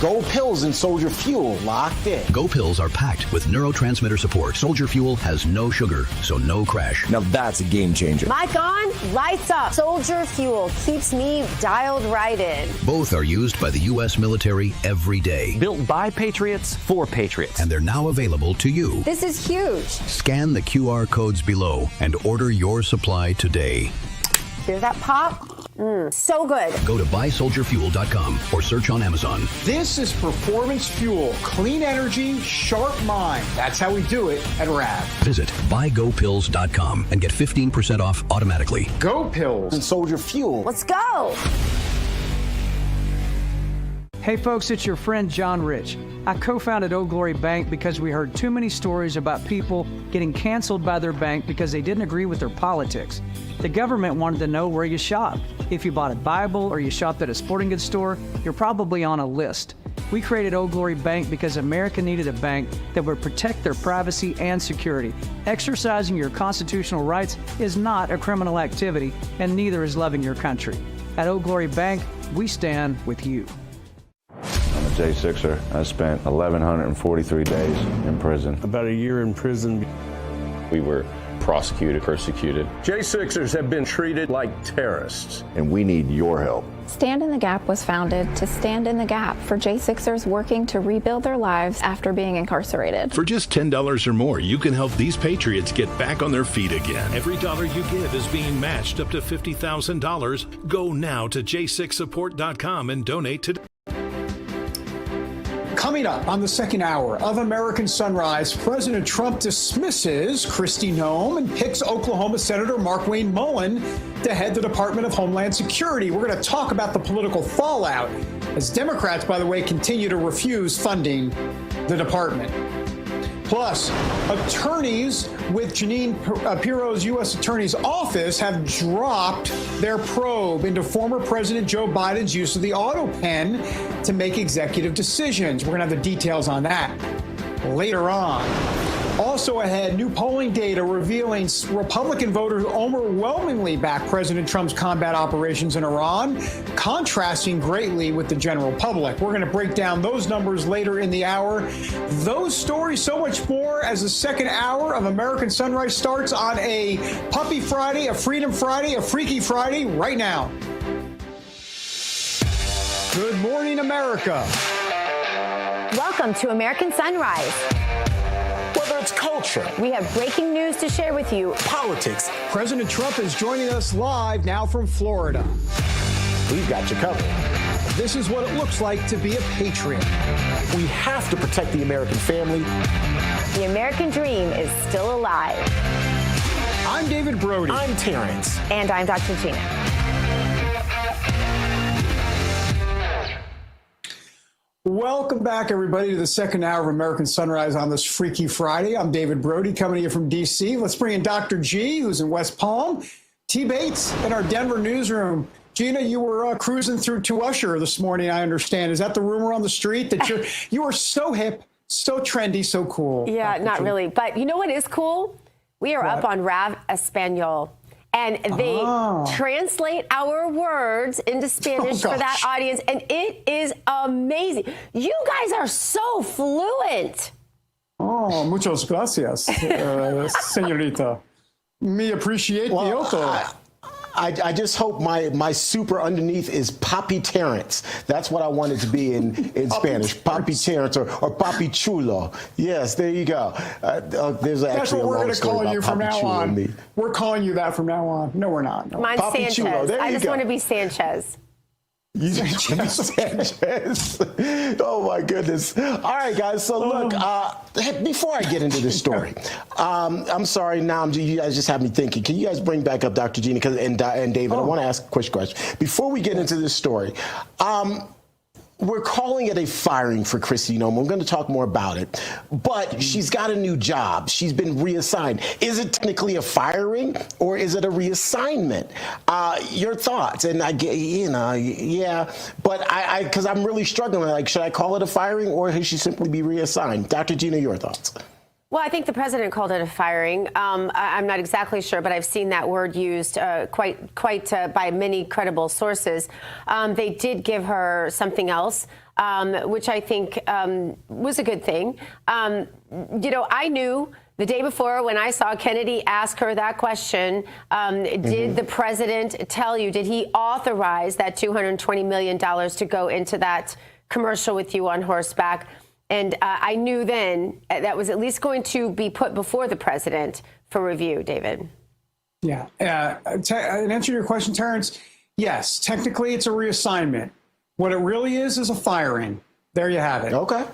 Go Pills and Soldier Fuel locked in. Go Pills are packed with neurotransmitter support. Soldier Fuel has no sugar, so no crash. Now that's a game changer. Mic on, lights up. Soldier Fuel keeps me dialed right in. Both are used by the U.S. military every day. Built by patriots for patriots. And they're now available to you. This is huge. Scan the QR codes below and order your supply today. Hear that pop? So good. Go to buysoldierfuel.com or search on Amazon. This is performance fuel, clean energy, sharp mind. That's how we do it at RAV. Visit buygopills.com and get 15% off automatically. Go Pills and Soldier Fuel. Let's go. Hey folks, it's your friend John Rich. I co-founded Old Glory Bank because we heard too many stories about people getting canceled by their bank because they didn't agree with their politics. The government wanted to know where you shop. If you bought a Bible or you shopped at a sporting goods store, you're probably on a list. We created Old Glory Bank because America needed a bank that would protect their privacy and security. Exercising your constitutional rights is not a criminal activity, and neither is loving your country. At Old Glory Bank, we stand with you. I'm a J6er. I spent 1,143 days in prison. About a year in prison. We were prosecuted, persecuted. J6ers have been treated like terrorists. And we need your help. Stand in the Gap was founded to stand in the gap for J6ers working to rebuild their lives after being incarcerated. For just $10 or more, you can help these patriots get back on their feet again. Every dollar you give is being matched up to $50,000. Go now to j6support.com and donate today. Coming up on the second hour of American Sunrise, President Trump dismisses Kristi Noem and picks Oklahoma Senator Markwayne Mullin to head the Department of Homeland Security. We're going to talk about the political fallout as Democrats, by the way, continue to refuse funding the department. Plus, attorneys with Jeanine Pirro's U.S. Attorney's Office have dropped their probe into former President Joe Biden's use of the auto pen to make executive decisions. We're going to have the details on that later on. Also ahead, new polling data revealing Republican voters overwhelmingly back President Trump's combat operations in Iran, contrasting greatly with the general public. We're going to break down those numbers later in the hour. Those stories, so much more as the second hour of American Sunrise starts on a Puppy Friday, a Freedom Friday, a Freaky Friday right now. Good morning, America. Welcome to American Sunrise. Whether it's culture, we have breaking news to share with you. Politics. President Trump is joining us live now from Florida. We've got you covered. This is what it looks like to be a patriot. We have to protect the American family. The American dream is still alive. I'm David Brody. I'm Terrance. And I'm Dr. Gina. Welcome back, everybody, to the second hour of American Sunrise on this Freaky Friday. I'm David Brody, coming to you from D.C. Let's bring in Dr. G, who's in West Palm, T. Bates in our Denver newsroom. Gina, you were cruising through to Usher this morning, I understand. Is that the rumor on the street that you are so hip, so trendy, so cool? Yeah, not really. But you know what is cool? We are up on Rav Espanol. And they translate our words into Spanish for that audience. And it is amazing. You guys are so fluent. Oh, muchas gracias, señorita. Me appreciate the auto. I just hope my super underneath is Papi Terrance. That's what I want it to be in Spanish. Papi Terrance or Papi Chulo. Yes, there you go. There's That's what we're going to call you from now on. We're calling you that from now on. No, we're not. No. Mine's Papi Sanchez. Chulo. There I just want to be Sanchez. Sanchez. Oh my goodness. All right, guys. So look, before I get into this story, I'm sorry, Noem, you guys just have me thinking. Can you guys bring back up Dr. Gina and David? I want to ask a quick question. Before we get into this story, we're calling it a firing for Kristi Noem. We're going to talk more about it. But she's got a new job. She's been reassigned. Is it technically a firing or is it a reassignment? Your thoughts? And I get, yeah. But because I'm really struggling. Like, should I call it a firing or should she simply be reassigned? Dr. Gina, your thoughts? Well, I think the president called it a firing. I'm not exactly sure, but I've seen that word used quite by many credible sources. They did give her something else, which I think was a good thing. I knew the day before when I saw Kennedy ask her that question, did the president tell you, did he authorize that $220 million to go into that commercial with you on horseback? And I knew then that was at least going to be put before the president for review, David. Yeah. In answer to your question, Terrance, yes, technically it's a reassignment. What it really is a firing. There you have it. Okay.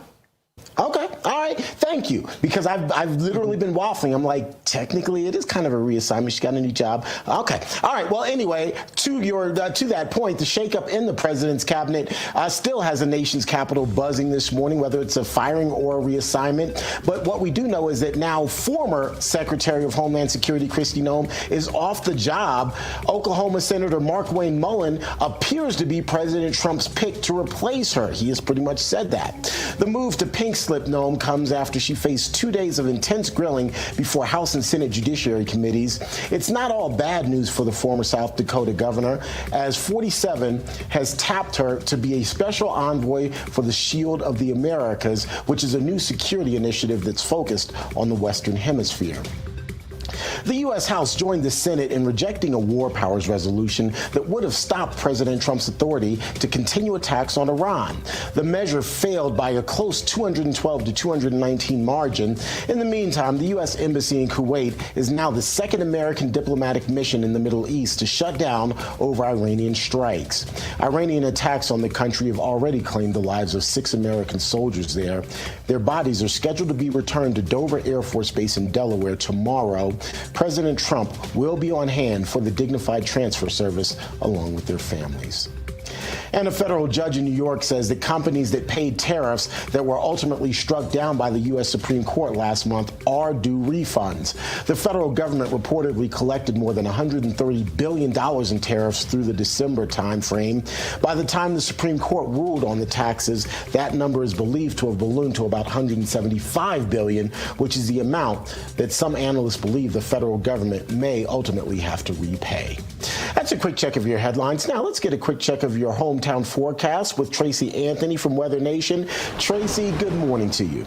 All right. Thank you. Because I've literally been waffling. I'm like, technically, it is kind of a reassignment. She got a new job. Okay. All right. Well, anyway, to that point, the shakeup in the president's cabinet still has the nation's capital buzzing this morning, whether it's a firing or a reassignment. But what we do know is that now former Secretary of Homeland Security Kristi Noem is off the job. Oklahoma Senator Markwayne Mullin appears to be President Trump's pick to replace her. He has pretty much said that. The move to pink slip Noem comes after she faced 2 days of intense grilling before House and Senate Judiciary Committees. It's not all bad news for the former South Dakota governor, as 47 has tapped her to be a special envoy for the Shield of the Americas, which is a new security initiative that's focused on the Western Hemisphere. The U.S. House joined the Senate in rejecting a war powers resolution that would have stopped President Trump's authority to continue attacks on Iran. The measure failed by a close 212 to 219 margin. In the meantime, the U.S. Embassy in Kuwait is now the second American diplomatic mission in the Middle East to shut down over Iranian strikes. Iranian attacks on the country have already claimed the lives of 6 American soldiers there. Their bodies are scheduled to be returned to Dover Air Force Base in Delaware tomorrow. President Trump will be on hand for the dignified transfer service along with their families. And a federal judge in New York says that companies that paid tariffs that were ultimately struck down by the U.S. Supreme Court last month are due refunds. The federal government reportedly collected more than $130 billion in tariffs through the December timeframe. By the time the Supreme Court ruled on the taxes, that number is believed to have ballooned to about $175 billion, which is the amount that some analysts believe the federal government may ultimately have to repay. That's a quick check of your headlines. Now let's get a quick check of your hometown forecast with Tracy Anthony from Weather Nation. Tracy, good morning to you.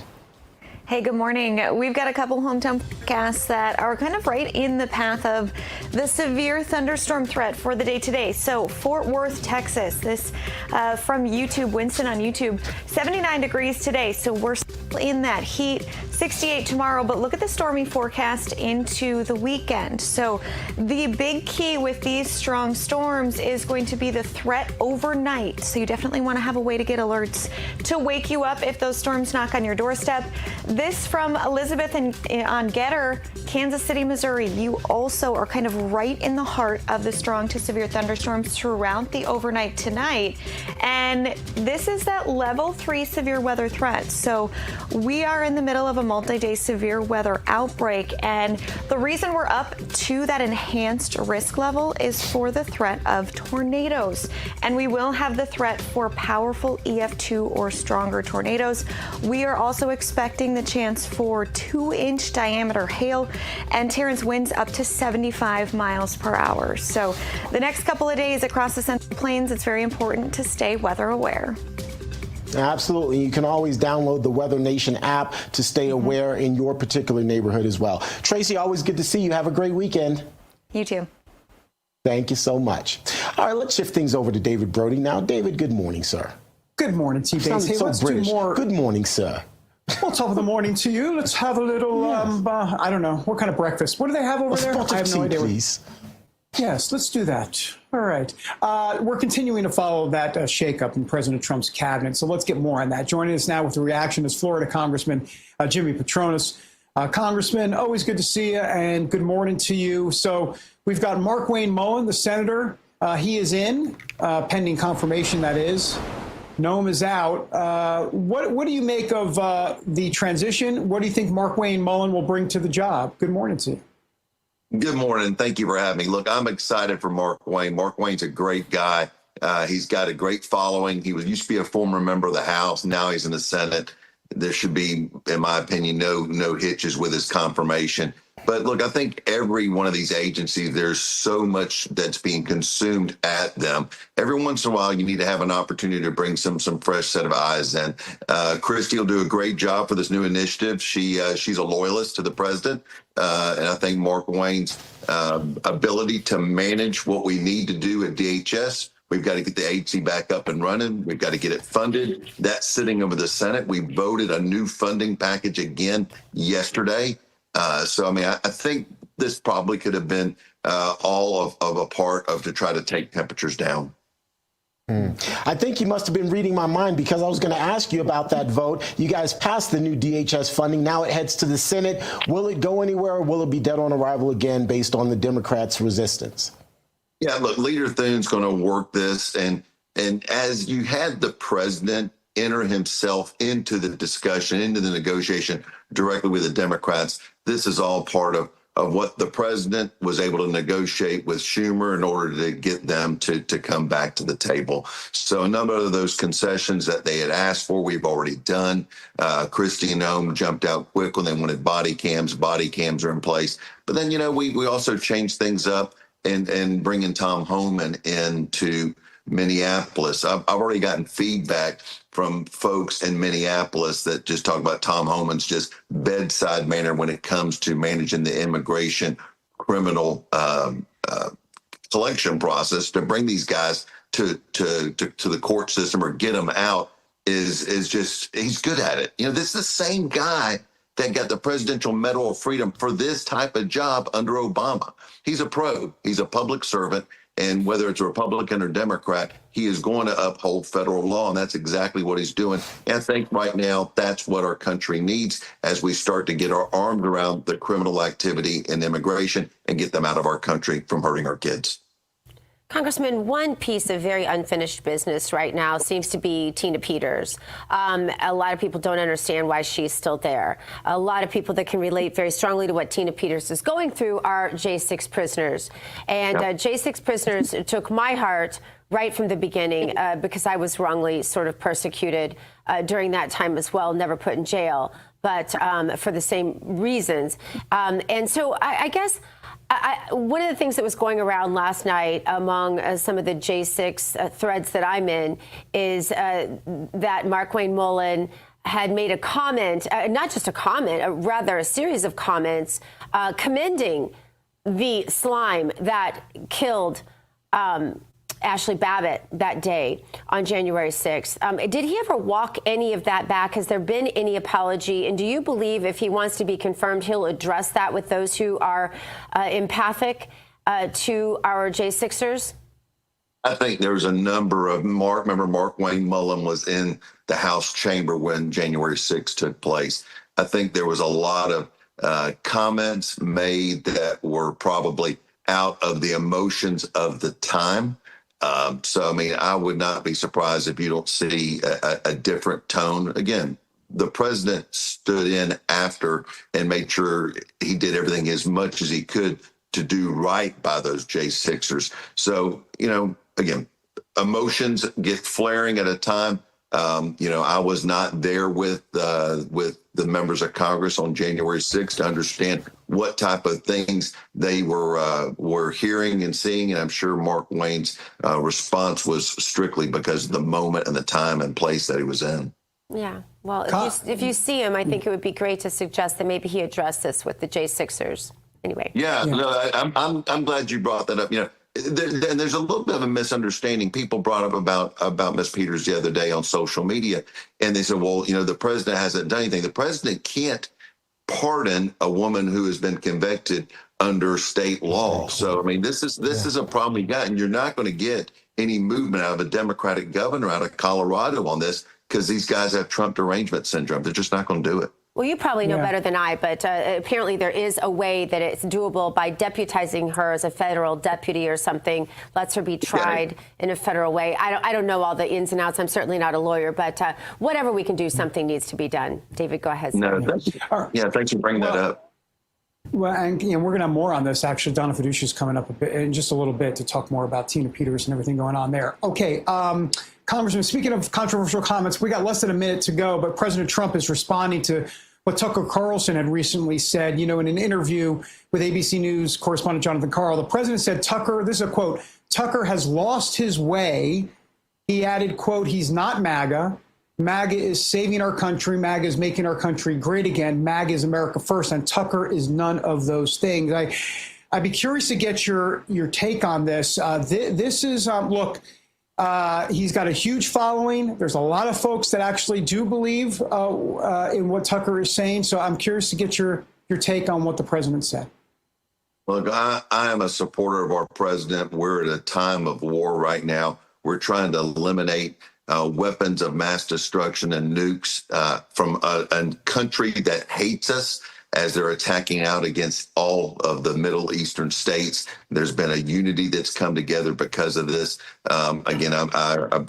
Hey, good morning. We've got a couple hometown forecasts that are kind of right in the path of the severe thunderstorm threat for the day today. So Fort Worth, Texas, this from YouTube, Winston on YouTube, 79 degrees today. So we're still in that heat, 68 tomorrow, but look at the stormy forecast into the weekend. So the big key with these strong storms is going to be the threat overnight. So you definitely want to have a way to get alerts to wake you up if those storms knock on your doorstep. This from Elizabeth on Getter, Kansas City, Missouri. You also are kind of right in the heart of the strong to severe thunderstorms throughout the overnight tonight. And this is that level 3 severe weather threat. So we are in the middle of a multi-day severe weather outbreak. And the reason we're up to that enhanced risk level is for the threat of tornadoes. And we will have the threat for powerful EF2 or stronger tornadoes. We are also expecting the chance for 2-inch diameter hail and Terrance winds up to 75 miles per hour. So the next couple of days across the Central Plains, it's very important to stay weather aware. Absolutely. You can always download the Weather Nation app to stay aware in your particular neighborhood as well. Tracy, always good to see you. Have a great weekend. You too. Thank you so much. All right, let's shift things over to David Brody now. David, good morning, sir. Good morning, T-Bates. Hey, so let's British. do more. Good morning, sir. Well, top of the morning to you. Let's have a little, I don't know, what kind of breakfast? What do they have over there? I have no idea. Please. Yes, let's do that. All right. We're continuing to follow that shakeup in President Trump's cabinet, so let's get more on that. Joining us now with the reaction is Florida Congressman Jimmy Patronis. Congressman, always good to see you, and good morning to you. So we've got Markwayne Mullin, the senator. He is in, pending confirmation, that is. Noem is out. What do you make of the transition? What do you think Markwayne Mullin will bring to the job? Good morning to you. Good morning. Thank you for having me. Look, I'm excited for Markwayne. Markwayne's a great guy. He's got a great following. He used to be a former member of the House. Now he's in the Senate. There should be, in my opinion, no hitches with his confirmation. But look, I think every one of these agencies, there's so much that's being consumed at them. Every once in a while, you need to have an opportunity to bring some fresh set of eyes in. Christie will do a great job for this new initiative. She's a loyalist to the president. And I think Markwayne's ability to manage what we need to do at DHS. We've got to get the agency back up and running. We've got to get it funded. That's sitting over the Senate. We voted a new funding package again yesterday. So, I mean, I think this probably could have been all of a part of to try to take temperatures down. I think you must have been reading my mind, because I was going to ask you about that vote. You guys passed the new DHS funding. Now it heads to the Senate. Will it go anywhere, or will it be dead on arrival again based on the Democrats' resistance? Yeah, look, Leader Thune's going to work this. And as you had the president enter himself into the discussion, into the negotiation directly with the Democrats, this is all part of what the president was able to negotiate with Schumer in order to get them to come back to the table. So a number of those concessions that they had asked for, we've already done. Christie and Noem jumped out quick when they wanted body cams. Body cams are in place. But then, we also changed things up and bringing Tom Homan into Minneapolis. I've already gotten feedback from folks in Minneapolis that just talk about Tom Homan's just bedside manner when it comes to managing the immigration criminal collection process. To bring these guys to the court system or get them out is just, he's good at it. This is the same guy that got the Presidential Medal of Freedom for this type of job under Obama. He's a pro. He's a public servant. And whether it's a Republican or Democrat, he is going to uphold federal law, and that's exactly what he's doing. And I think right now that's what our country needs as we start to get our arms around the criminal activity and immigration and get them out of our country from hurting our kids. Congressman, one piece of very unfinished business right now seems to be Tina Peters. A lot of people don't understand why she's still there. A lot of people that can relate very strongly to what Tina Peters is going through are J6 prisoners. And J6 prisoners took my heart right from the beginning because I was wrongly sort of persecuted during that time as well, never put in jail, but for the same reasons. And so I guess one of the things that was going around last night among some of the J6 threads that I'm in is that Markwayne Mullin had made a comment, not just a comment, rather a series of comments commending the slime that killed Ashley Babbitt that day on January 6th. Did he ever walk any of that back? Has there been any apology? And do you believe if he wants to be confirmed, he'll address that with those who are empathic to our J6ers? I think there's a number of remember Markwayne Mullin was in the House chamber when January 6th took place. I think there was a lot of comments made that were probably out of the emotions of the time. So, I mean, I would not be surprised if you don't see a different tone. Again, the president stood in after and made sure he did everything as much as he could to do right by those J6ers. So, you know, again, emotions get flaring at a time. You know, I was not there with the members of Congress on January 6th to understand what type of things they were hearing and seeing. And I'm sure Markwayne's response was strictly because of the moment and the time and place that he was in. Yeah. Well, if you see him, I think it would be great to suggest that maybe he address this with the J6ers. Anyway. Yeah. No, I'm glad you brought that up. You know, there's a little bit of a misunderstanding. People brought up about Ms. Peters the other day on social media, and they said, well, you know, the president hasn't done anything. The president can't pardon a woman who has been convicted under state law. So, I mean, this is a problem you got, and you're not going to get any movement out of a Democratic governor out of Colorado on this because these guys have Trump derangement syndrome. They're just not going to do it. Well, you probably know better than I, but apparently there is a way that it's doable by deputizing her as a federal deputy or something, lets her be tried in a federal way. I don't know all the ins and outs. I'm certainly not a lawyer, but whatever we can do, something needs to be done. David, go ahead. No, thanks for bringing that up. Well, and we're going to have more on this. Actually, Donna Fiducia is coming up in just a little bit to talk more about Tina Peters and everything going on there. Okay. Congressman, speaking of controversial comments, we got less than a minute to go, but President Trump is responding to what Tucker Carlson had recently said. You know, in an interview with ABC News correspondent Jonathan Karl, the president said, Tucker, this is a quote, Tucker has lost his way. He added, quote, he's not MAGA. MAGA is saving our country. MAGA is making our country great again. MAGA is America first. And Tucker is none of those things. I'd be curious to get your take on this. This is, look, he's got a huge following. There's a lot of folks that actually do believe in what Tucker is saying. So I'm curious to get your take on what the president said. Look, I am a supporter of our president. We're at a time of war right now. We're trying to eliminate weapons of mass destruction and nukes from a country that hates us as they're attacking out against all of the Middle Eastern states. There's been a unity that's come together because of this. Again, I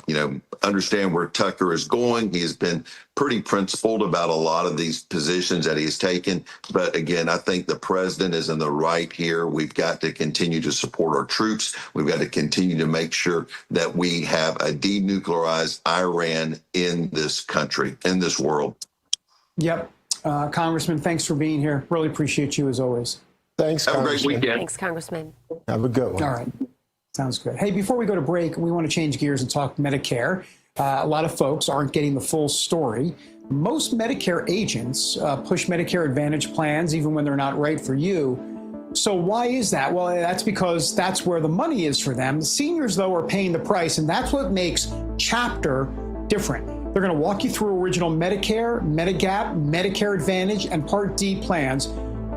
understand where Tucker is going. He has been pretty principled about a lot of these positions that he has taken. But again, I think the president is in the right here. We've got to continue to support our troops. We've got to continue to make sure that we have a denuclearized Iran in this country, in this world. Yep. Congressman, thanks for being here. Really appreciate you as always. Thanks, Have a great weekend. Thanks, Congressman. Have a good one. All right. Sounds good. Hey, before we go to break, we want to change gears and talk Medicare. A lot of folks aren't getting the full story. Most Medicare agents push Medicare Advantage plans even when they're not right for you. So why is that? Well, that's because that's where the money is for them. The seniors, though, are paying the price, and that's what makes Chapter different. They're going to walk you through original Medicare, Medigap, Medicare Advantage, and Part D plans,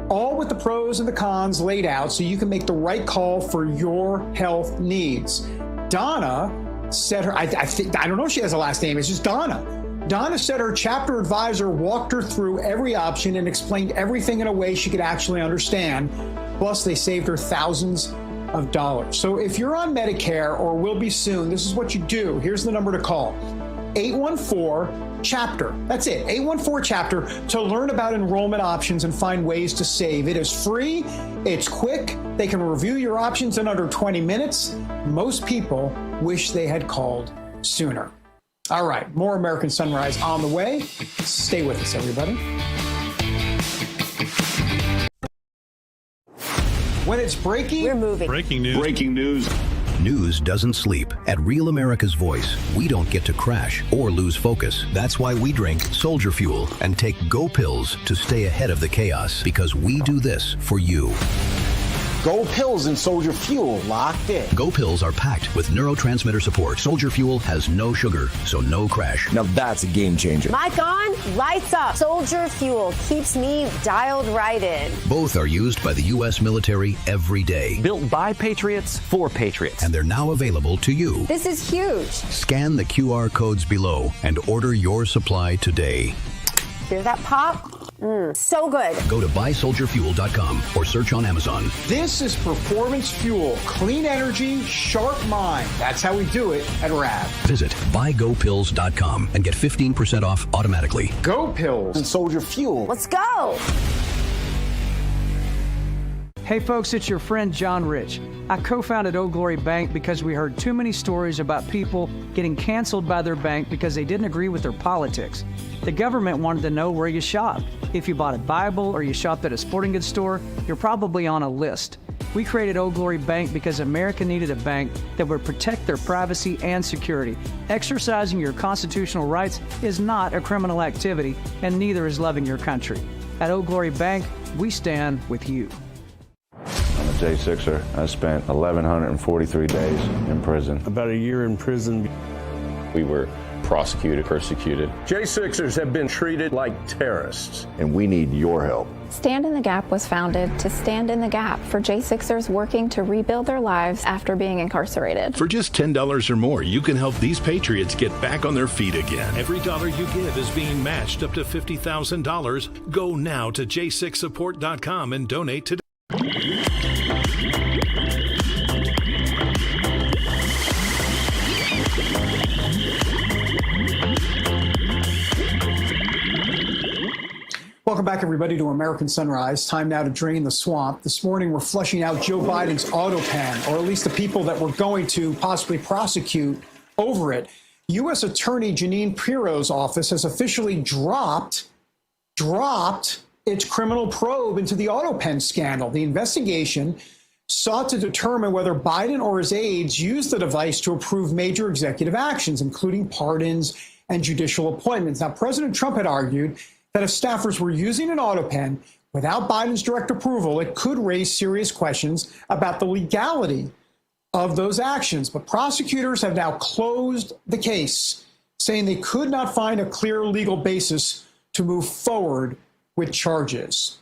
all with the pros and the cons laid out so you can make the right call for your health needs. Donna said her, I don't know if she has a last name, it's just Donna. Donna said her Chapter advisor walked her through every option and explained everything in a way she could actually understand. Plus, they saved her thousands of dollars. So if you're on Medicare or will be soon, this is what you do. Here's the number to call. 814-CHAPTER. That's it, 814-CHAPTER, to learn about enrollment options and find ways to save. It is free, it's quick, they can review your options in under 20 minutes. Most people wish they had called sooner. All right, more American Sunrise on the way. Stay with us, everybody. When it's breaking, we're moving. Breaking news. Breaking news. News doesn't sleep. At Real America's Voice, we don't get to crash or lose focus. That's why we drink Soldier Fuel and take Go Pills to stay ahead of the chaos, because we do this for you. Go Pills and Soldier Fuel locked in. Go Pills are packed with neurotransmitter support. Soldier Fuel has no sugar, so no crash. Now that's a game changer. Mic on, lights up. Soldier Fuel keeps me dialed right in. Both are used by the U.S. military every day. Built by Patriots for Patriots. And they're now available to you. This is huge. Scan the QR codes below and order your supply today. Hear that pop? So good. Go to buysoldierfuel.com or search on Amazon. This is performance fuel, clean energy, sharp mind. That's how we do it at RAV. Visit buygopills.com and get 15% off automatically. Go Pills and Soldier Fuel. Let's go. Hey folks, it's your friend John Rich. I co-founded Old Glory Bank because we heard too many stories about people getting canceled by their bank because they didn't agree with their politics. The government wanted to know where you shopped. If you bought a Bible or you shopped at a sporting goods store, you're probably on a list. We created Old Glory Bank because America needed a bank that would protect their privacy and security. Exercising your constitutional rights is not a criminal activity, and neither is loving your country. At Old Glory Bank, we stand with you. I'm a J6er. I spent 1,143 days in prison. About a year in prison. We were prosecuted, persecuted. J6ers have been treated like terrorists, and we need your help. Stand in the Gap was founded to stand in the gap for J6ers working to rebuild their lives after being incarcerated. For just $10 or more, you can help these patriots get back on their feet again. Every dollar you give is being matched up to $50,000. Go now to j6support.com and donate today. Welcome back, everybody, to American Sunrise. Time now to drain the swamp. This morning, we're flushing out Joe Biden's auto pen, or at least the people that we're going to possibly prosecute over it. U.S. Attorney Jeanine Pirro's office has officially dropped its criminal probe into the auto pen scandal. The investigation sought to determine whether Biden or his aides used the device to approve major executive actions, including pardons and judicial appointments. Now, President Trump had argued that if staffers were using an auto pen without Biden's direct approval, it could raise serious questions about the legality of those actions. But prosecutors have now closed the case, saying they could not find a clear legal basis to move forward with charges.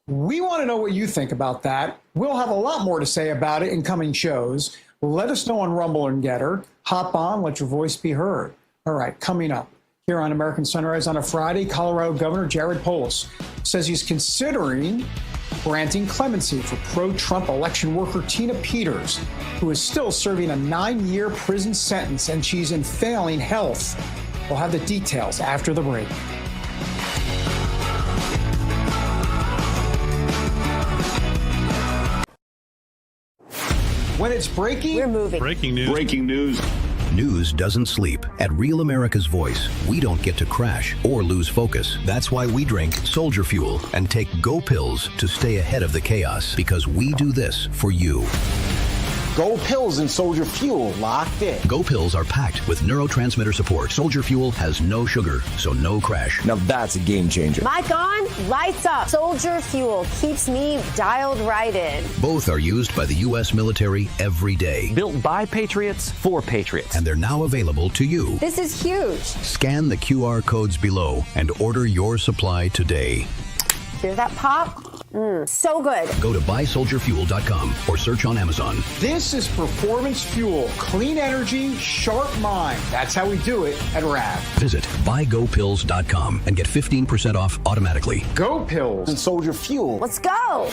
We want to know what you think about that. We'll have a lot more to say about it in coming shows. Let us know on Rumble and Getter. Hop on, let your voice be heard. All right, coming up here on American Sunrise on a Friday, Colorado Governor Jared Polis says he's considering granting clemency for pro-Trump election worker Tina Peters, who is still serving a 9-year prison sentence, and she's in failing health. We'll have the details after the break. When it's breaking, we're moving. Breaking news. Breaking news. News doesn't sleep. At Real America's Voice, we don't get to crash or lose focus. That's why we drink Soldier Fuel and take Go Pills to stay ahead of the chaos, because we do this for you. Go Pills and Soldier Fuel locked in. Go Pills are packed with neurotransmitter support. Soldier Fuel has no sugar, so no crash. Now that's a game changer. Mic on, lights up. Soldier Fuel keeps me dialed right in. Both are used by the U.S. military every day. Built by Patriots for Patriots. And they're now available to you. This is huge. Scan the QR codes below and order your supply today. Hear that pop? So good. Go to buysoldierfuel.com or search on Amazon. This is performance fuel, clean energy, sharp mind. That's how we do it at RAV. Visit buygopills.com and get 15% off automatically. Go Pills and Soldier Fuel. Let's go.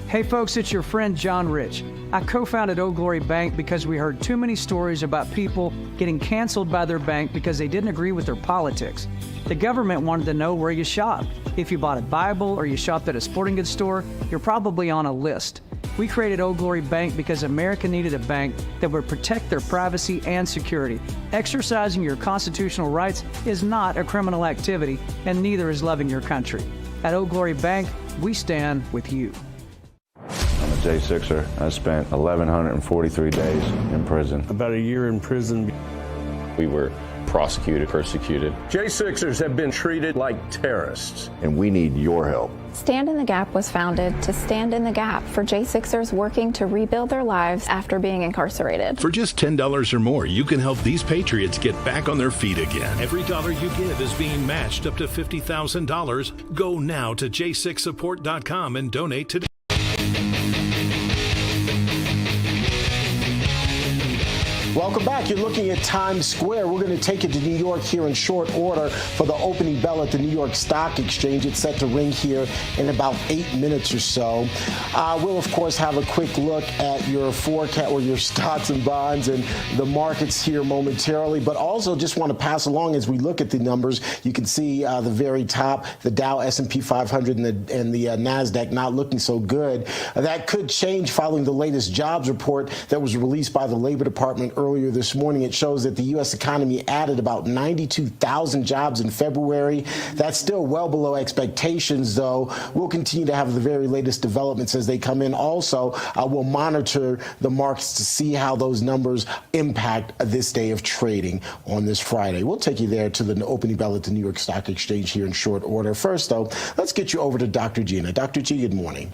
Hey folks, it's your friend John Rich. I co-founded Old Glory Bank because we heard too many stories about people getting canceled by their bank because they didn't agree with their politics. The government wanted to know where you shopped. If you bought a Bible or you shopped at a sporting goods store, you're probably on a list. We created Old Glory Bank because America needed a bank that would protect their privacy and security. Exercising your constitutional rights is not a criminal activity, and neither is loving your country. At Old Glory Bank, we stand with you. I'm a J6er. I spent 1,143 days in prison. About a year in prison. We were prosecuted, persecuted. J6ers have been treated like terrorists, and we need your help. Stand in the Gap was founded to stand in the gap for J6ers working to rebuild their lives after being incarcerated. For just $10 or more, you can help these patriots get back on their feet again. Every dollar you give is being matched up to $50,000. Go now to j6support.com and donate today. Welcome back. You're looking at Times Square. We're going to take you to New York here in short order for the opening bell at the New York Stock Exchange. It's set to ring here in about 8 minutes or so. We'll, of course, have a quick look at your forecast or your stocks and bonds and the markets here momentarily, but also just want to pass along as we look at the numbers. You can see the very top, the Dow, S&P 500, and the NASDAQ not looking so good. That could change following the latest jobs report that was released by the Labor Department earlier this morning. It shows that the U.S. economy added about 92,000 jobs in February. That's still well below expectations, though. We'll continue to have the very latest developments as they come in. Also, we'll monitor the markets to see how those numbers impact this day of trading on this Friday. We'll take you there to the opening bell at the New York Stock Exchange here in short order. First, though, let's get you over to Dr. Gina. Dr. G, good morning.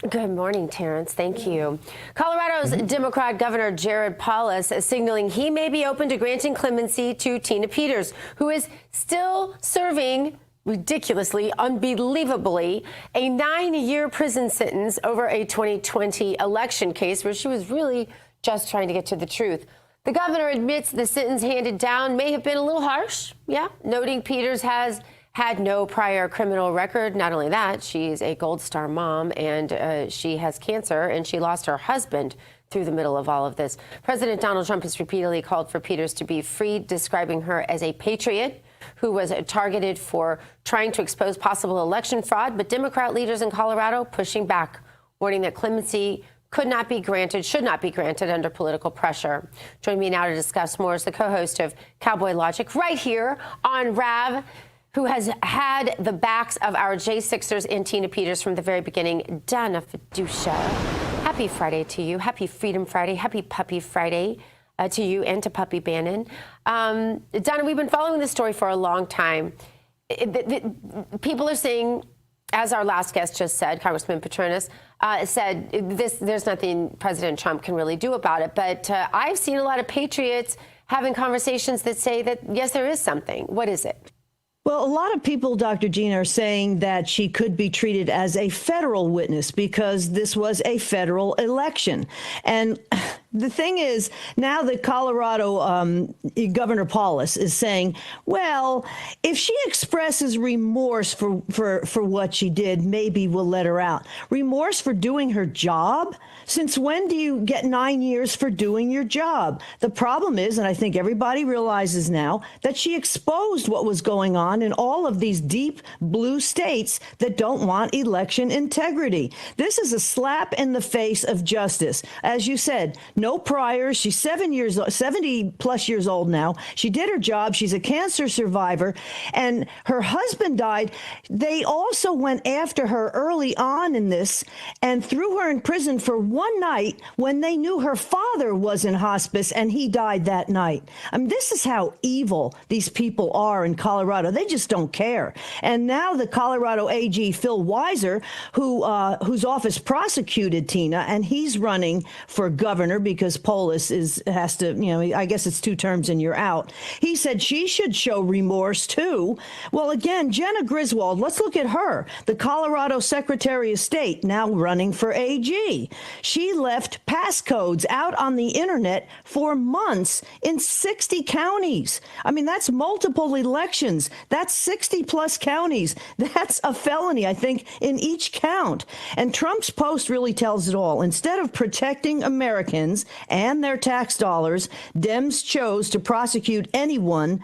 Good morning, Terrance. Thank you. Colorado's Democrat Governor Jared Polis is signaling he may be open to granting clemency to Tina Peters, who is still serving, ridiculously, unbelievably, a 9-year prison sentence over a 2020 election case where she was really just trying to get to the truth. The governor admits the sentence handed down may have been a little harsh, noting Peters has had no prior criminal record. Not only that, she's a Gold Star mom, and she has cancer, and she lost her husband through the middle of all of this. President Donald Trump has repeatedly called for Peters to be freed, describing her as a patriot who was targeted for trying to expose possible election fraud. But Democrat leaders in Colorado pushing back, warning that clemency could not be granted, should not be granted under political pressure. Join me now to discuss more is the co-host of Cowboy Logic right here on RAV, who has had the backs of our J6ers and Tina Peters from the very beginning, Donna Fiducia. Happy Friday to you. Happy Freedom Friday. Happy Puppy Friday to you and to Puppy Bannon. Donna, we've been following this story for a long time. People are saying, as our last guest just said, Congressman Petronas, said, there's nothing President Trump can really do about it. But I've seen a lot of patriots having conversations that say that, yes, there is something. What is it? Well, a lot of people, Dr. Gina, are saying that she could be treated as a federal witness because this was a federal election. And the thing is, now that Colorado Governor Polis is saying, well, if she expresses remorse for what she did, maybe we'll let her out. Remorse for doing her job? Since when do you get 9 years for doing your job? The problem is, and I think everybody realizes now, that she exposed what was going on in all of these deep blue states that don't want election integrity. This is a slap in the face of justice. As you said, no priors. She's 70 plus years old now. She did her job. She's a cancer survivor, and her husband died. They also went after her early on in this and threw her in prison for one night when they knew her father was in hospice and he died that night. I mean, this is how evil these people are in Colorado. They just don't care. And now the Colorado AG, Phil Weiser, whose office prosecuted Tina, and he's running for governor because Polis has to, I guess it's 2 terms and you're out. He said she should show remorse too. Well, again, Jenna Griswold, let's look at her, the Colorado Secretary of State, now running for AG. She left passcodes out on the internet for months in 60 counties. I mean, that's multiple elections. That's 60 plus counties. That's a felony, I think, in each count. And Trump's post really tells it all. Instead of protecting Americans and their tax dollars, Dems chose to prosecute anyone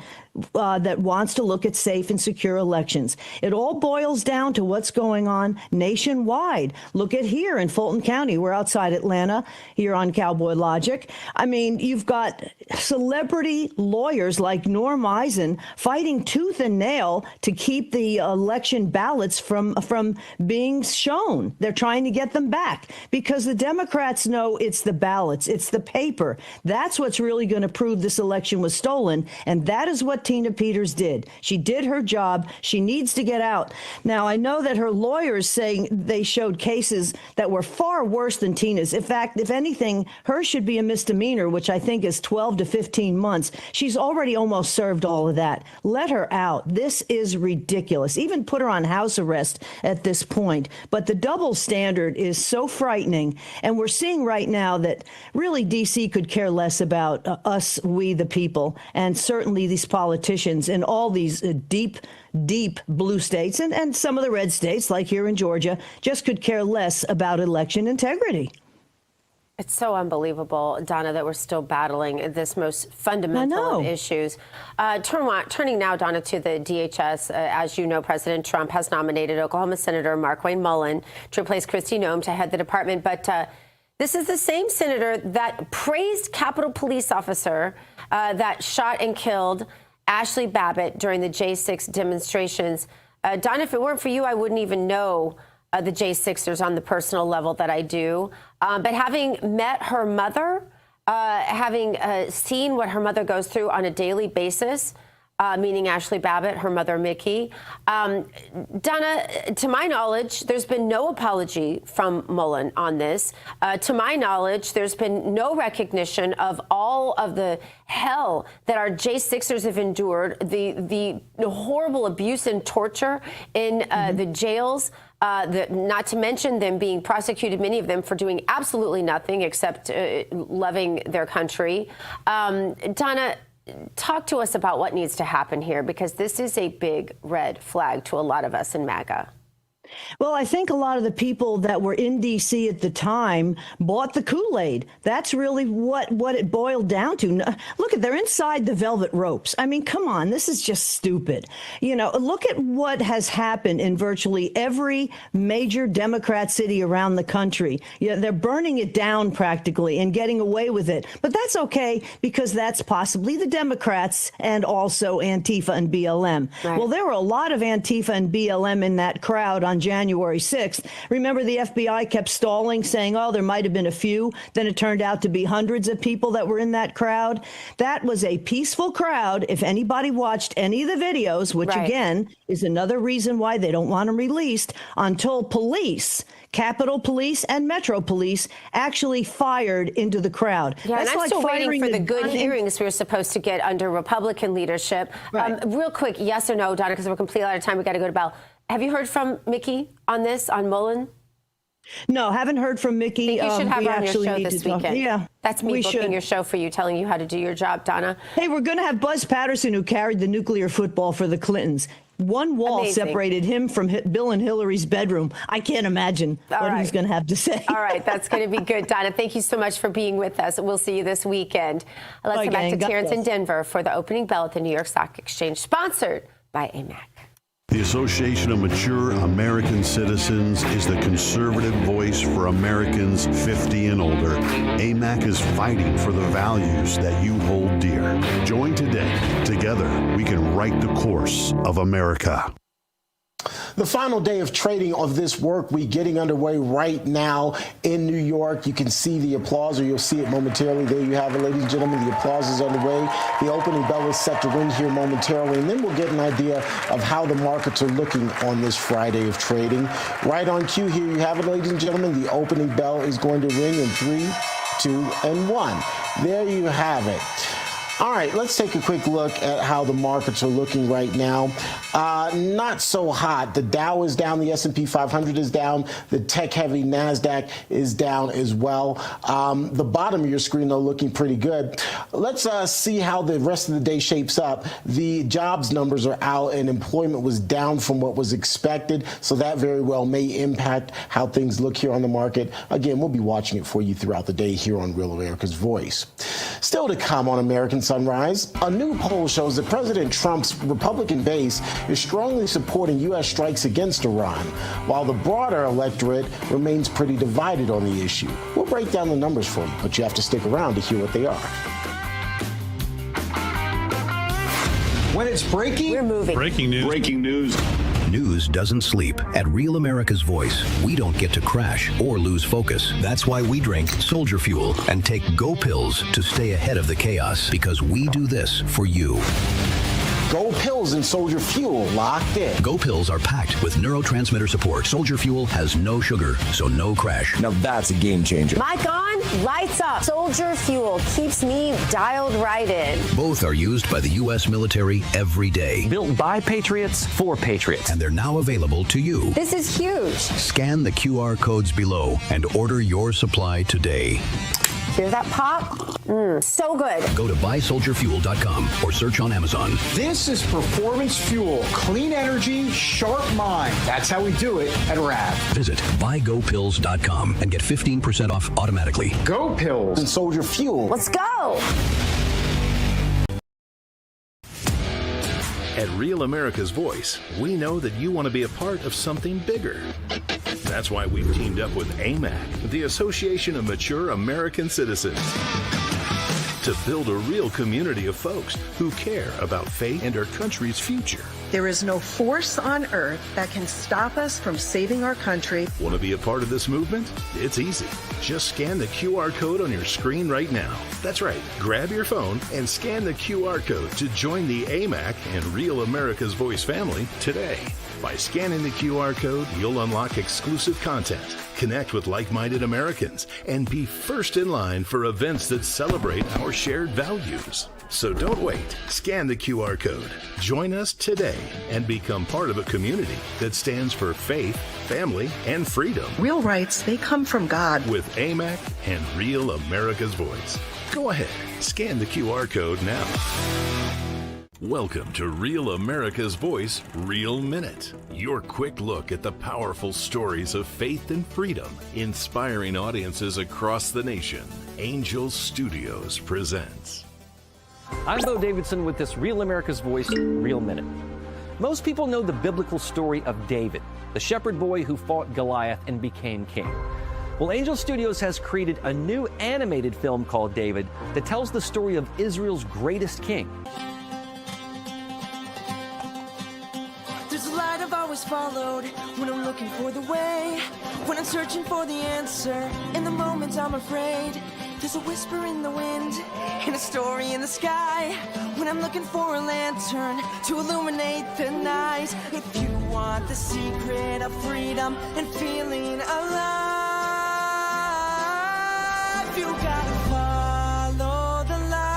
that wants to look at safe and secure elections. It all boils down to what's going on nationwide. Look at here in Fulton County. We're outside Atlanta here on Cowboy Logic. I mean, you've got celebrity lawyers like Norm Eisen fighting tooth and nail to keep the election ballots from being shown. They're trying to get them back because the Democrats know it's the ballots, it's the paper. That's what's really going to prove this election was stolen, and that is what Tina Peters did. She did her job. She needs to get out. Now, I know that her lawyers saying they showed cases that were far worse than Tina's. In fact, if anything, hers should be a misdemeanor, which I think is 12 to 15 months. She's already almost served all of that. Let her out. This is ridiculous. Even put her on house arrest at this point. But the double standard is so frightening. And we're seeing right now that really D.C. could care less about us, we the people, and certainly these politicians in all these deep blue states and some of the red states, like here in Georgia, just could care less about election integrity. It's so unbelievable, Donna, that we're still battling this most fundamental of issues. Turning now, Donna, to the DHS. As you know, President Trump has nominated Oklahoma Senator Markwayne Mullin to replace Kristi Noem to head the department. But this is the same senator that praised Capitol Police officer that shot and killed Ashley Babbitt during the J6 demonstrations. Donna, if it weren't for you, I wouldn't even know the J6ers on the personal level that I do. But having met her mother, having seen what her mother goes through on a daily basis, meaning Ashley Babbitt, her mother, Mickey. Donna, to my knowledge, there's been no apology from Mullin on this. To my knowledge, there's been no recognition of all of the hell that our J6ers have endured, the horrible abuse and torture in the jails, not to mention them being prosecuted, many of them, for doing absolutely nothing except loving their country. Donna, talk to us about what needs to happen here, because this is a big red flag to a lot of us in MAGA. Well, I think a lot of the people that were in D.C. at the time bought the Kool-Aid. That's really what it boiled down to. Look, they're inside the velvet ropes. I mean, come on, this is just stupid. Look at what has happened in virtually every major Democrat city around the country. They're burning it down practically and getting away with it. But that's okay, because that's possibly the Democrats and also Antifa and BLM. Right. Well, there were a lot of Antifa and BLM in that crowd on January 6th. Remember, the FBI kept stalling, saying, oh, there might have been a few. Then it turned out to be hundreds of people that were in that crowd. That was a peaceful crowd. If anybody watched any of the videos, which again is another reason why they don't want them released, until police, Capitol Police and Metro Police, actually fired into the crowd. Yeah, that's and I'm like still waiting for the good hearings we were supposed to get under Republican leadership. Right. Real quick, yes or no, Donna, because we're completely out of time. We got to go to Bell. Have you heard from Mickey on this, on Mullin? No, haven't heard from Mickey. I think you should have her on your show this weekend. Yeah. That's me booking your show for you, telling you how to do your job, Donna. Hey, we're going to have Buzz Patterson, who carried the nuclear football for the Clintons. One wall separated him from Bill and Hillary's bedroom. I can't imagine what he's going to have to say. All right, that's going to be good, Donna. Thank you so much for being with us. We'll see you this weekend. Let's go back to Terrance in Denver for the opening bell at the New York Stock Exchange, sponsored by AMAC. The Association of Mature American Citizens is the conservative voice for Americans 50 and older. AMAC is fighting for the values that you hold dear. Join today. Together, we can write the course of America. The final day of trading of this work week getting underway right now in New York. You can see the applause, or you'll see it momentarily. There you have it, ladies and gentlemen. The applause is underway. The opening bell is set to ring here momentarily, and then we'll get an idea of how the markets are looking on this Friday of trading. Right on cue, here you have it, ladies and gentlemen. The opening bell is going to ring in 3, 2 and 1. There you have it. All right, let's take a quick look at how the markets are looking right now. Not so hot. The Dow is down. The S&P 500 is down. The tech-heavy NASDAQ is down as well. The bottom of your screen, though, looking pretty good. Let's see how the rest of the day shapes up. The jobs numbers are out, and employment was down from what was expected, so that very well may impact how things look here on the market. Again, we'll be watching it for you throughout the day here on Real America's Voice. Still to come on American Sunrise, a new poll shows that President Trump's Republican base is strongly supporting U.S. strikes against Iran, while the broader electorate remains pretty divided on the issue. We'll break down the numbers for you, but you have to stick around to hear what they are. When it's breaking, we're moving. Breaking news. Breaking news. News doesn't sleep. At Real America's Voice, we don't get to crash or lose focus. That's why we drink Soldier Fuel and take Go Pills to stay ahead of the chaos, because we do this for you. Go Pills and Soldier Fuel locked in. Go Pills are packed with neurotransmitter support. Soldier Fuel has no sugar, so no crash. Now that's a game changer. Mic on, lights up. Soldier Fuel keeps me dialed right in. Both are used by the U.S. military every day. Built by Patriots for Patriots. And they're now available to you. This is huge. Scan the QR codes below and order your supply today. Hear that pop? So good. Go to buysoldierfuel.com or search on Amazon. This is performance fuel. Clean energy, sharp mind. That's how we do it at RAV. Visit buygopills.com and get 15% off automatically. Go Pills and Soldier Fuel. Let's go. At Real America's Voice, we know that you want to be a part of something bigger. That's why we've teamed up with AMAC, the Association of Mature American Citizens, to build a real community of folks who care about faith and our country's future. There is no force on earth that can stop us from saving our country. Want to be a part of this movement? It's easy. Just scan the QR code on your screen right now. That's right. Grab your phone and scan the QR code to join the AMAC and Real America's Voice family today. By scanning the QR code, you'll unlock exclusive content, connect with like-minded Americans, and be first in line for events that celebrate our shared values. So don't wait. Scan the QR code. Join us today and become part of a community that stands for faith, family, and freedom. Real rights, they come from God. With AMAC and Real America's Voice. Go ahead, scan the QR code now. Welcome to Real America's Voice, Real Minute. Your quick look at the powerful stories of faith and freedom, inspiring audiences across the nation. Angel Studios presents. I'm Bo Davidson with this Real America's Voice, Real Minute. Most people know the biblical story of David, the shepherd boy who fought Goliath and became king. Well, Angel Studios has created a new animated film called David that tells the story of Israel's greatest king. There's a light I've always followed when I'm looking for the way, when I'm searching for the answer. In the moments I'm afraid, there's a whisper in the wind and a story in the sky. When I'm looking for a lantern to illuminate the night. If you want the secret of freedom and feeling alive, you gotta follow the light.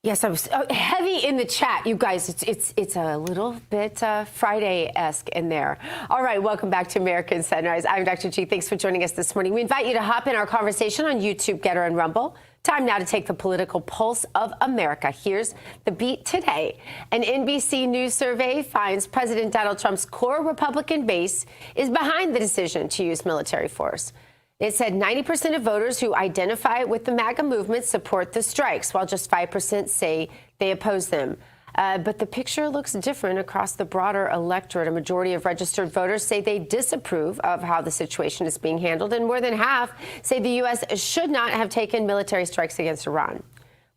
Yes, I was heavy in the chat, you guys. It's a little bit Friday-esque in there. All right, welcome back to American Sunrise. I'm Dr. G. Thanks for joining us this morning. We invite you to hop in our conversation on YouTube, Getter, and Rumble. Time now to take the political pulse of America. Here's the beat today. An NBC News survey finds President Donald Trump's core Republican base is behind the decision to use military force. It said 90% of voters who identify with the MAGA movement support the strikes, while just 5% say they oppose them. But the picture looks different across the broader electorate. A majority of registered voters say they disapprove of how the situation is being handled, and more than half say the U.S. should not have taken military strikes against Iran.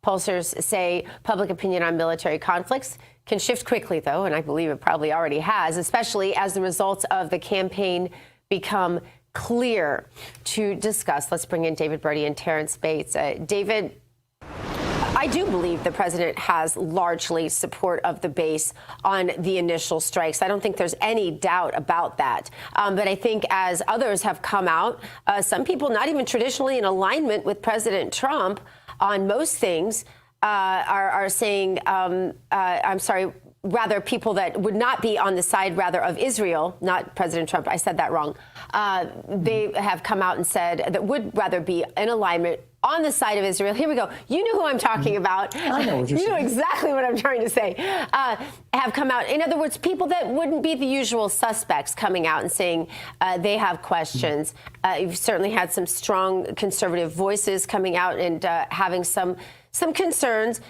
Pollsters say public opinion on military conflicts can shift quickly, though, and I believe it probably already has, especially as the results of the campaign become clear. To discuss, let's bring in David Brody and Terrance Bates. David, I do believe the president has largely support of the base on the initial strikes. I don't think there's any doubt about that. But I think as others have come out, some people not even traditionally in alignment with President Trump on most things are saying, I'm sorry, rather people that would not be on the side rather of Israel, not President Trump. I said that wrong. They have come out and said that would rather be in alignment on the side of Israel. Here we go. You know who I'm talking about. I know what you're saying. You know exactly what I'm trying to say. Have come out. In other words, people that wouldn't be the usual suspects coming out and saying they have questions. You've certainly had some strong conservative voices coming out and having some concerns.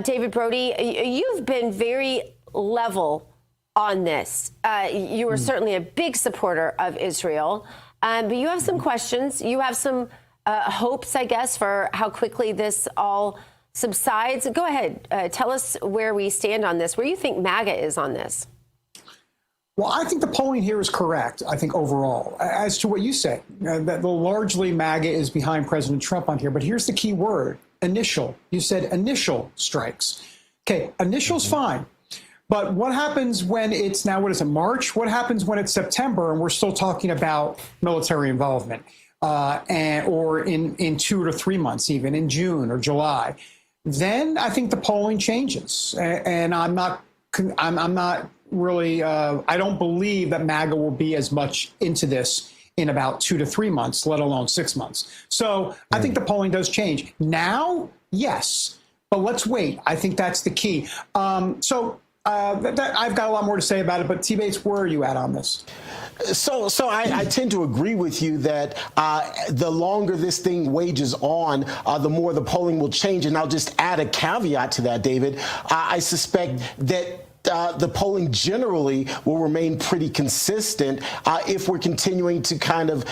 David Brody, you've been very level on this. You were certainly a big supporter of Israel, but you have some questions. You have some hopes, I guess, for how quickly this all subsides. Go ahead. Tell us where we stand on this, where you think MAGA is on this. Well, I think the polling here is correct, I think, overall. As to what you say, that largely MAGA is behind President Trump on here. But here's the key word, initial. You said initial strikes. Okay, initial's fine. But what happens when it's now, what is it, March? What happens when it's September and we're still talking about military involvement? Or in 2 to 3 months, even in June or July, then I think the polling changes. And I'm not really, I don't believe that MAGA will be as much into this in about 2 to 3 months, let alone 6 months. So I think the polling does change. Now, yes, but let's wait. I think that's the key. I've got a lot more to say about it, but T. Bates, where are you at on this? So I tend to agree with you that the longer this thing wages on, the more the polling will change. And I'll just add a caveat to that, David. I suspect that the polling generally will remain pretty consistent if we're continuing to kind of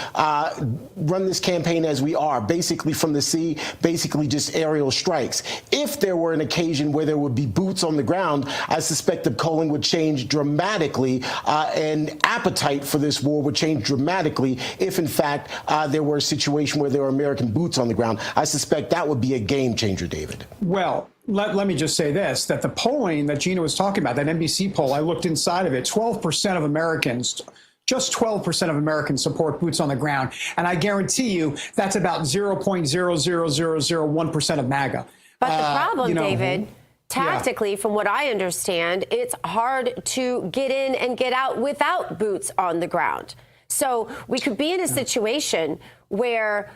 run this campaign as we are, basically from the sea, basically just aerial strikes. If there were an occasion where there would be boots on the ground, I suspect the polling would change dramatically and appetite for this war would change dramatically if, in fact, there were a situation where there were American boots on the ground. I suspect that would be a game changer, David. Well, let me just say this, that the polling that Gina was talking about, that NBC poll, I looked inside of it, 12% of Americans, just 12% of Americans support boots on the ground. And I guarantee you that's about 0.00001% of MAGA. But the problem, David, tactically, from what I understand, it's hard to get in and get out without boots on the ground. So we could be in a situation where,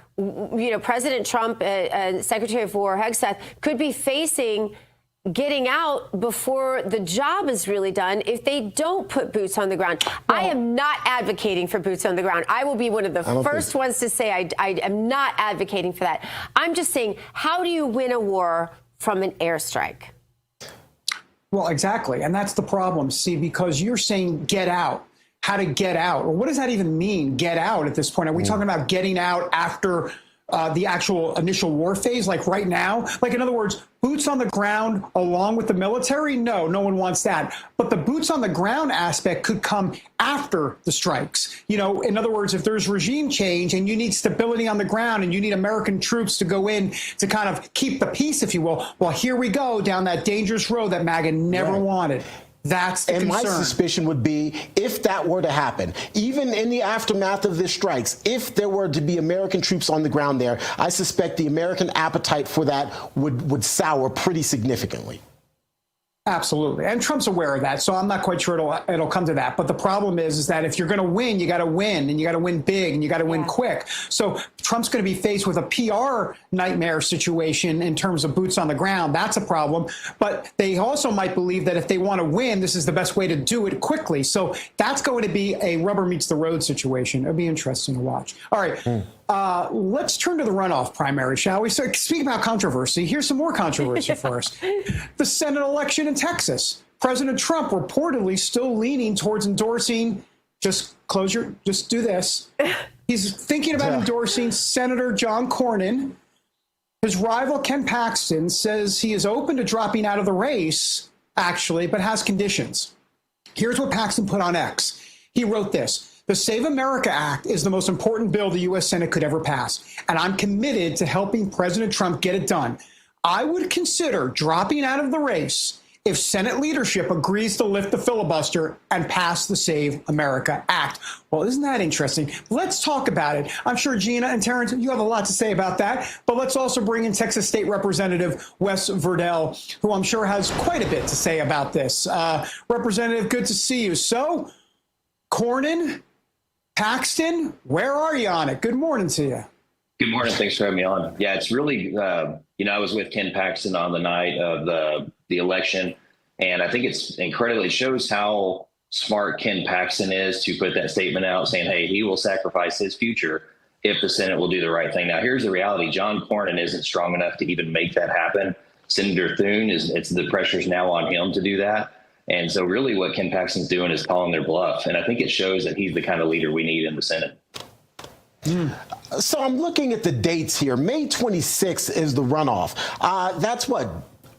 President Trump and Secretary of War Hegseth could be facing getting out before the job is really done if they don't put boots on the ground. Well, I am not advocating for boots on the ground. I will be one of the first ones to say I am not advocating for that. I'm just saying, how do you win a war from an airstrike? Well, exactly. And that's the problem, see, because you're saying get out. How to get out. Well, what does that even mean, get out at this point? Are we talking about getting out after the actual initial war phase, like right now? Like, in other words, boots on the ground along with the military? No one wants that. But the boots on the ground aspect could come after the strikes. In other words, if there's regime change and you need stability on the ground and you need American troops to go in to kind of keep the peace, if you will, well, here we go down that dangerous road that MAGA never wanted. That's the concern. My suspicion would be, if that were to happen, even in the aftermath of the strikes, if there were to be American troops on the ground there, I suspect the American appetite for that would sour pretty significantly. Absolutely. And Trump's aware of that, so I'm not quite sure it'll come to that. But the problem is that if you're going to win, you got to win, and you got to win big, and you got to win quick. So Trump's going to be faced with a PR nightmare situation in terms of boots on the ground. That's a problem. But they also might believe that if they want to win, this is the best way to do it quickly. So that's going to be a rubber meets the road situation. It'll be interesting to watch. All right. Let's turn to the runoff primary, shall we? So, speaking about controversy, here's some more controversy for us. The Senate election in Texas. President Trump reportedly still leaning towards endorsing, just do this. He's thinking about endorsing Senator John Cornyn. His rival, Ken Paxton, says he is open to dropping out of the race, actually, but has conditions. Here's what Paxton put on X. He wrote this. The Save America Act is the most important bill the U.S. Senate could ever pass, and I'm committed to helping President Trump get it done. I would consider dropping out of the race if Senate leadership agrees to lift the filibuster and pass the Save America Act. Well, isn't that interesting? Let's talk about it. I'm sure Gina and Terrance, you have a lot to say about that, but let's also bring in Texas State Representative Wes Verdell, who I'm sure has quite a bit to say about this. Representative, good to see you. So, Cornyn, Paxton, where are you on it? Good morning to you. Good morning. Thanks for having me on. Yeah, it's really, I was with Ken Paxton on the night of the election, and I think it's incredible. It shows how smart Ken Paxton is to put that statement out saying, hey, he will sacrifice his future if the Senate will do the right thing. Now, here's the reality. John Cornyn isn't strong enough to even make that happen. Senator Thune, the pressure's now on him to do that. And so really what Ken Paxton's doing is calling their bluff. And I think it shows that he's the kind of leader we need in the Senate. So I'm looking at the dates here. May 26th is the runoff. That's what?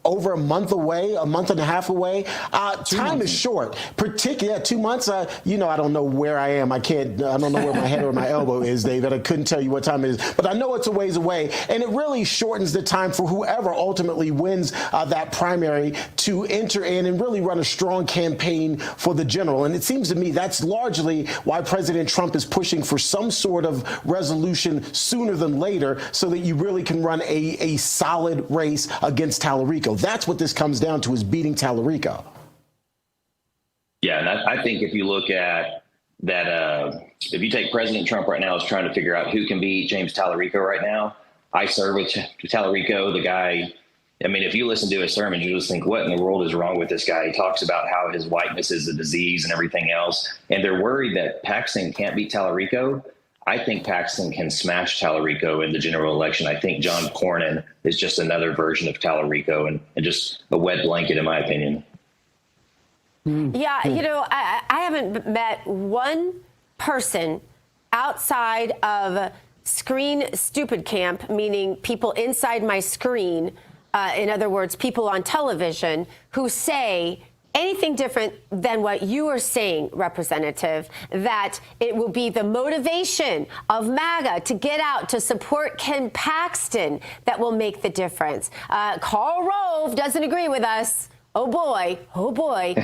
Over a month away, a month and a half away. Time is short, particularly 2 months. I don't know where I am. I don't know where my head or my elbow is, David. I couldn't tell you what time it is, but I know it's a ways away. And it really shortens the time for whoever ultimately wins that primary to enter in and really run a strong campaign for the general. And it seems to me that's largely why President Trump is pushing for some sort of resolution sooner than later so that you really can run a solid race against Tallarico. That's what this comes down to, is beating Tallarico. Yeah, and I think if you look at that, if you take President Trump right now is trying to figure out who can beat James Tallarico right now. I serve with Tallarico, the guy. I mean, if you listen to his sermons, you just think, what in the world is wrong with this guy? He talks about how his whiteness is a disease and everything else. And they're worried that Paxton can't beat Tallarico. I think Paxton can smash Tallarico in the general election. I think John Cornyn is just another version of Tallarico and just a wet blanket, in my opinion. Yeah, I haven't met one person outside of screen stupid camp, meaning people inside my screen, in other words, people on television, who say anything different than what you are saying, Representative, that it will be the motivation of MAGA to get out to support Ken Paxton that will make the difference. Karl Rove doesn't agree with us. Oh, boy. Oh, boy.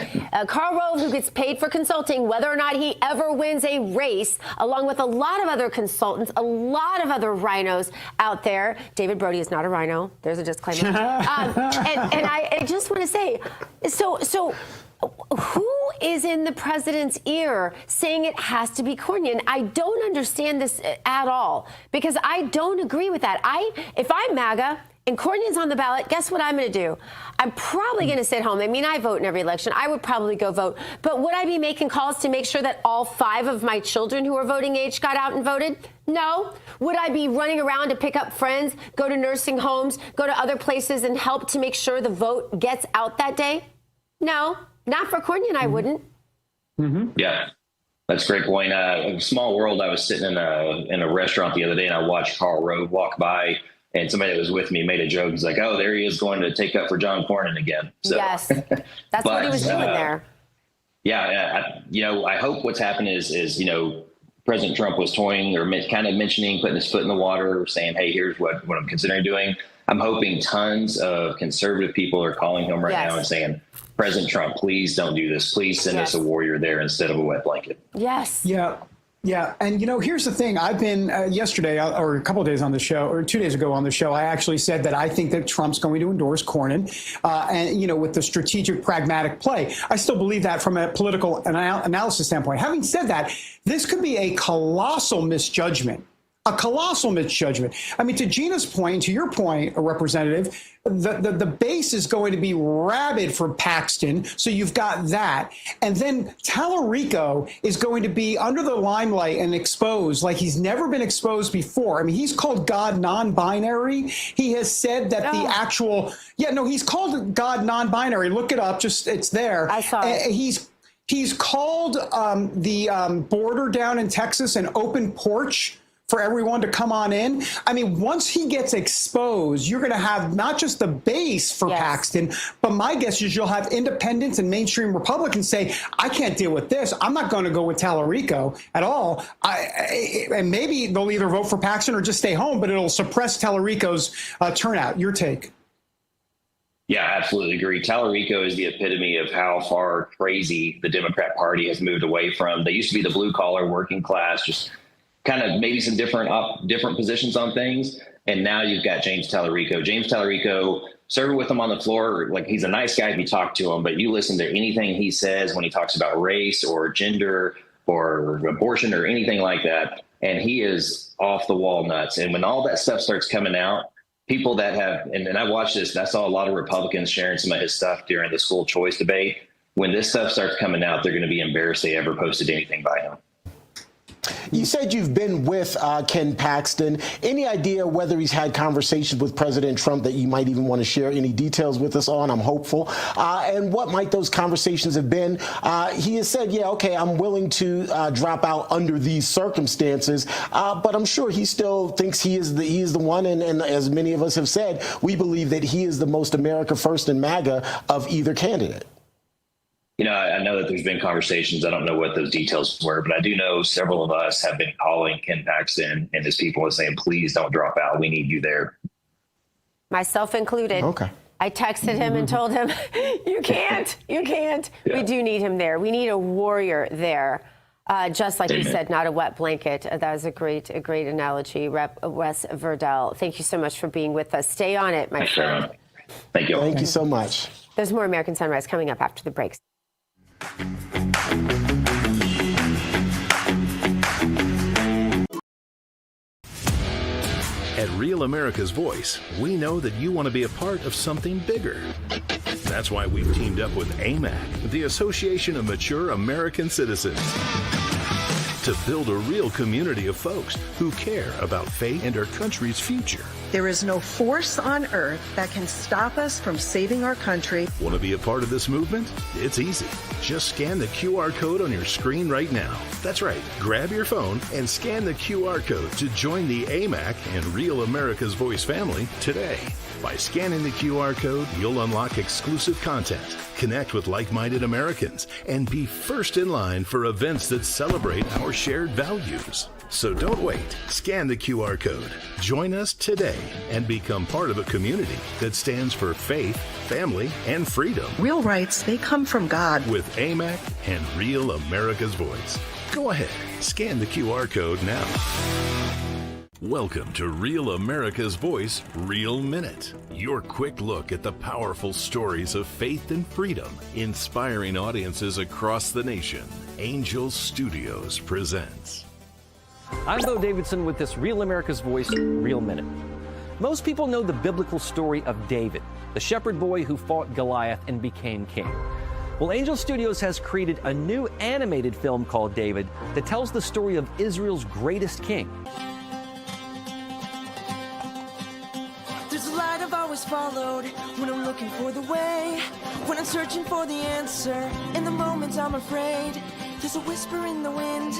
Karl Rove, who gets paid for consulting, whether or not he ever wins a race, along with a lot of other consultants, a lot of other rhinos out there. David Brody is not a rhino. There's a disclaimer. And I just want to say, so who is in the president's ear saying it has to be Cornyn? I don't understand this at all, because I don't agree with that. If I'm MAGA and Cornyn's on the ballot, guess what I'm going to do? I'm probably going to sit home. I mean, I vote in every election. I would probably go vote. But would I be making calls to make sure that all 5 of my children who are voting age got out and voted? No. Would I be running around to pick up friends, go to nursing homes, go to other places and help to make sure the vote gets out that day? No. Not for Cornyn, I wouldn't. Yeah, that's a great point. In a small world, I was sitting in a restaurant the other day, and I watched Karl Rove walk by, and somebody that was with me made a joke. He's like, oh, there he is going to take up for John Cornyn again. So, yes, that's what he was doing there. Yeah, I hope what's happened is President Trump was toying or kind of mentioning, putting his foot in the water, saying, hey, here's what I'm considering doing. I'm hoping tons of conservative people are calling him right now and saying, President Trump, please don't do this. Please send us a warrior there instead of a wet blanket. Yes. Yeah. And, here's the thing. I've been yesterday or a couple of days on the show, or 2 days ago on the show, I actually said that I think that Trump's going to endorse Cornyn and, with the strategic, pragmatic play. I still believe that from a political analysis standpoint. Having said that, this could be a colossal misjudgment. A colossal misjudgment. I mean, to Gina's point, to your point, Representative, the base is going to be rabid for Paxton, so you've got that. And then Tallarico is going to be under the limelight and exposed like he's never been exposed before. I mean, he's called God non-binary. He has said that the actual, he's called God non-binary. Look it up, it's there. I saw it. He's called the border down in Texas an open porch for everyone to come on in. I mean, once he gets exposed, you're going to have not just the base for Paxton, but my guess is you'll have independents and mainstream Republicans say, I can't deal with this. I'm not going to go with Tallarico at all. And maybe they'll either vote for Paxton or just stay home, but it'll suppress Tallarico's turnout. Your take? Yeah, I absolutely agree. Tallarico is the epitome of how far crazy the Democrat Party has moved away from. They used to be the blue collar working class, just kind of maybe some different positions on things. And now you've got James Tallarico. James Tallarico, served with him on the floor. Like, he's a nice guy if you talk to him, but you listen to anything he says when he talks about race or gender or abortion or anything like that, and he is off the wall nuts. And when all that stuff starts coming out, people that have, and I watched this, I saw a lot of Republicans sharing some of his stuff during the school choice debate. When this stuff starts coming out, they're going to be embarrassed they ever posted anything by him. You said you've been with Ken Paxton. Any idea whether he's had conversations with President Trump that you might even want to share any details with us on? I'm hopeful. And what might those conversations have been? He has said, yeah, okay, I'm willing to drop out under these circumstances, but I'm sure he still thinks he is the one. And as many of us have said, we believe that he is the most America First and MAGA of either candidate. You know, I know that there's been conversations. I don't know what those details were, but I do know several of us have been calling Ken Paxton and his people and saying, please don't drop out. We need you there. Myself included. Okay. I texted him and told him, you can't. Yeah. We do need him there. We need a warrior there. Just like you said, not a wet blanket. That was a great analogy, Rep. Wes Verdell. Thank you so much for being with us. Stay on it, my friend. Thank you. Thank you so much. There's more American Sunrise coming up after the breaks. At Real America's Voice, we know that you want to be a part of something bigger. That's why we've teamed up with AMAC, the Association of Mature American Citizens, to build a real community of folks who care about faith and our country's future. There is no force on earth that can stop us from saving our country. Want to be a part of this movement? It's easy. Just scan the QR code on your screen right now. That's right. Grab your phone and scan the QR code to join the AMAC and Real America's Voice family today. By scanning the QR code, you'll unlock exclusive content, connect with like-minded Americans, and be first in line for events that celebrate our shared values. So don't wait. Scan the QR code. Join us today and become part of a community that stands for faith, family, and freedom. Real rights, they come from God. With AMAC and Real America's Voice. Go ahead, scan the QR code now. Welcome to Real America's Voice Real Minute, your quick look at the powerful stories of faith and freedom, inspiring audiences across the nation. Angel Studios presents. I'm Bo Davidson with this Real America's Voice Real Minute. Most people know the biblical story of David, the shepherd boy who fought Goliath and became king. Well, Angel Studios has created a new animated film called David that tells the story of Israel's greatest king. There's a light I've always followed when I'm looking for the way, when I'm searching for the answer. In the moments I'm afraid, there's a whisper in the wind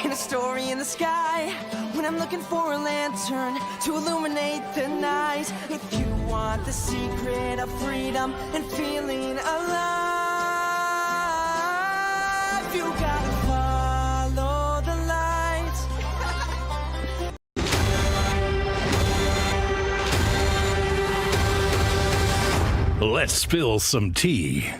and a story in the sky. When I'm looking for a lantern to illuminate the night. If you want the secret of freedom and feeling alive, you gotta follow the light. Let's spill some tea.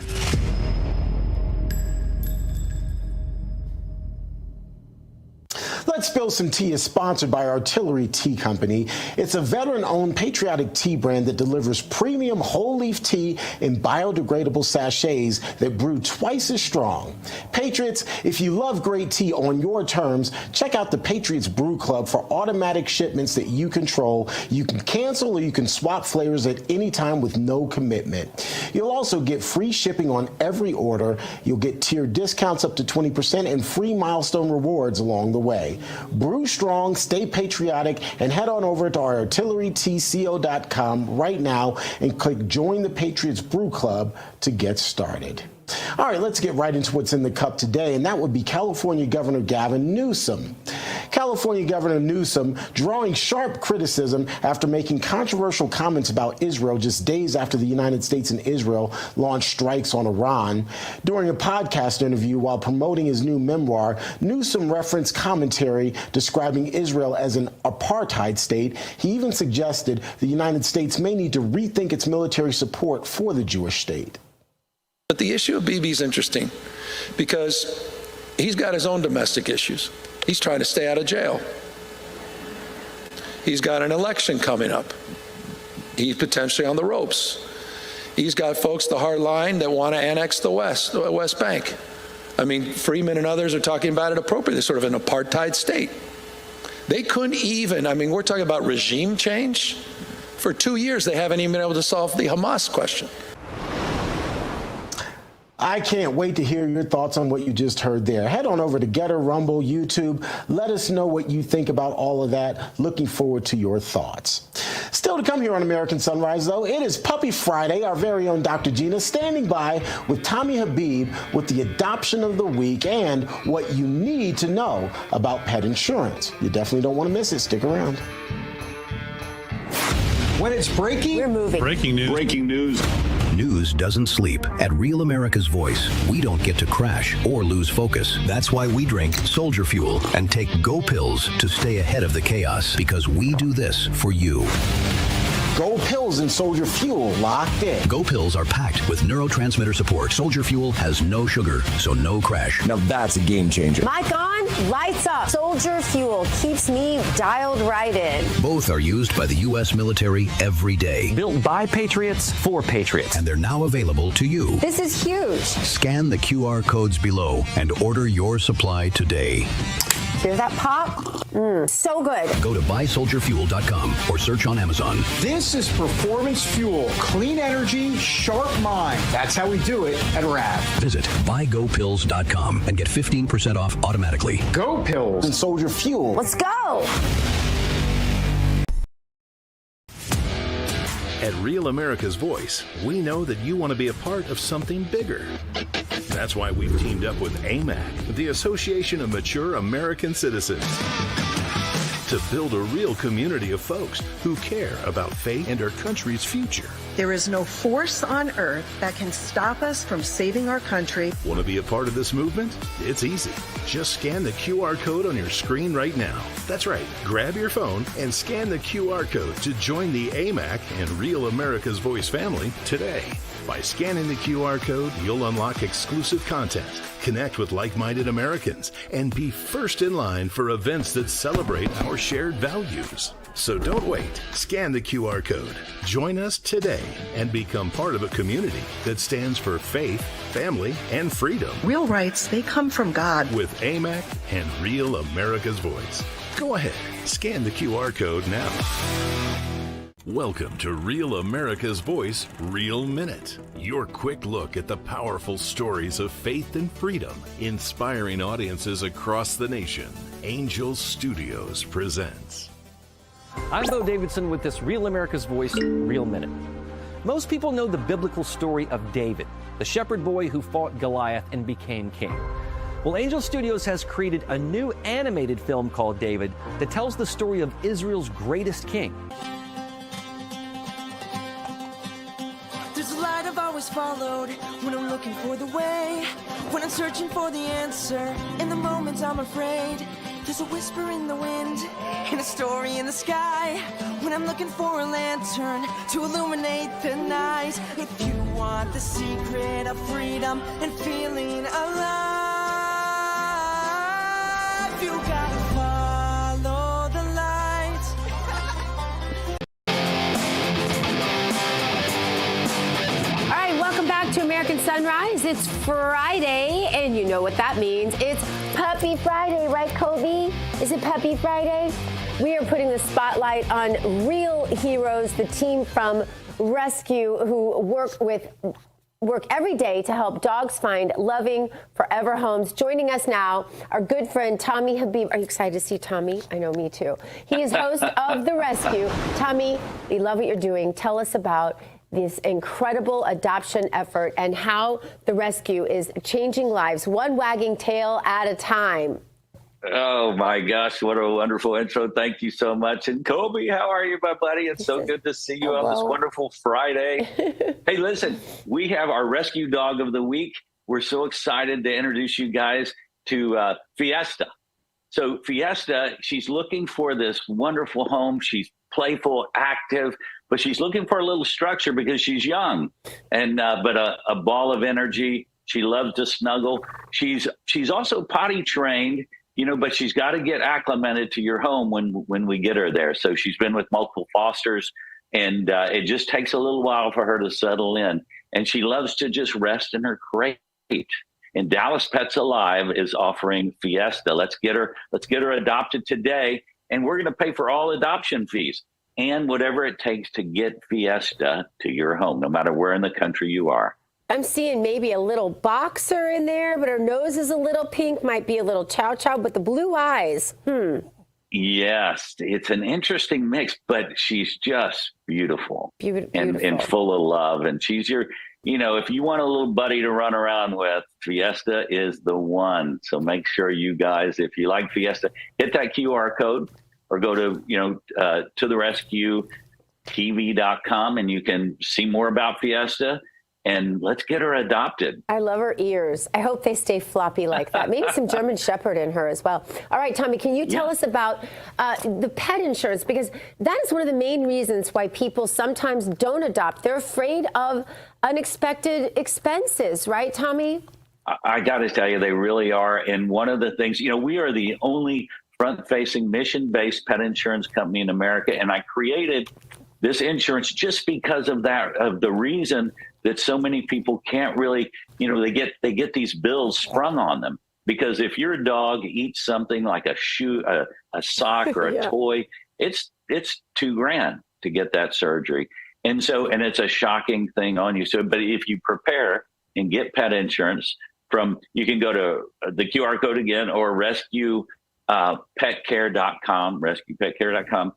Let's Spill Some Tea is sponsored by Artillery Tea Company. It's a veteran-owned patriotic tea brand that delivers premium whole leaf tea in biodegradable sachets that brew twice as strong. Patriots, if you love great tea on your terms, check out the Patriots Brew Club for automatic shipments that you control. You can cancel or you can swap flavors at any time with no commitment. You'll also get free shipping on every order. You'll get tiered discounts up to 20% and free milestone rewards along the way. Brew strong, stay patriotic, and head on over to our artillerytco.com right now and click Join the Patriots Brew Club to get started. All right, let's get right into what's in the cup today, and that would be California Governor Gavin Newsom. California Governor Newsom drawing sharp criticism after making controversial comments about Israel just days after the United States and Israel launched strikes on Iran. During a podcast interview while promoting his new memoir, Newsom referenced commentary describing Israel as an apartheid state. He even suggested the United States may need to rethink its military support for the Jewish state. But the issue of Bibi is interesting because he's got his own domestic issues. He's trying to stay out of jail. He's got an election coming up. He's potentially on the ropes. He's got folks, the hard line, that want to annex the West Bank. I mean, Freeman and others are talking about it appropriately, sort of an apartheid state. They couldn't even, I mean, we're talking about regime change. For 2 years, they haven't even been able to solve the Hamas question. I can't wait to hear your thoughts on what you just heard there. Head on over to Getter, Rumble, YouTube. Let us know what you think about all of that. Looking forward to your thoughts. Still to come here on American Sunrise, though, it is Puppy Friday. Our very own Dr. Gina standing by with Tommy Habib with the adoption of the week and what you need to know about pet insurance. You definitely don't want to miss it. Stick around. When it's breaking, we're moving. Breaking news. Breaking news. News doesn't sleep. At Real America's Voice, we don't get to crash or lose focus. That's why we drink Soldier Fuel and take Go Pills to stay ahead of the chaos, because we do this for you. Go Pills and Soldier Fuel locked in. Go Pills are packed with neurotransmitter support. Soldier Fuel has no sugar, so no crash. Now that's a game changer. Mic on, lights up. Soldier Fuel keeps me dialed right in. Both are used by the U.S. military every day. Built by Patriots for Patriots. And they're now available to you. This is huge. Scan the QR codes below and order your supply today. Hear that pop? So good. Go to buysoldierfuel.com or search on Amazon. This is performance fuel. Clean energy, sharp mind. That's how we do it at RAV. Visit buygopills.com and get 15% off automatically. Go Pills and Soldier Fuel. Let's go. At Real America's Voice, we know that you want to be a part of something bigger. That's why we've teamed up with AMAC, the Association of Mature American Citizens, to build a real community of folks who care about faith and our country's future. There is no force on earth that can stop us from saving our country. Want to be a part of this movement? It's easy. Just scan the QR code on your screen right now. That's right. Grab your phone and scan the QR code to join the AMAC and Real America's Voice family today. By scanning the QR code, you'll unlock exclusive content, connect with like-minded Americans, and be first in line for events that celebrate our shared values. So don't wait. Scan the QR code. Join us today and become part of a community that stands for faith, family, and freedom. Real rights, they come from God. With AMAC and Real America's Voice. Go ahead, scan the QR code now. Welcome to Real America's Voice, Real Minute. Your quick look at the powerful stories of faith and freedom, inspiring audiences across the nation. Angel Studios presents. I'm Bo Davidson with this Real America's Voice, Real Minute. Most people know the biblical story of David, the shepherd boy who fought Goliath and became king. Well, Angel Studios has created a new animated film called David that tells the story of Israel's greatest king. There's a light I've always followed when I'm looking for the way, when I'm searching for the answer. In the moments I'm afraid, there's a whisper in the wind and a story in the sky. When I'm looking for a lantern to illuminate the night. If you want the secret of freedom and feeling alive, you gotta follow the light. All right, welcome back to American Sunrise. It's Friday, and you know what that means. It's Puppy Friday, right, Kobe? Is it Puppy Friday? We are putting the spotlight on real heroes, the team from Rescue, who work every day to help dogs find loving, forever homes. Joining us now, our good friend Tommy Habib. Are you excited to see Tommy? I know, me too. He is host of The Rescue. Tommy, we love what you're doing. Tell us about this incredible adoption effort and how The Rescue is changing lives, one wagging tail at a time. Oh my gosh, what a wonderful intro. Thank you so much. And Colby, how are you, my buddy? It's so good to see you on this wonderful Friday. Hey, listen, we have our rescue dog of the week. We're so excited to introduce you guys to Fiesta. So Fiesta, she's looking for this wonderful home. She's playful, active, but she's looking for a little structure because she's young and but a ball of energy. She loves to snuggle. She's also potty trained, but she's got to get acclimated to your home when we get her there. So she's been with multiple fosters, and it just takes a little while for her to settle in. And she loves to just rest in her crate. And Dallas Pets Alive is offering Fiesta. Let's get her adopted today, and we're going to pay for all adoption fees and whatever it takes to get Fiesta to your home, no matter where in the country you are. I'm seeing maybe a little boxer in there, but her nose is a little pink, might be a little chow chow, but the blue eyes, Yes, it's an interesting mix, but she's just beautiful. And full of love. And she's your, if you want a little buddy to run around with, Fiesta is the one. So make sure you guys, if you like Fiesta, hit that QR code or go to, to the rescue TV.com and you can see more about Fiesta. And let's get her adopted. I love her ears. I hope they stay floppy like that. Maybe some German Shepherd in her as well. All right, Tommy, can you tell us about the pet insurance? Because that is one of the main reasons why people sometimes don't adopt. They're afraid of unexpected expenses, right, Tommy? I got to tell you, they really are. And one of the things, we are the only front-facing, mission-based pet insurance company in America. And I created this insurance just because of that, of the reason that so many people can't really, they get these bills sprung on them. Because if your dog eats something like a shoe, a sock or a toy, it's $2,000 to get that surgery. And it's a shocking thing on you. So, but if you prepare and get pet insurance you can go to the QR code again, or rescuepetcare.com, rescuepetcare.com.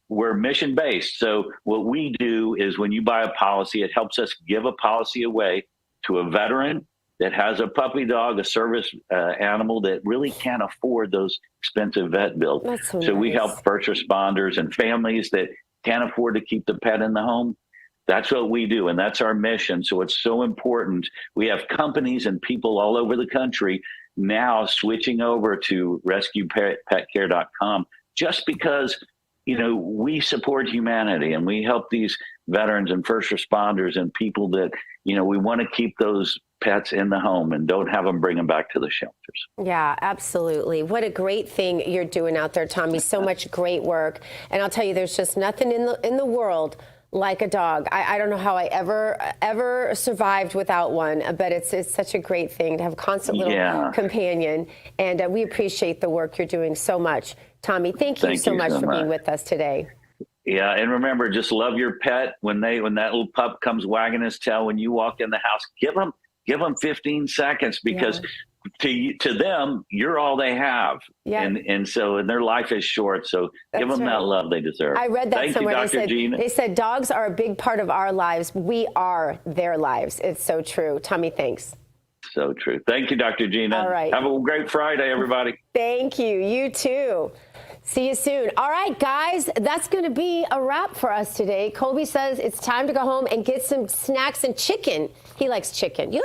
We're mission-based. So what we do is when you buy a policy, it helps us give a policy away to a veteran that has a puppy dog, a service animal that really can't afford those expensive vet bills. So we help first responders and families that can't afford to keep the pet in the home. That's what we do, and that's our mission. So it's so important. We have companies and people all over the country now switching over to rescuepetcare.com just because we support humanity and we help these veterans and first responders and people that, we want to keep those pets in the home and don't have them bring them back to the shelters. Yeah, absolutely. What a great thing you're doing out there, Tommy. So much great work. And I'll tell you, there's just nothing in the world like a dog. I don't know how I ever survived without one, but it's such a great thing to have a constant little companion. And we appreciate the work you're doing so much. Tommy, thank you so much for being with us today. Yeah, and remember, just love your pet. When that little pup comes wagging his tail, when you walk in the house, give them 15 seconds because to them, you're all they have. Yeah. And their life is short. So give them that love they deserve. I read that Thank somewhere. You, Dr. Gina. They said dogs are a big part of our lives. We are their lives. It's so true. Tommy, thanks. So true. Thank you, Dr. Gina. All right. Have a great Friday, everybody. Thank you. You too. See you soon. All right, guys, that's going to be a wrap for us today. Colby says it's time to go home and get some snacks and chicken. He likes chicken. You like